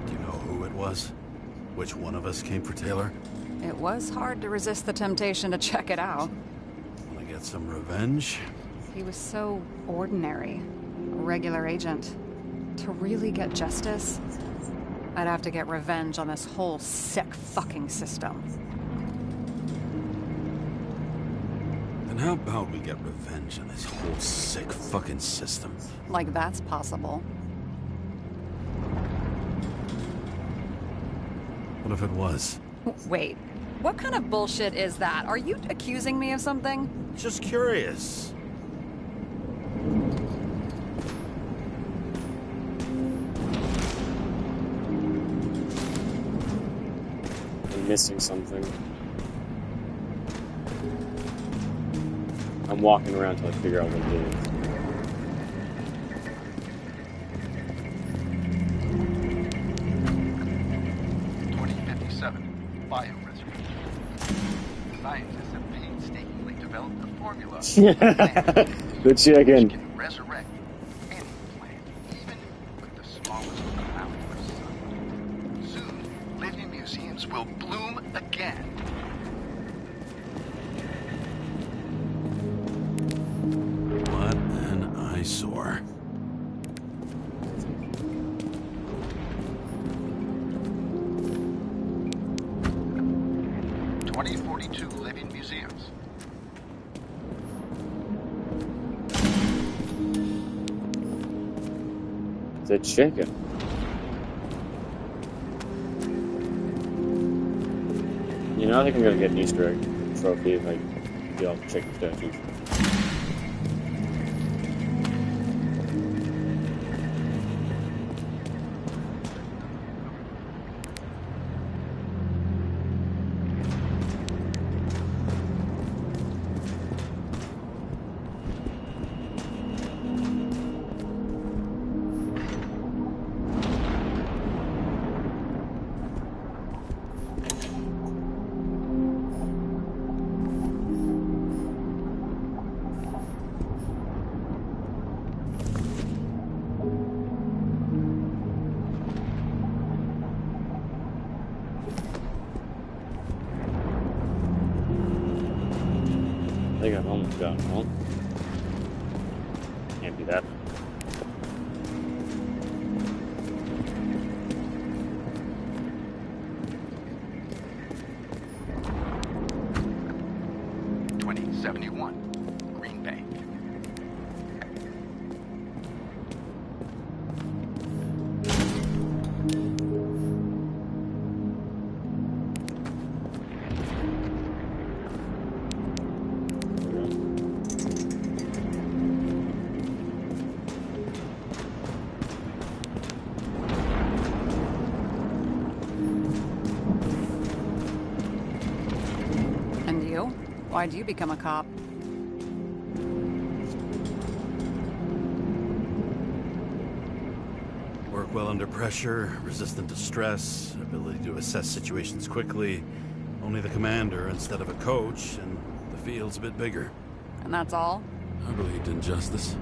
Do you know who it was? Which one of us came for Taylor? It was hard to resist the temptation to check it out. Want to get some revenge? He was so ordinary. A regular agent. To really get justice, I'd have to get revenge on this whole sick fucking system. Then how about we get revenge on this whole sick fucking system? Like that's possible. What if it was? Wait, what kind of bullshit is that? Are you accusing me of something? Just curious. I'm missing something. walking around till I figure out what it is. Scientists have painstakingly developed a formula The chicken. can resurrect any plant, even with the smallest amount of sun. Soon, living museums will bloom again. What an eyesore. Living museums. It's a chicken. You know, I think I'm gonna get an Easter egg trophy if I get all the chicken statues. I think I've almost gotten home. Can't be that. Green Bay. And you? Why'd you become a cop? Work well under pressure, resistant to stress, ability to assess situations quickly. Only the commander instead of a coach, and the field's a bit bigger. And that's all? I believed in justice.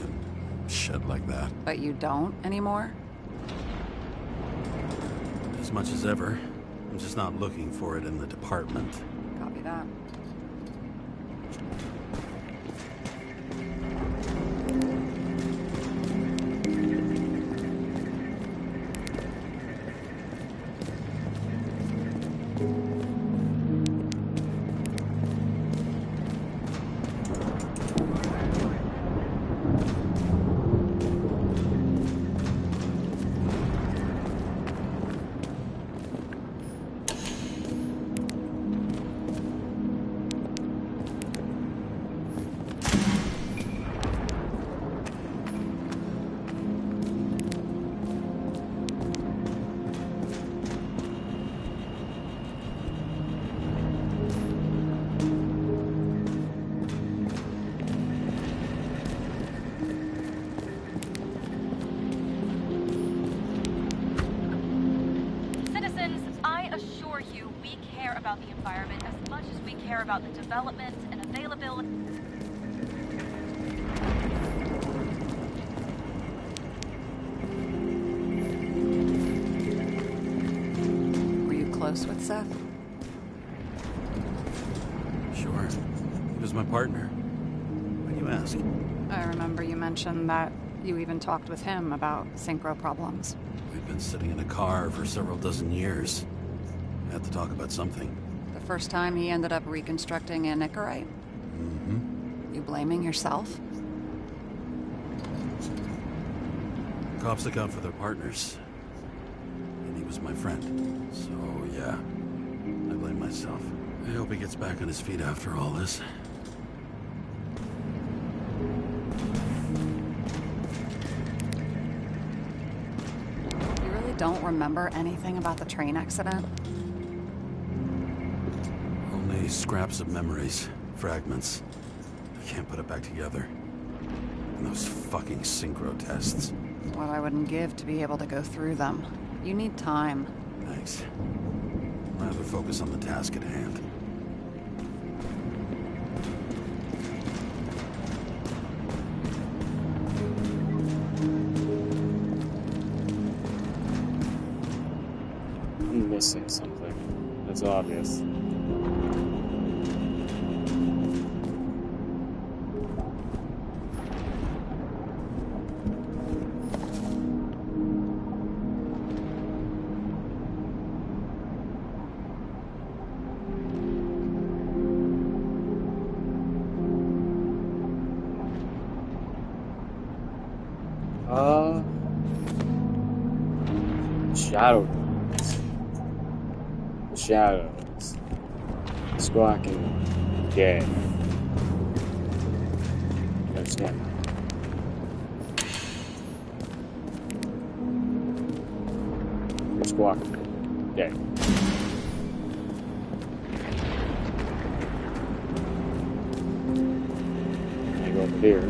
And shit like that. But you don't anymore? As much as ever. I'm just not looking for it in the department. Copy that. About the environment as much as we care about the development and availability. Were you close with Seth? Sure. He was my partner. Why do you ask? I remember you mentioned that you even talked with him about synchro problems. We've been sitting in a car for several dozen years. Had to talk about something. The first time he ended up reconstructing an Icarite? Mm-hmm. You blaming yourself? Cops look out for their partners. And he was my friend. So, yeah. I blame myself. I hope he gets back on his feet after all this. You really don't remember anything about the train accident? Only scraps of memories, fragments. I can't put it back together. And those fucking synchro tests. What I wouldn't give to be able to go through them. You need time. Thanks. I'd rather focus on the task at hand. I'm missing something. That's obvious. Shadow guns. The shadows. Squawking. Gay. Understand. You're squawking. Gay. I go over here.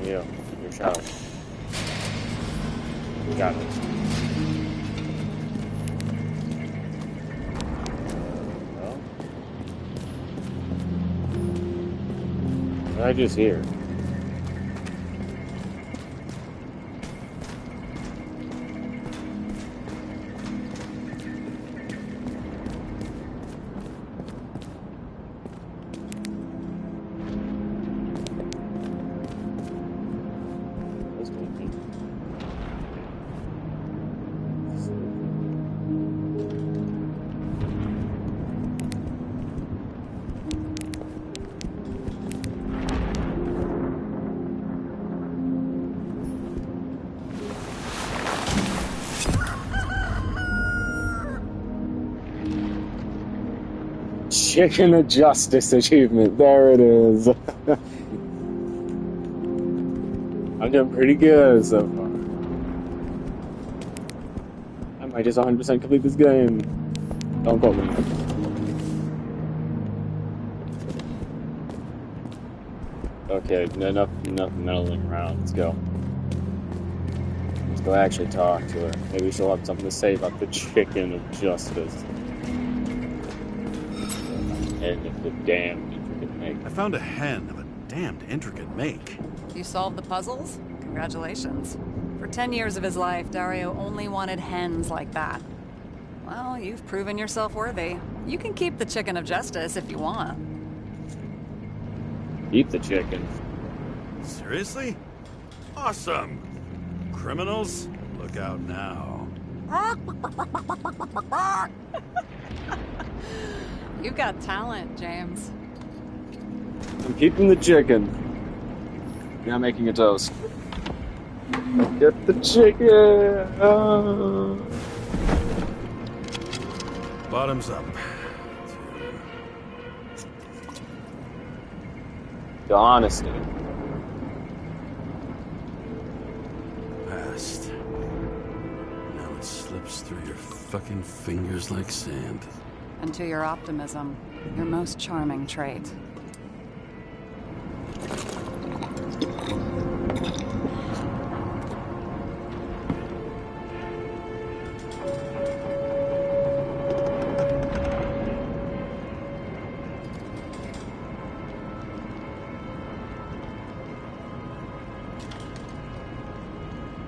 Yeah, your shadow. Got it. Well, what did I just hear? Chicken of Justice achievement. There it is. I'm doing pretty good so far. I might just 100% complete this game. Don't quote me. Okay, enough meddling around. Let's go. Let's go actually talk to her. Maybe she'll have something to say about the Chicken of Justice. And of the damned intricate make. I found a hen of a damned intricate make. You solved the puzzles? Congratulations. For 10 years of his life, Dario only wanted hens like that. Well, you've proven yourself worthy. You can keep the Chicken of Justice if you want. Eat the chicken. Seriously? Awesome! Criminals, look out now. You've got talent, James. I'm keeping the chicken. Now making a toast. Get the chicken! Oh. Bottoms up. The honesty. Past. Now it slips through your fucking fingers like sand. And to your optimism, your most charming trait.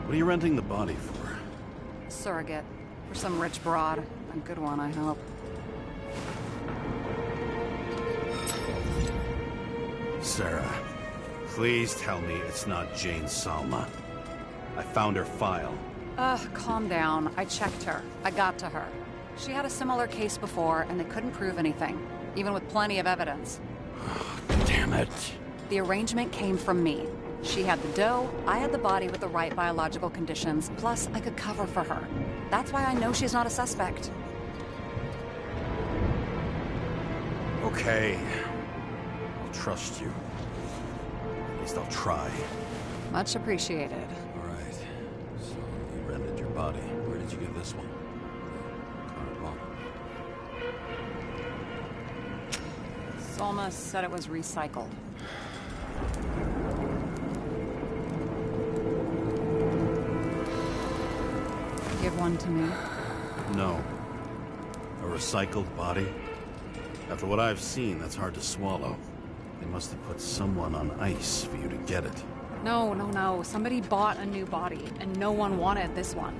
What are you renting the body for? Surrogate. For some rich broad. A good one, I hope. Sarah, please tell me it's not Jane Salma. I found her file. Calm down. I checked her. I got to her. She had a similar case before, and they couldn't prove anything, even with plenty of evidence. Damn it. The arrangement came from me. She had the dough, I had the body with the right biological conditions, plus I could cover for her. That's why I know she's not a suspect. Okay. I'll trust you. At least I'll try. Much appreciated. All right. So you rented your body. Where did you get this one? Alma said it was recycled. Give one to me. No. A recycled body? After what I've seen, that's hard to swallow. They must have put someone on ice for you to get it. No. Somebody bought a new body, and no one wanted this one.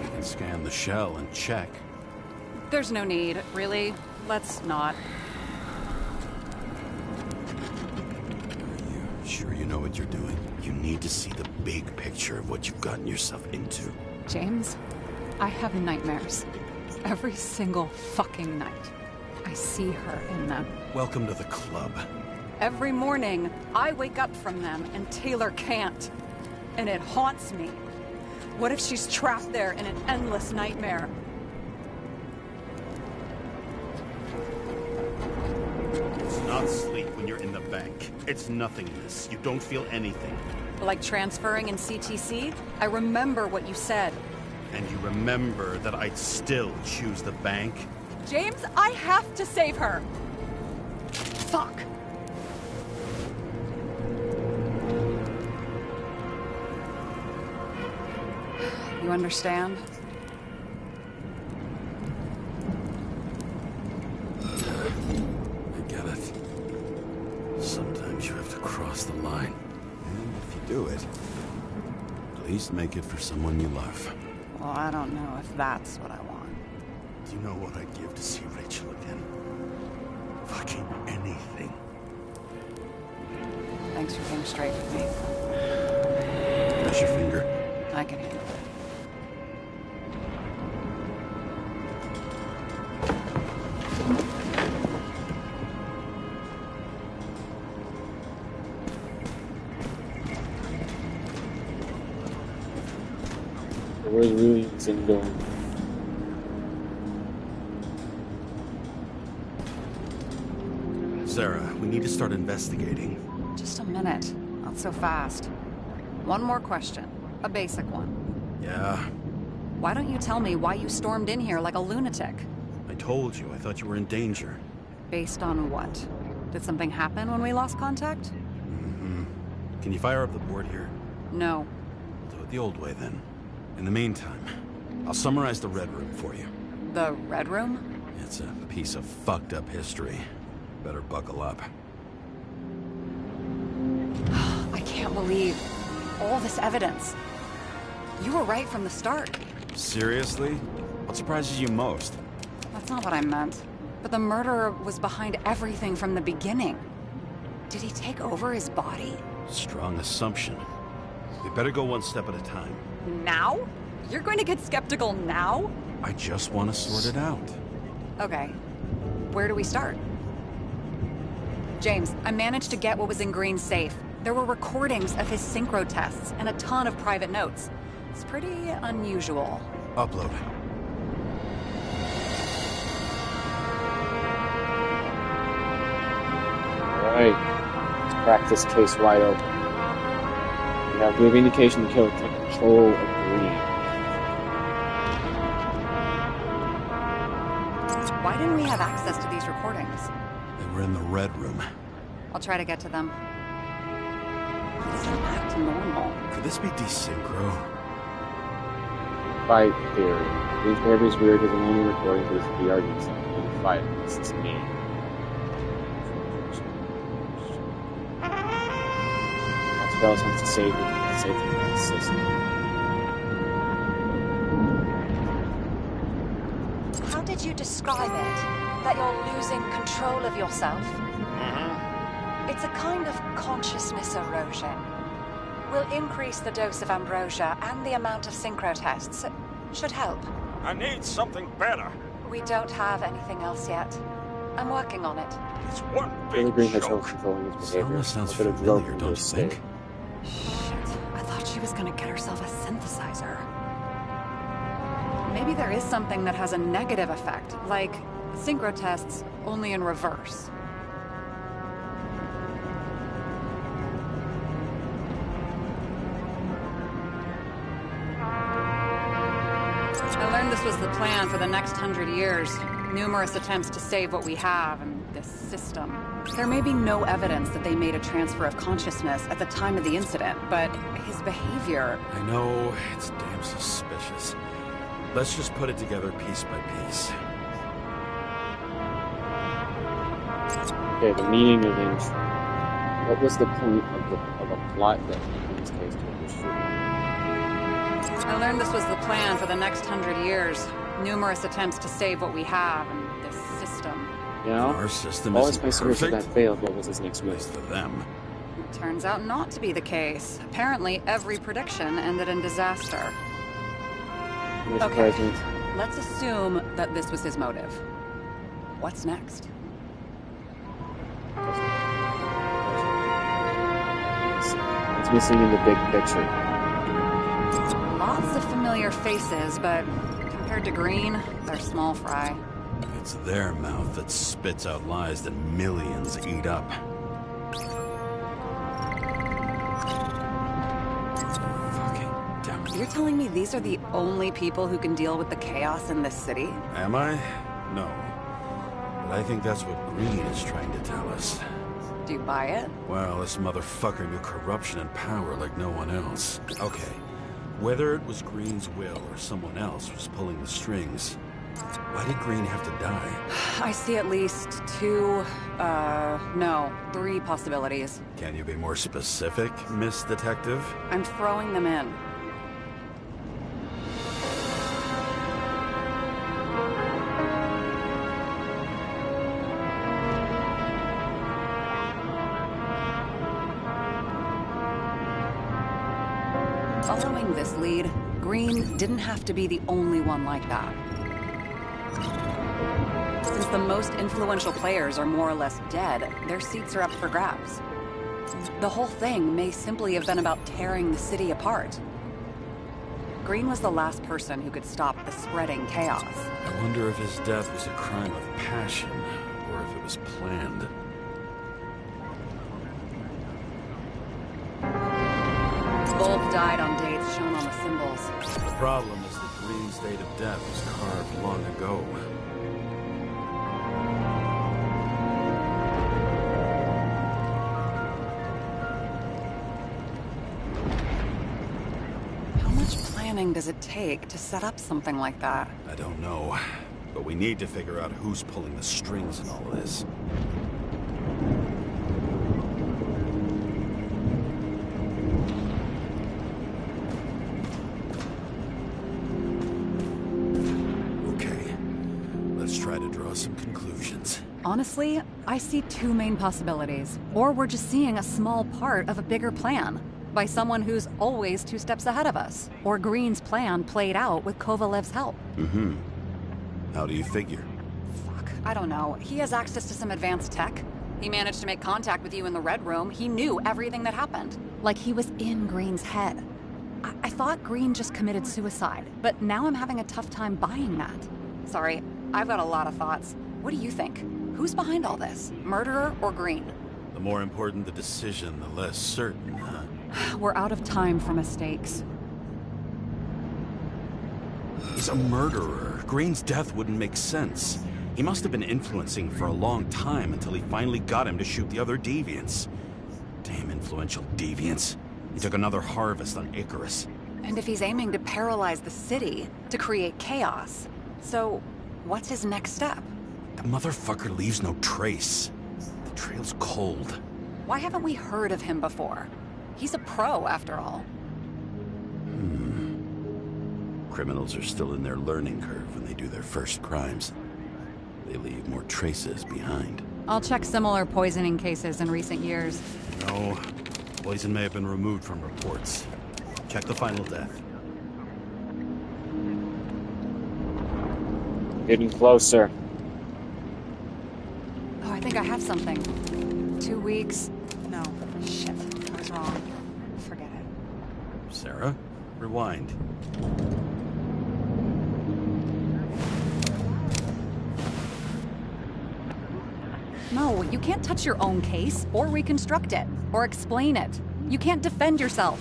We can scan the shell and check. There's no need, really. Let's not. Are you sure you know what you're doing? You need to see the big picture of what you've gotten yourself into. James, I have nightmares. Every single fucking night. I see her in them. Welcome to the club. Every morning, I wake up from them and Taylor can't. And it haunts me. What if she's trapped there in an endless nightmare? It's not sleep when you're in the bank. It's nothingness. You don't feel anything. Like transferring in CTC? I remember what you said. And you remember that I'd still choose the bank? James, I have to save her! Fuck! You understand? I get it. Sometimes you have to cross the line. And if you do it, at least make it for someone you love. Well, I don't know if that's what I want. Do you know what I'd give to see Rachel again? Fucking anything. Thanks for being straight with me. Press your finger. I can handle it. Where's Williamson going? Sarah, we need to start investigating. Just a minute. Not so fast. One more question. A basic one. Yeah, Why don't you tell me why you stormed in here like a lunatic? I told you. I thought you were in danger. Based on what? Did something happen when we lost contact? Mm-hmm. Can you fire up the board here? No. Do it the old way, then. In the meantime, I'll summarize the Red Room for you. The Red Room? It's a piece of fucked up history. Better buckle up. I can't believe all this evidence. You were right from the start. Seriously? What surprises you most? That's not what I meant. But the murderer was behind everything from the beginning. Did he take over his body? Strong assumption. We better go one step at a time. Now? You're going to get skeptical now? I just want to sort it out. Okay. Where do we start? James, I managed to get what was in Green's safe. There were recordings of his synchro tests and a ton of private notes. It's pretty unusual. Upload it. Alright. Let's crack this case wide open. We have indication the killer took control of Green. Why didn't we have access to these recordings? They were in the Red Room. I'll try to get to them. He doesn't act normal. Could this be desynchro? Fight theory. Green's behavior is weird because I'm only recording for this VR game stuff. You can fight. This is me. Spells wants to save me. Save the system. How did you describe it? That you're losing control of yourself? It's a kind of consciousness erosion. We'll increase the dose of ambrosia and the amount of synchro tests. It should help. I need something better. We don't have anything else yet. I'm working on it. It's one Taylor big Green has no joke. control of his behavior. sounds A bit of familiar, drug don't you state. think? Shit. I thought she was gonna get herself a synthesizer. Maybe there is something that has a negative effect, like synchro tests, only in reverse. I learned learned this was the plan for the next 100 years. Numerous attempts to save what we have in this system. There may be no evidence that they made a transfer of consciousness at the time of the incident, but his behavior... I know, it's damn suspicious. Let's just put it together piece by piece. Okay, the meaning of entry. What was the point of a plot that, in this case, took the shooting? I learned this was the plan for the next 100 years. Numerous attempts to save what we have in this system. You know, our system all isn't investigation perfect. that failed, what was his next move? For them. It turns out not to be the case. Apparently, every prediction ended in disaster. Mr. Okay, President. let's assume that this was his motive. What's next? It's missing in the big picture. Lots of familiar faces, but compared to Green, they're small fry. It's their mouth that spits out lies that millions eat up. Fucking damn it. You're telling me these are the only people who can deal with the chaos in this city? Am I? No. But I think that's what Green is trying to tell us. Do you buy it? Well, this motherfucker knew corruption and power like no one else. Okay, whether it was Green's will or someone else was pulling the strings, why did Green have to die? I see at least three possibilities. Can you be more specific, Miss Detective? I'm throwing them in. Following this lead, Green didn't have to be the only one like that. Since the most influential players are more or less dead, their seats are up for grabs. The whole thing may simply have been about tearing the city apart. Green was the last person who could stop the spreading chaos. I wonder if his death was a crime of passion, or if it was planned. Both died on dates shown on the symbols. The problem is that Green's date of death was carved long ago. How much planning does it take to set up something like that? I don't know, but we need to figure out who's pulling the strings in all of this. Some conclusions. Honestly, I see two main possibilities. Or we're just seeing a small part of a bigger plan by someone who's always 2 steps ahead of us. Or Green's plan played out with Kovalev's help. Mm-hmm. How do you figure? Fuck, I don't know. He has access to some advanced tech. He managed to make contact with you in the Red Room. He knew everything that happened. Like he was in Green's head. I thought Green just committed suicide, but now I'm having a tough time buying that. Sorry, I've got a lot of thoughts. What do you think? Who's behind all this? Murderer or Green? The more important the decision, the less certain, huh? We're out of time for mistakes. He's a murderer. Green's death wouldn't make sense. He must have been influencing for a long time until he finally got him to shoot the other deviants. Damn influential deviants. He took another harvest on Icarus. And if he's aiming to paralyze the city, to create chaos, so what's his next step? The motherfucker leaves no trace. The trail's cold. Why haven't we heard of him before? He's a pro, after all. Criminals are still in their learning curve when they do their first crimes. They leave more traces behind. I'll check similar poisoning cases in recent years. No, poison may have been removed from reports. Check the final death. Getting closer. Oh, I think I have something. 2 weeks. No, shit. I was wrong. Forget it. Sarah, rewind. No, you can't touch your own case, or reconstruct it, or explain it. You can't defend yourself.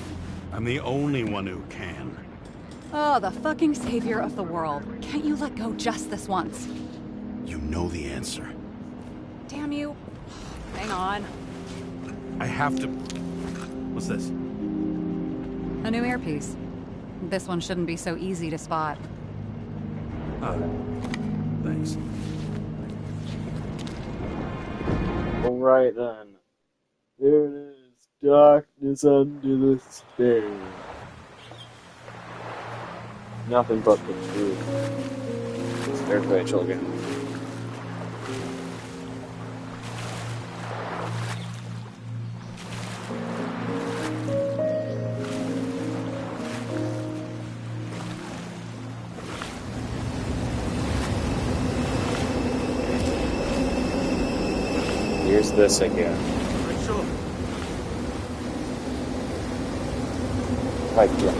I'm the only one who can. Oh, the fucking savior of the world. Can't you let go just this once? You know the answer. Damn you. Hang on. I have to... What's this? A new earpiece. This one shouldn't be so easy to spot. Thanks. Alright then. There it is. Darkness under the stairs. Nothing but the truth. There's Rachel again. Here's this again. Rachel. Right here.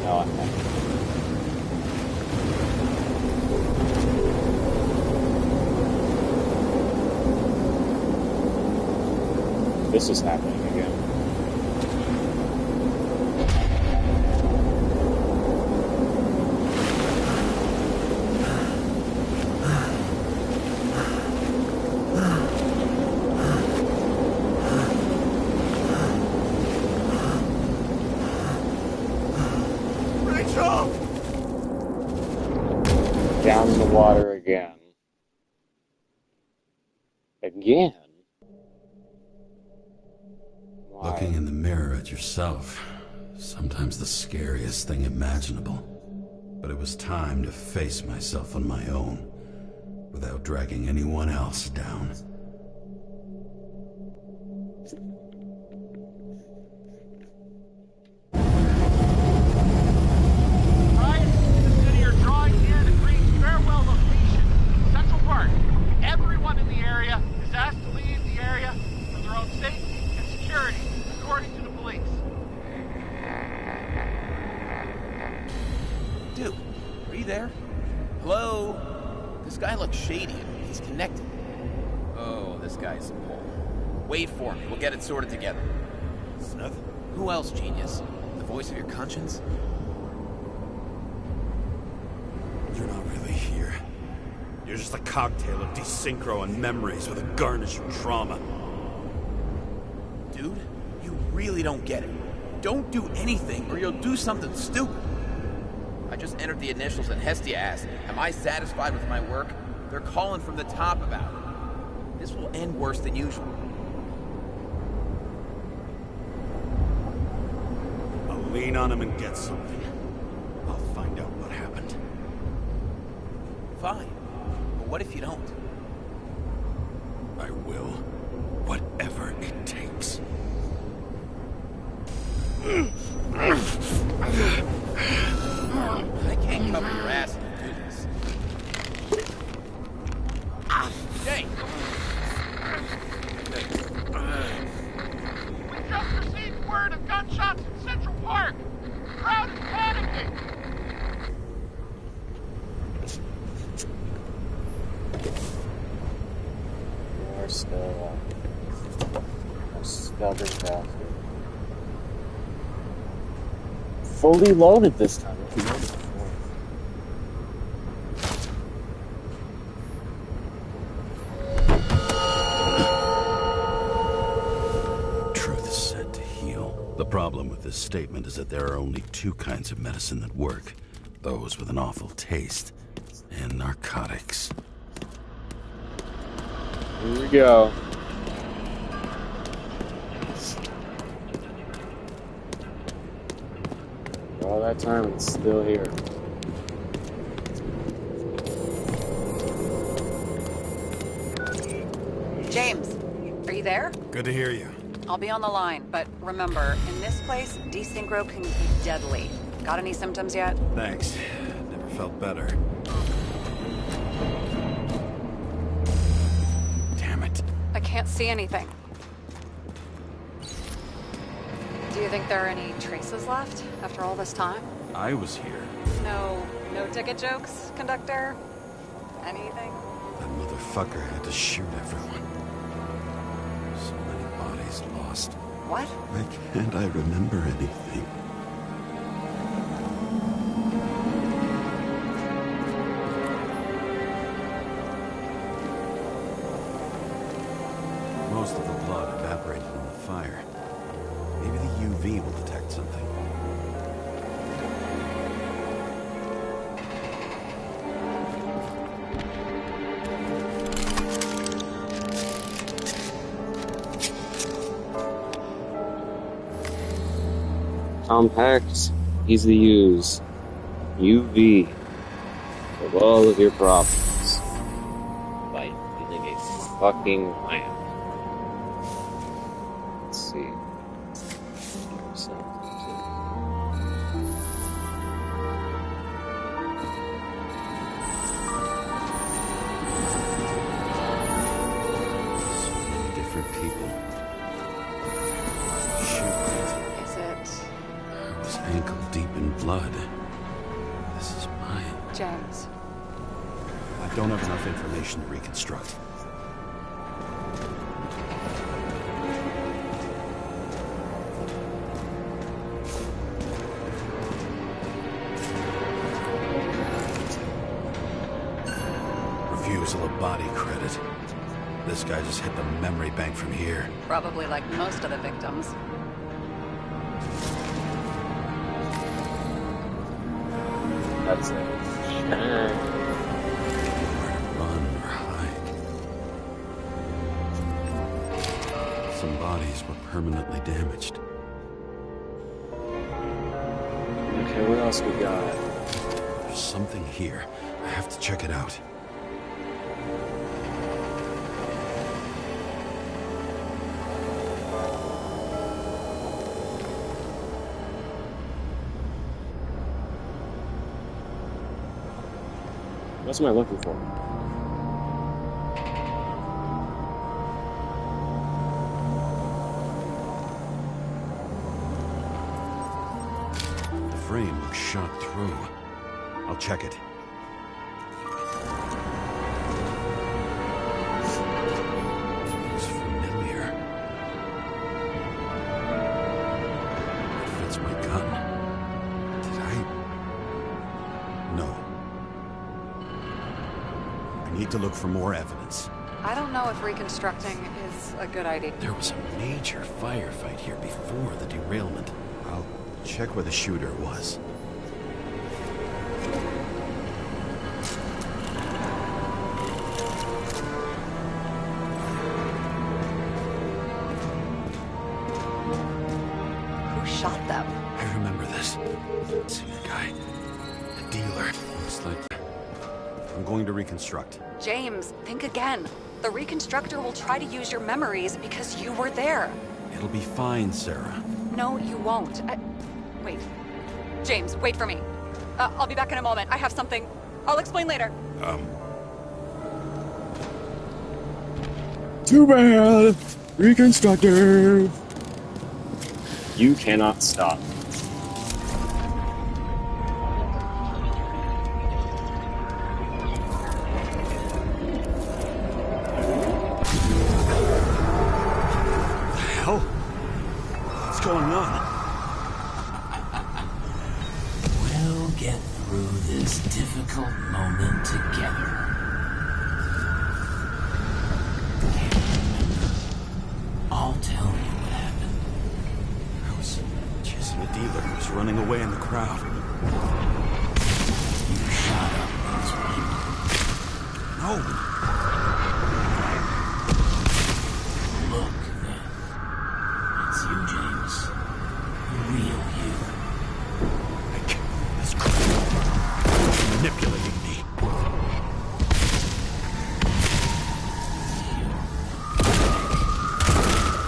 No, I haven't. This is happening again. Down in the water again. Again? Why? Looking in the mirror at yourself, sometimes the scariest thing imaginable. But it was time to face myself on my own, without dragging anyone else down. Everyone in the area is asked to leave the area for their own safety and security, according to the police. Dude, are you there? Hello? This guy looks shady. He's connected. Oh, this guy's a bull. Wait for me. We'll get it sorted together. Seth? Who else, genius? The voice of your conscience? You're not really here. You're just a cocktail of desynchro and memories with a garnish of trauma. Dude, you really don't get it. Don't do anything or you'll do something stupid. I just entered the initials and Hestia asked, am I satisfied with my work? They're calling from the top about it. This will end worse than usual. I'll lean on him and get something. I'll find out what happened. Fine. But what if you don't? I will. Whatever it takes. I can't cover your ass if you do this. Jake! We just received word of gunshots in Central Park. The crowd is panicking. You're still a stubborn bastard. Fully loaded this time, if you noticed before. Truth is said to heal. The problem with this statement is that there are only two kinds of medicine that work. Those with an awful taste, and narcotics. Here we go. All that time, it's still here. James, are you there? Good to hear you. I'll be on the line, but remember, in this place, desynchro can be deadly. Got any symptoms yet? Thanks. Never felt better. Damn it. I can't see anything. Do you think there are any traces left after all this time? I was here. No ticket jokes, conductor? Anything? That motherfucker had to shoot everyone. So many bodies lost. What? Why can't I remember anything? Most of the blood evaporated in the fire. Maybe the UV will detect something. Compact, easy to use. UV. Solve all of your problems. By using a fucking lamp. Let's see. So many different people. Is it... I was ankle deep in blood. This is mine. James? I don't have enough information to reconstruct. Refusal of body credit. This guy just hit the memory bank from here. Probably like most of the victims. That's it. Nowhere to run or hide. Some bodies were permanently damaged. Okay, what else we got? There's something here. I have to check it out. What am I looking for? The frame looks shot through. I'll check it. Looks familiar. It fits my gun. Did I? No. I need to look for more evidence. I don't know if reconstructing is a good idea. There was a major firefight here before the derailment. I'll check where the shooter was. Who shot them? I remember this. See the guy. The dealer. Looks like... I'm going to reconstruct. James, think again. The reconstructor will try to use your memories because you were there. It'll be fine, Sarah. No, you won't. Wait. James, wait for me. I'll be back in a moment. I have something. I'll explain later. Too bad! Reconstructor! You cannot stop. Hell? What's going on? We'll get through this difficult moment together. Can't remember. I'll tell you what happened. I was chasing a dealer who was running away in the crowd. You shot up those people. No! Look, then. It's you, James. The real you. This crowd manipulating me.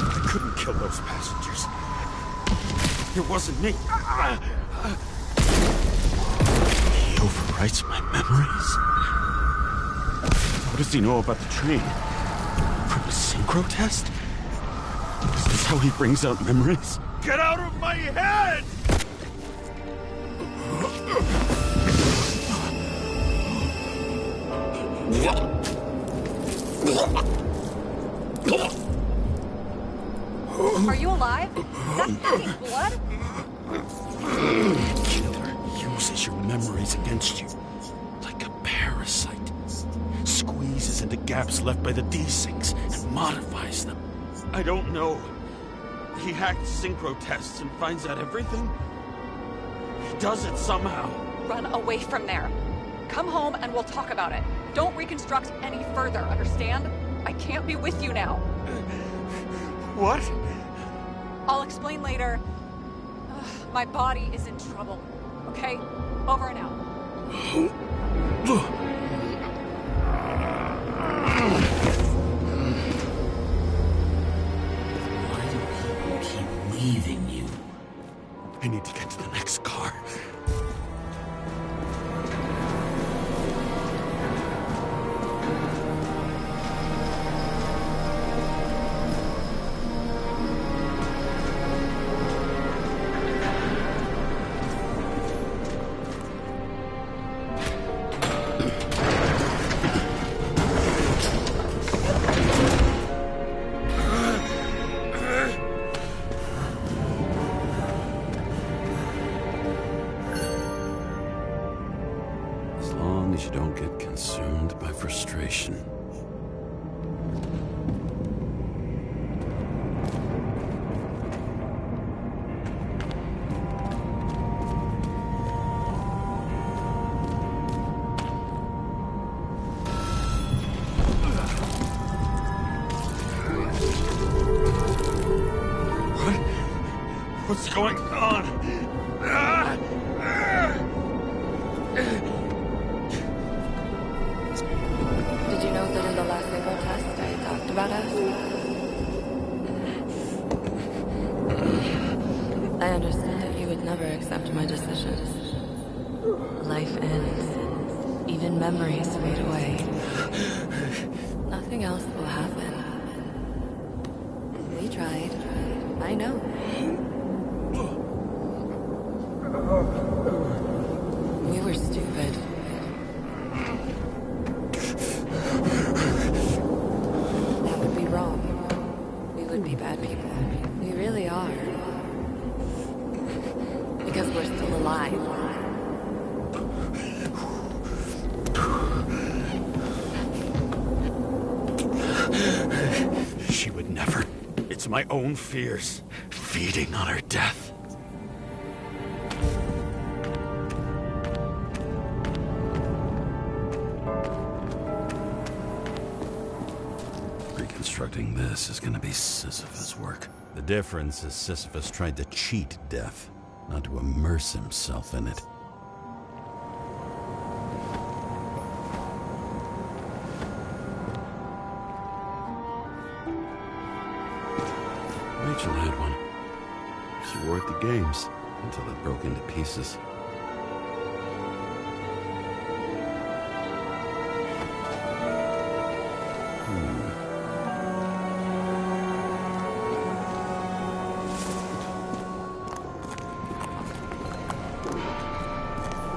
I couldn't kill those passengers. It wasn't me. He overwrites my memories. What does he know about the train? From a synchro test? Is this how he brings out memories? Get out of my head! Are you alive? That's fucking blood? Killer uses your memories against you. Like a parasite. Squeezes into gaps left by the desyncs and modifies them. I don't know. He hacked synchro tests and finds out everything? He does it somehow. Run away from there. Come home and we'll talk about it. Don't reconstruct any further, understand? I can't be with you now. What? I'll explain later. My body is in trouble. Okay? Over and out. Why do people keep leaving you? I need to get to the next car. You don't get consumed by frustration. What's going on? Did you know that in the last April test I talked about us? I understood that you would never accept my decisions. Life ends. Even memories fade away. Nothing else will happen. We tried. I know. We were stupid. That would be wrong. We would be bad people. We really are. Because we're still alive. She would never. It's my own fears, feeding on her death. Reconstructing this is gonna be Sisyphus' work. The difference is Sisyphus tried to cheat death, not to immerse himself in it. Rachel had one. She wore it to games until it broke into pieces.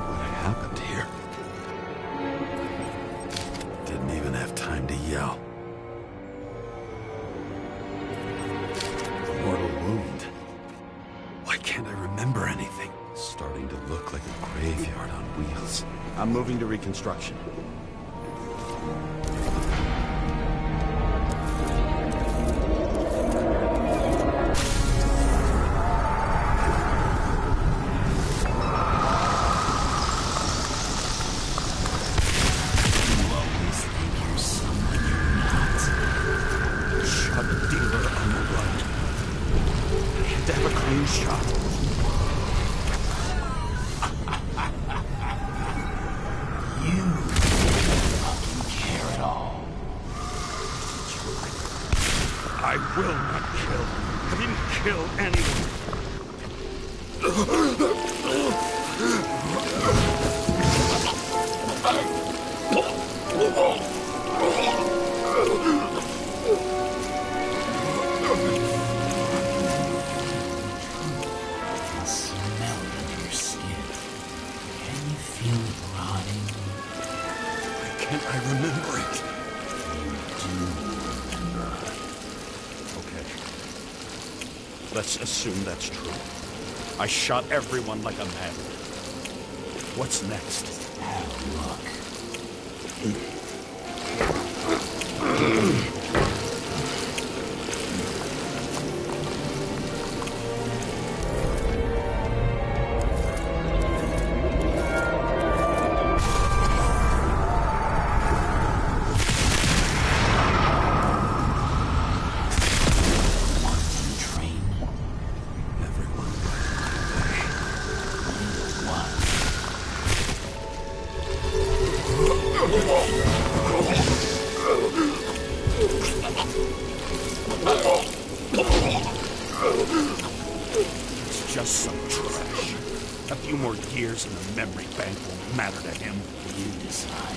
What happened here? Didn't even have time to yell. Mortal wound. Why can't I remember anything? Starting to look like a graveyard on wheels. I'm moving to reconstruction. Drug dealer on the run. I had to have a clean shot. You didn't fucking care at all. I will not kill. I didn't kill anyone. I can smell it under your skin. Can you feel it rotting? Why can't I remember it? You do remember. Okay. Let's assume that's true. I shot everyone like a madman. What's next? Have luck. It's just some trash. A few more years and the memory bank won't matter to him. You decide.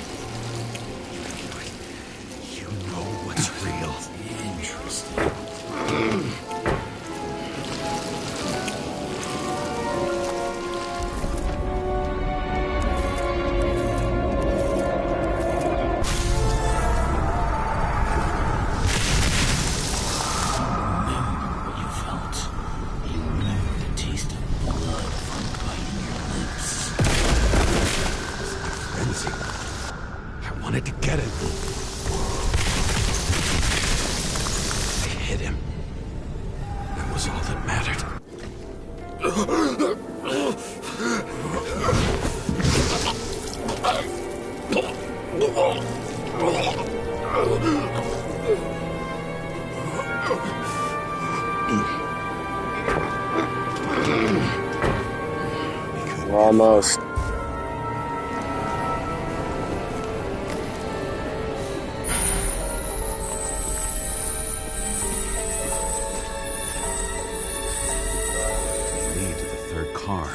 You know what's real. Interesting. Almost. Lead to the third car.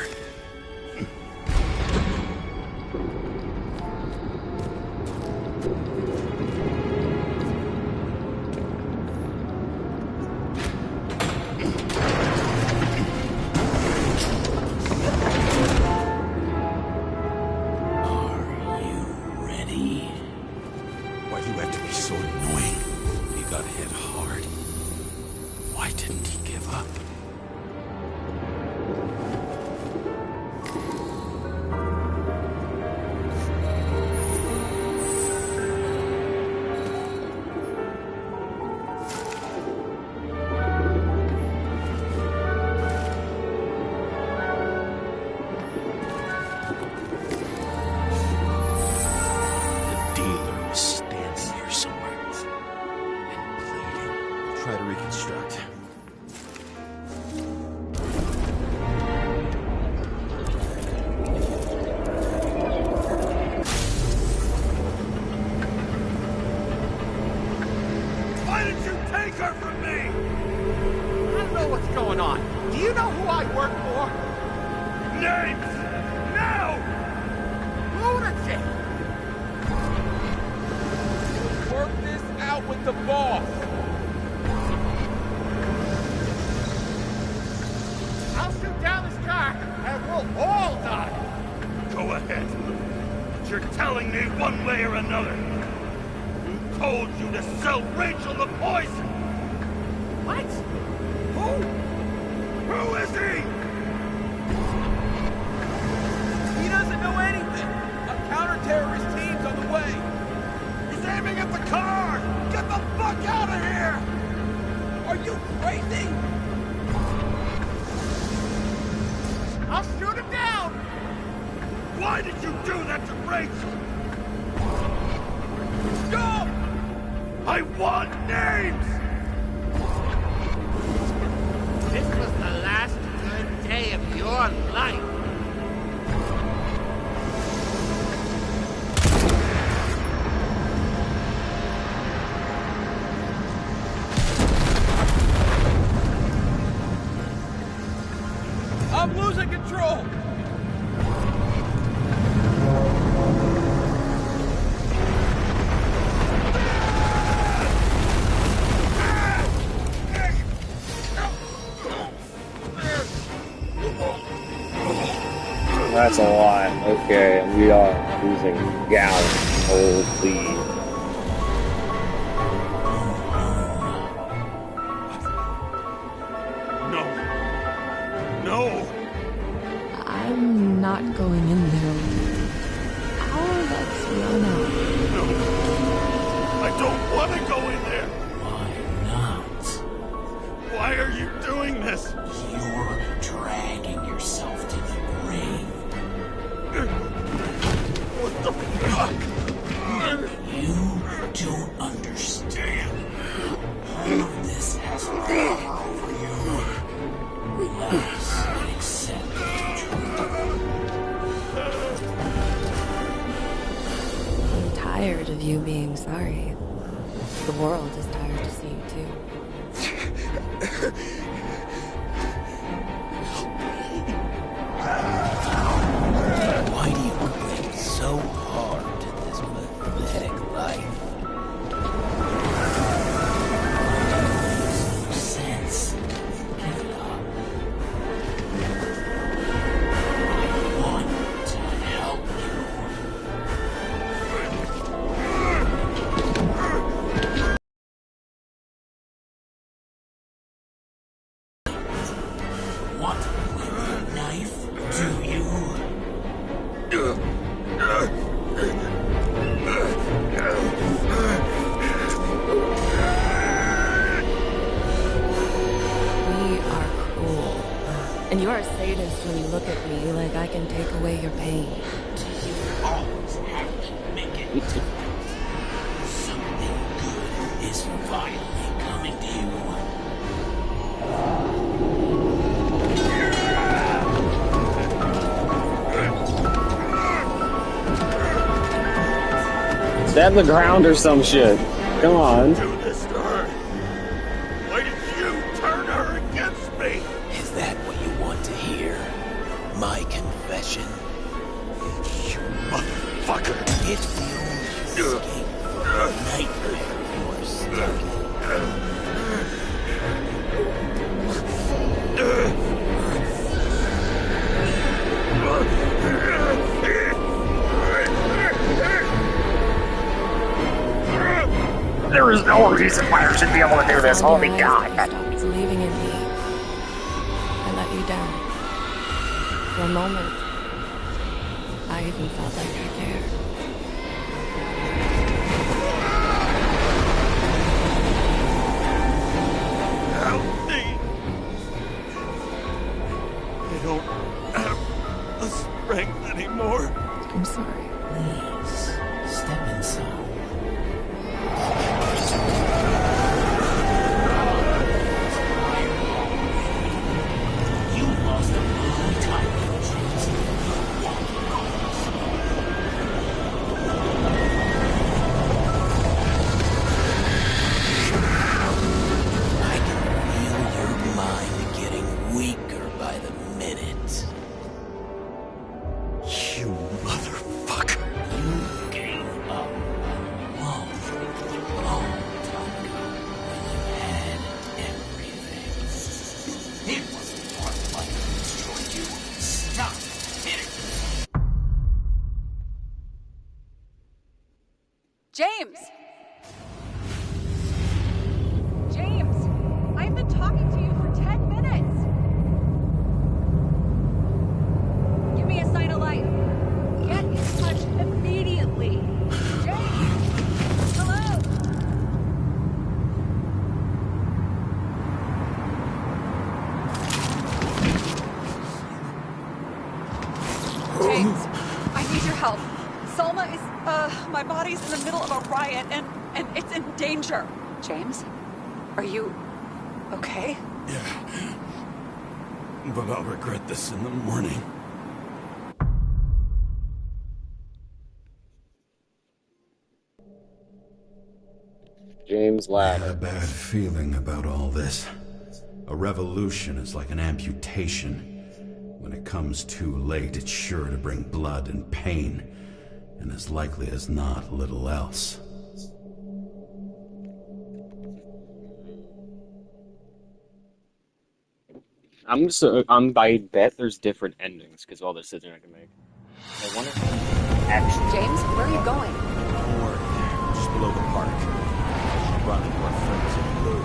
Try to reconstruct. Why did you take her from me? I don't know what's going on. Do you know who I work for? Names! Now! Lunatic! Work this out with the boss. I'll shoot down this car, and we'll all die. Go ahead. But you're telling me one way or another. Who told you to sell Rachel the poison? What? Who? Who is he? He doesn't know anything. A counter-terrorist team's on the way. He's aiming at the car! Get the fuck out of here! Are you crazy? I'll shoot him down! Why did you do that to Rachel? Stop! I want names! This was the last good day of your life. I'm losing control! That's a lot. Okay, and we are losing gallons. Holy. No. want to go in there. Why not? Why are you doing this? You're dragging yourself to the grave. What the fuck? You don't understand. All of this has fallen over you. Relax and accept the truth. I'm tired of you being sorry. The world is tired to see you too. Why do you cling so hard to this pathetic life? Makes no sense. Give it up. I want to help you. Want to play with a knife? Do you? We are cruel. And you are a sadist when you look at me like I can take away your pain. Always have to make it. Something good is finally coming to you. Stab the ground or some shit. Come on. Do this to her. Why did you turn her against me? Is that what you want to hear? My confession? You motherfucker. It's the only escape from the nightmare you're stuck in. There is no reason why I should be able to do this. Holy God. Stopped believing in me. I let you down. For a moment, I even felt like I cared. Help me. I don't have the strength anymore. I'm sorry. Please, step inside. You lost a long time ago, James. I can feel your mind getting weaker by the minute. You motherfucker. You gave up a long time ago when you had everything. It wasn't your life that destroyed you. Stop hitting me. James! James! I've been talking to you for 10 minutes! Give me a sign of life. Get in touch immediately. James! Hello? James, I need your help. Salma is, my body's in the middle of a riot and it's in danger. James, are you okay? Yeah. But I'll regret this in the morning. James I Ladd. have a bad feeling about all this. A revolution is like an amputation. When it comes too late, it's sure to bring blood and pain, and as likely as not, little else. I bet there's different endings because of all the decisions I can make. I wonder if actually. James, where are you going? Don't worry. Just below the park. Run into our friends in blue.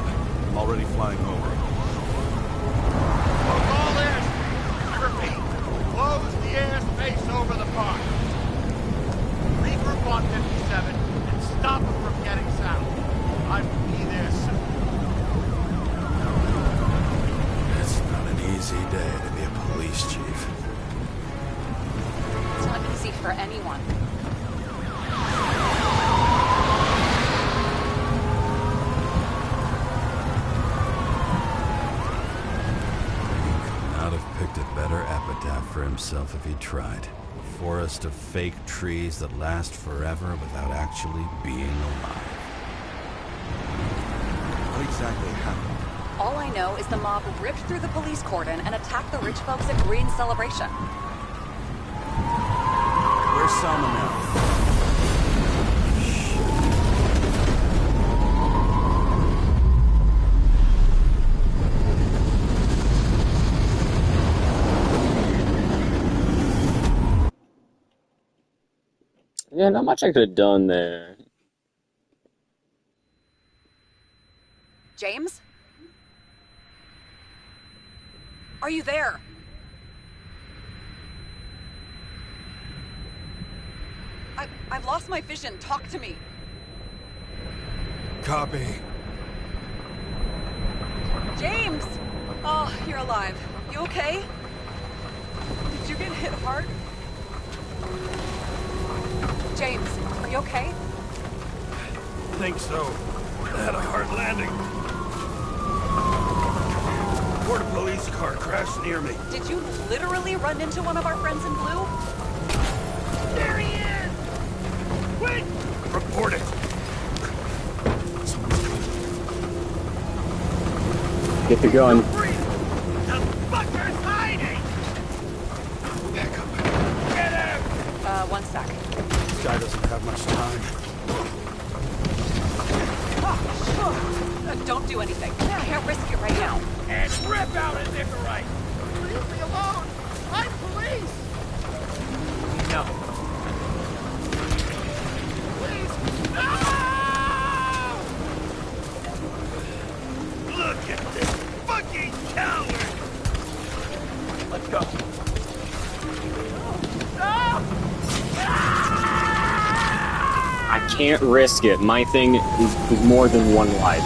I'm already flying over. All airspace. I repeat, close the airspace over the park. Regroup on 57 and stop them from getting south. himself if he tried. A forest of fake trees that last forever without actually being alive. What exactly happened? All I know is the mob ripped through the police cordon and attacked the rich folks at Green's celebration. Where's Selma now? Yeah, not much I could have done there. James? Are you there? I've lost my vision. Talk to me. Copy. James! Oh, you're alive. You okay? Did you get hit hard? James, are you okay? I think so. I had a hard landing. Port police car crashed near me. Did you literally run into one of our friends in blue? There he is! Wait! Report it. Get the gun. The fucker's hiding! Back up. Get him! One sec. This guy doesn't have much time. Don't do anything. I can't risk it right now. And rip out a Nicorite! Leave me alone! I'm police! No. Please! No! Look at this fucking coward! Let's go. I can't risk it. My thing is more than one life.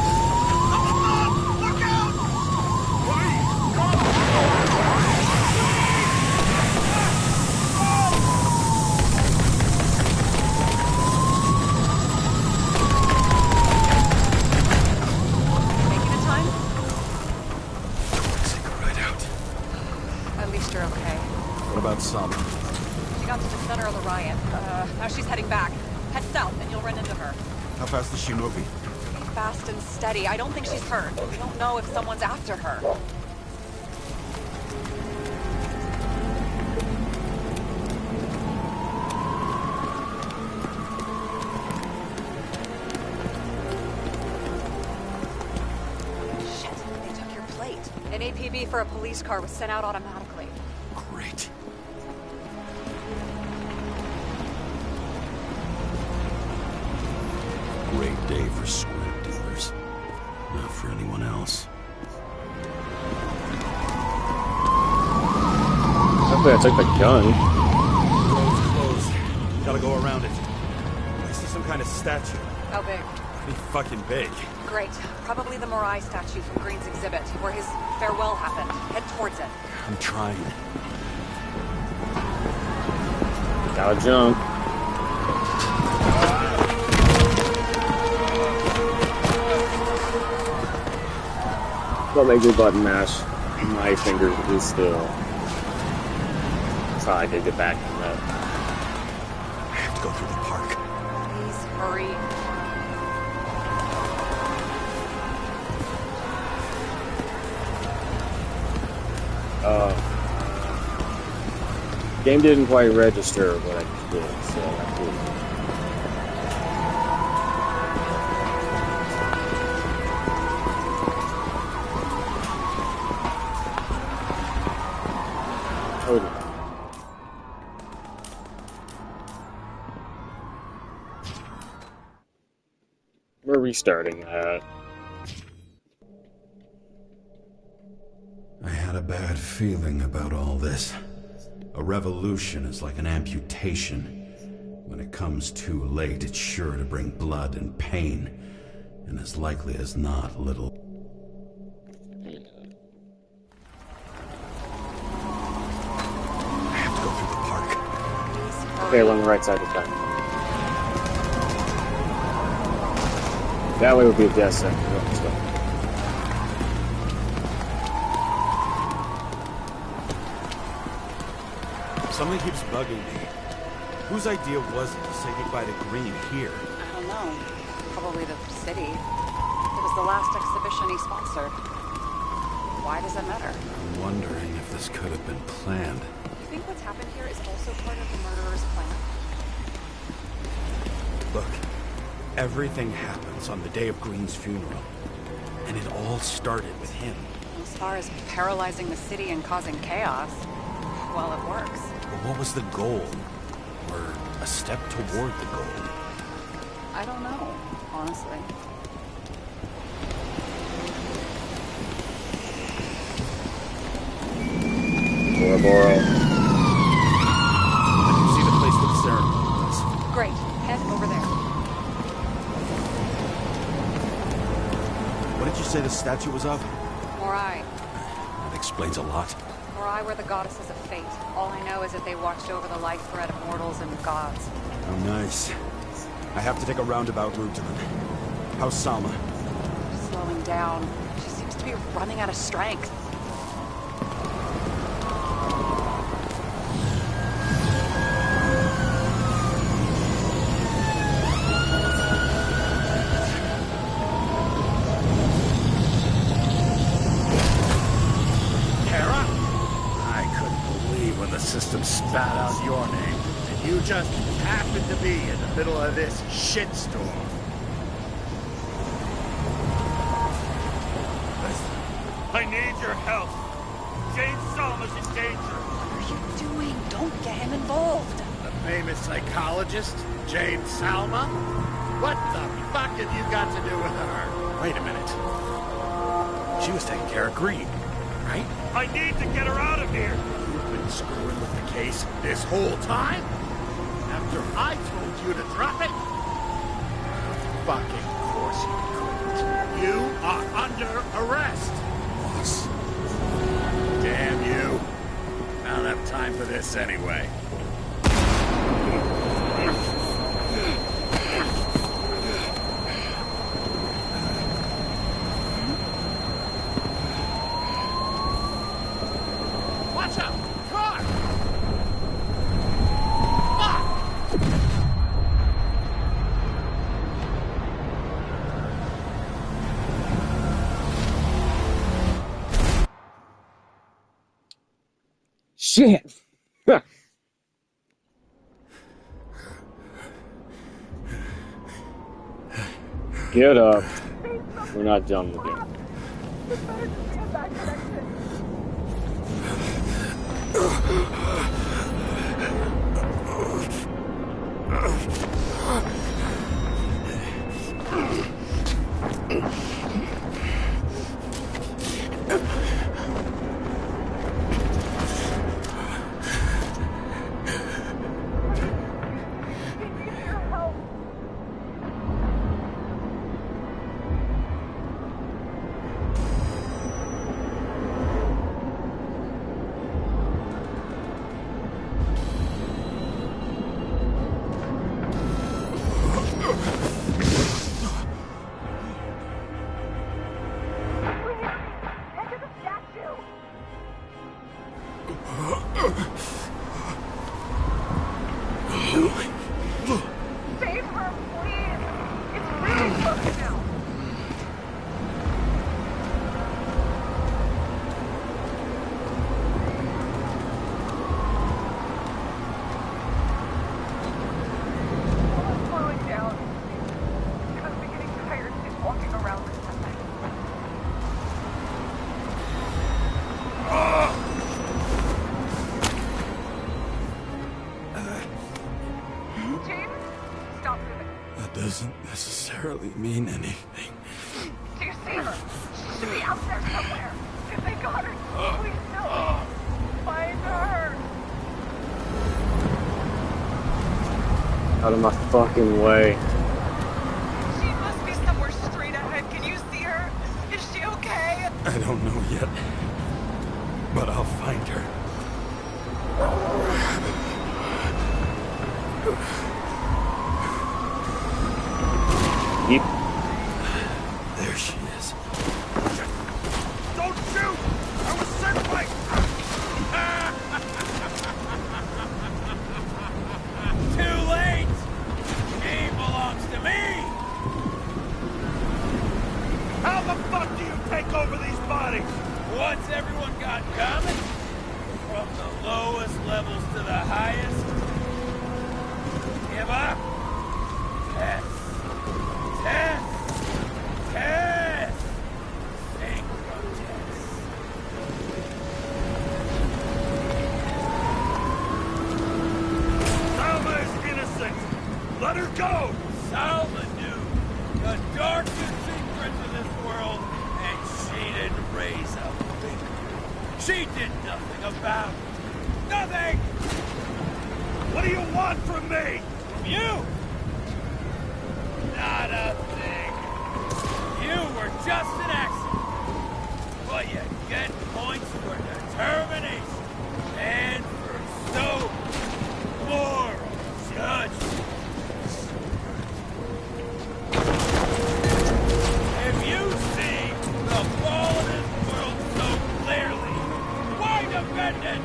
Making it time? Take her right out. At least you're okay. What about Selma? She got to the center of the riot. Now she's heading back. Head south and you'll run into her. How fast is she moving? Be fast and steady. I don't think she's hurt. We don't know if someone's after her. Shit, they took your plate. An APB for a police car was sent out automatically. Great. Great day for scrap dealers. Not for anyone else. Hopefully I took the gun. Road's closed. Gotta go around it. I see some kind of statue. How big? Pretty fucking big. Great. Probably the Morai statue from Green's exhibit, where his farewell happened. Head towards it. I'm trying. Gotta jump. Don't make your button mash. My fingers is still trying to get back in that. I have to go through the park. Please hurry. Game didn't quite register what I did, so that's cool. Totally. We're restarting that. I had a bad feeling about all this. A revolution is like an amputation. When it comes too late, it's sure to bring blood and pain. And as likely as not, little... I have to go through the park. Okay, we're on the right side this time. That way would be a death sentence. Let's go. Something keeps bugging me. Whose idea was it to say goodbye to Green here? I don't know. Probably the city. It was the last exhibition he sponsored. Why does it matter? I'm wondering if this could have been planned. You think what's happened here is also part of the murderer's plan? Look, everything happens on the day of Green's funeral. And it all started with him. As far as paralyzing the city and causing chaos, well, it works. But what was the goal? Or a step toward the goal? I don't know, honestly. Bora Bora. I can see the place where the ceremony was. Great. Head over there. What did you say the statue was of? Morai. That explains a lot. Morai were the goddesses of fate. All I know is that they watched over the life-bred of mortals and gods. Oh, nice. I have to take a roundabout route to them. How's Salma? Slowing down. She seems to be running out of strength. System spat out your name, and you just happened to be in the middle of this shitstorm. Listen, I need your help. Jane Salma's in danger. What are you doing? Don't get him involved. The famous psychologist, Jane Salma? What the fuck have you got to do with her? Wait a minute. She was taking care of Green, right? I need to get her out of here. Screwing with the case this whole time? After I told you to drop it? Fucking course you couldn't. You are under arrest. Boss. Damn you. I don't have time for this anyway. Watch out! Shit! Get up. We're not done with you. Doesn't necessarily mean anything. Do you see her? She should be out there somewhere. If they got her, please help me. Find her. Out of my fucking way. She must be somewhere straight ahead. Can you see her? Is she okay? I don't know yet, but I'll find her. Yep. There she is. Don't shoot! I was sent by... the fuck do you take over these bodies? What's everyone got in common? From the lowest levels to the highest? Give up? Test. Test. Test. Synchro-test. Salma is innocent. Let her go. Salma knew the darkest secrets of this world, and she didn't raise a finger. She did nothing about it. Nothing! What do you want from me? From you? Not a thing. You were just an accident. But you get points for determination and for so moral judgment. If you see the fall of this world so clearly, why defend it?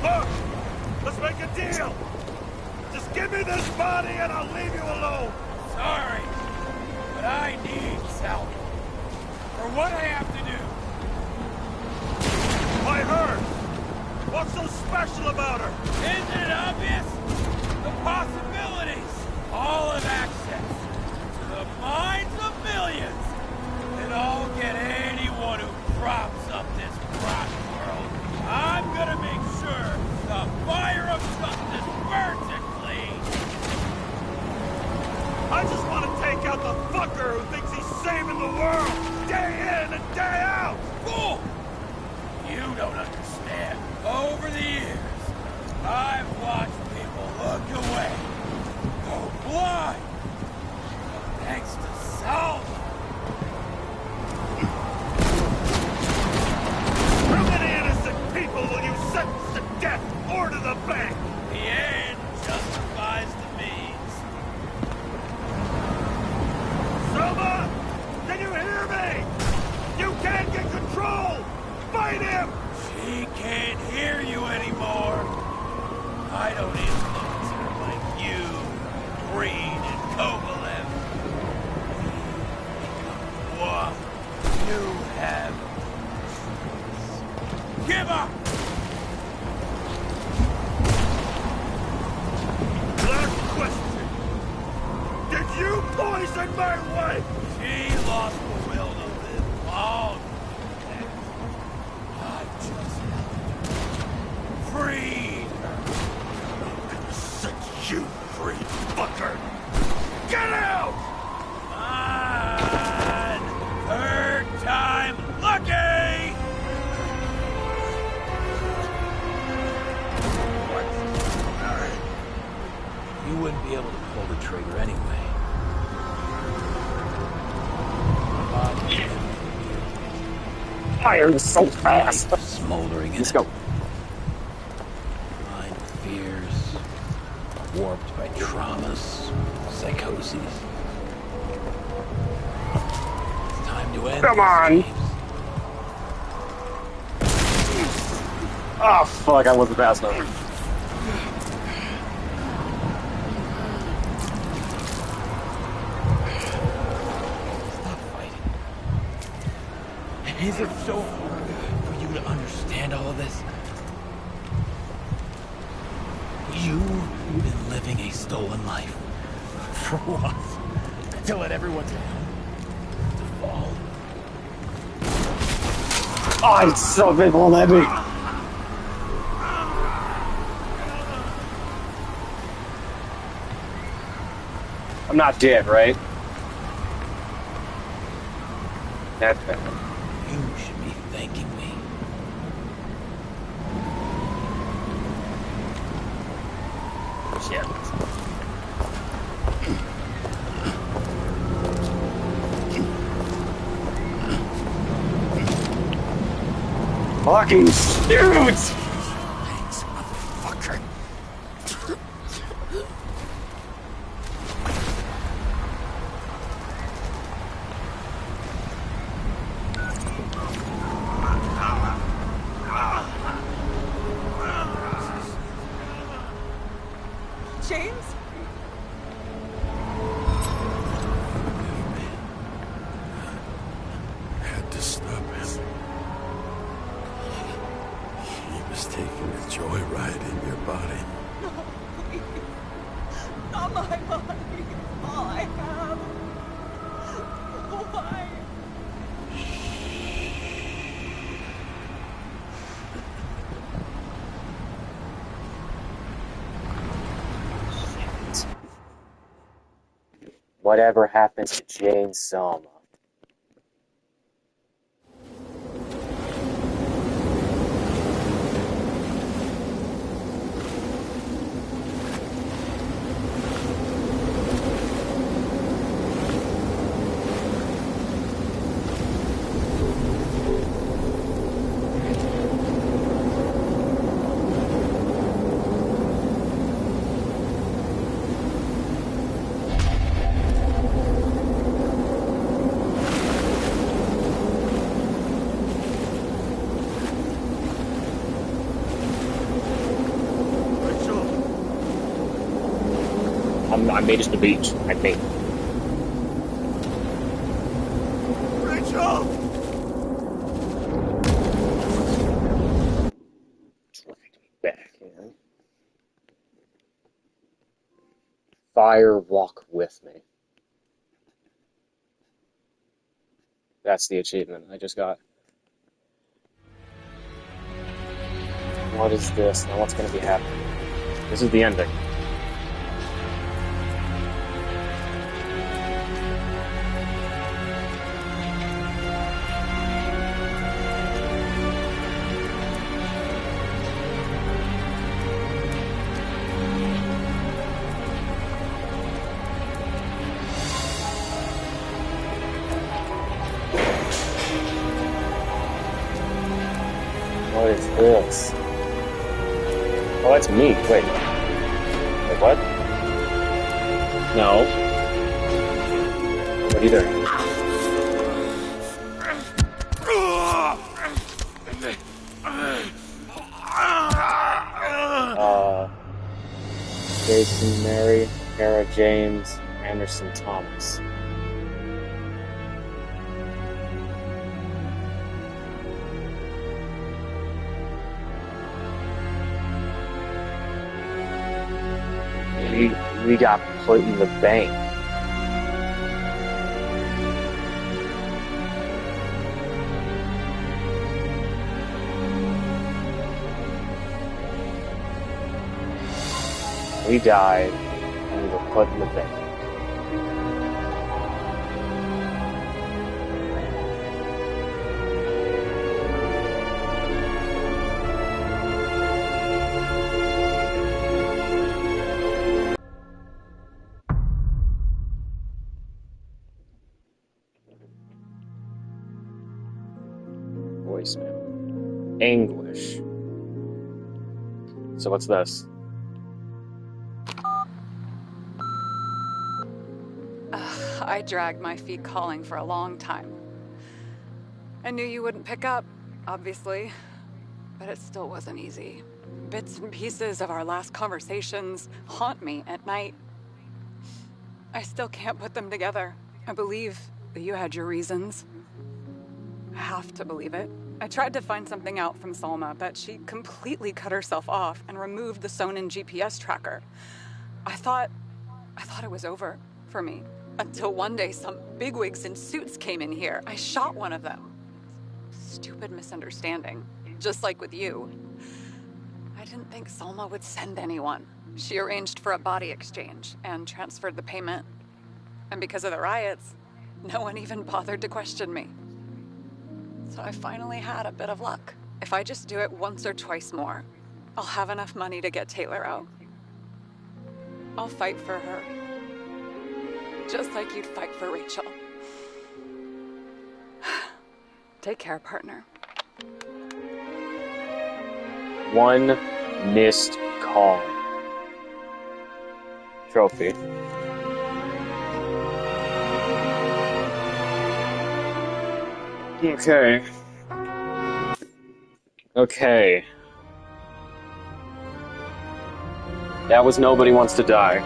Look! Let's make a deal! Just give me this body and I'll leave you alone! Sorry, but I need Salma. For what I have to do. By her! What's so special about her? Isn't it obvious? The possibilities. All have access to the minds of millions. And I'll get anyone who props up this rotten world. I'm gonna make sure the fire of justice burns it clean. I just want to take out the fucker who thinks he's saving the world, day in and day out! Fool! You don't understand. Over the years, I've watched people look away, go blind. But thanks to Salma. How many innocent people will you sentence to death or to the bank? The end justifies the means. Selma! Can you hear me? You can't get control! Fight him! She can't hear you anymore. I don't influence her like you, Green, and Kovalev. What? You have... Give up! Last question. Did you poison my wife? She lost the will to live long. I just freed her. Set you free, fucker! Get out! On! Third time lucky! You wouldn't be able to pull the trigger anyway. Fire is so fast. Smoldering in Let's go. Mind fears, warped by traumas, psychoses. It's time to end. Come on. Oh fuck! I wasn't fast enough. Is it so hard for you to understand all of this? You've been living a stolen life. For what? To let everyone down? To fall? Oh, it's so big, let me. I'm not dead, right? That's bad. You should be thanking me. Shit. Fucking shoot! Thanks, motherfucker. James? I had to stop him. He was taking a joyride in your body. No, please. Not my body. It's all I have. Why? Whatever happened to Jane Selma? I made it to the beach. I made it. Rachel! Drag me back in. Fire walk with me. That's the achievement I just got. What is this? Now what's going to be happening? This is the ending. What is this? Oh, that's me. Wait, what? No. What are you doing? Jason, Mary, Kara, James, Anderson, Thomas. We got put in the bank. We died, and we were put in the bank. Voicemail. English. So what's this? I dragged my feet calling for a long time. I knew you wouldn't pick up, obviously, but it still wasn't easy. Bits and pieces of our last conversations haunt me at night. I still can't put them together. I believe that you had your reasons. I have to believe it. I tried to find something out from Salma, but she completely cut herself off and removed the Sonin GPS tracker. I thought it was over for me. Until one day some bigwigs in suits came in here. I shot one of them. Stupid misunderstanding. Just like with you. I didn't think Salma would send anyone. She arranged for a body exchange and transferred the payment. And because of the riots, no one even bothered to question me. So I finally had a bit of luck. If I just do it once or twice more, I'll have enough money to get Taylor out. I'll fight for her. Just like you'd fight for Rachel. Take care, partner. One missed call. Trophy. Okay. That was Nobody Wants to Die.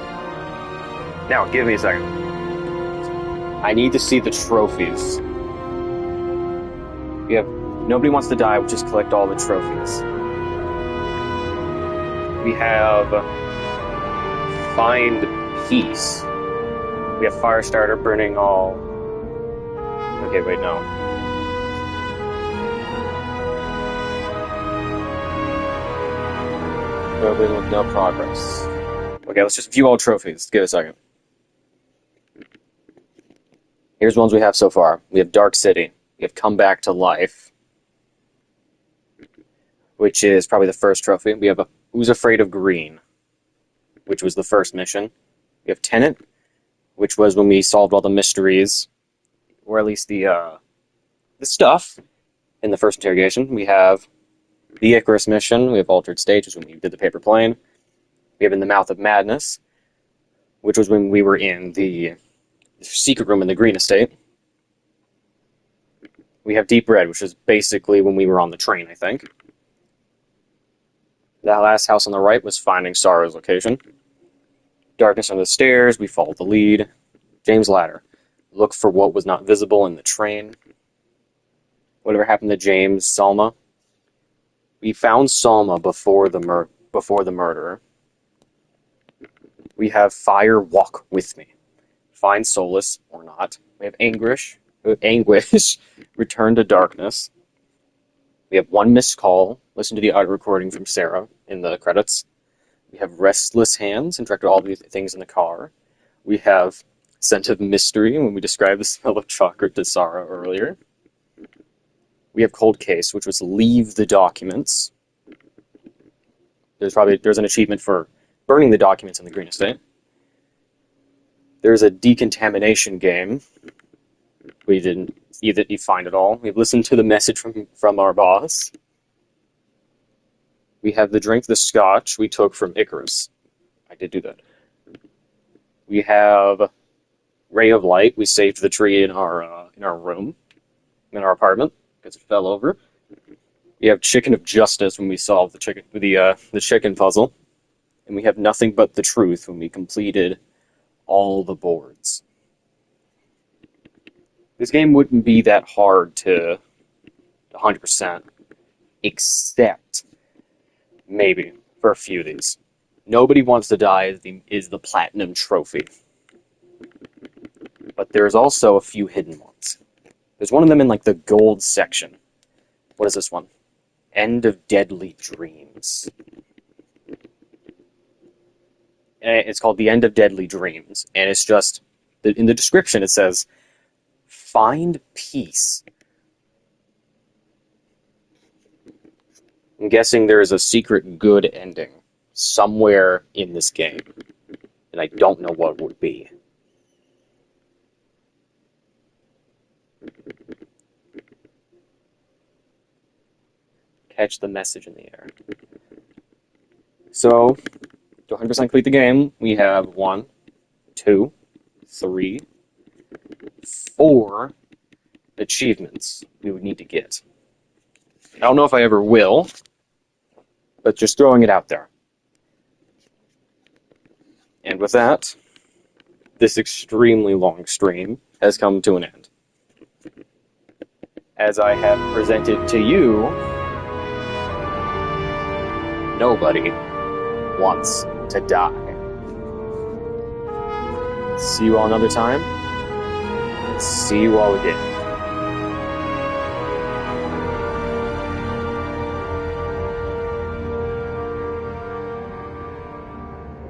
Now, give me a second. I need to see the trophies. We have Nobody Wants to Die, which is collect all the trophies. We have Find Peace. We have Firestarter burning all... Okay, wait, no. Nobody with no progress. Okay, let's just view all trophies. Give it a second. Here's ones we have so far. We have Dark City. We have Come Back to Life, which is probably the first trophy. We have Who's Afraid of Green, which was the first mission. We have Tenet, which was when we solved all the mysteries, or at least the stuff in the first interrogation. We have the Icarus mission. We have Altered Stages when we did the paper plane. We have In the Mouth of Madness, which was when we were in the secret room in the Green Estate. We have Deep Red, which is basically when we were on the train, I think. That last house on the right was finding Sarah's location. Darkness Under the Stairs, we followed the lead. James Ladder, look for what was not visible in the train. Whatever happened to James, Salma. We found Salma before the murder. We have Fire, Walk With Me. Find solace, or not. We have Anguish, Return to Darkness. We have One Missed Call, listen to the audio recording from Sarah in the credits. We have Restless Hands, interacted all these things in the car. We have Scent of Mystery, when we described the smell of chocolate to Sarah earlier. We have Cold Case, which was Leave the Documents. There's an achievement for burning the documents in the Green Estate. There's a decontamination game. We didn't find it all. We've listened to the message from our boss. We have the drink the scotch we took from Icarus. I did do that. We have Ray of Light. We saved the tree in our room, in our apartment, because it fell over. We have Chicken of Justice when we solved the chicken puzzle. And we have Nothing But the Truth when we completed all the boards. This game wouldn't be that hard to 100%, except maybe for a few of these. Nobody Wants to Die is the platinum trophy. But there's also a few hidden ones. There's one of them in like the gold section. What is this one? End of Deadly Dreams. It's called The End of Deadly Dreams, and it's just, in the description it says, find peace. I'm guessing there is a secret good ending somewhere in this game, and I don't know what it would be. Catch the message in the air. So, to 100% complete the game, we have 1, 2, 3, 4 achievements we would need to get. I don't know if I ever will, but just throwing it out there. And with that, this extremely long stream has come to an end. As I have presented to you, Nobody Wants to Die. See you all another time. See you all again.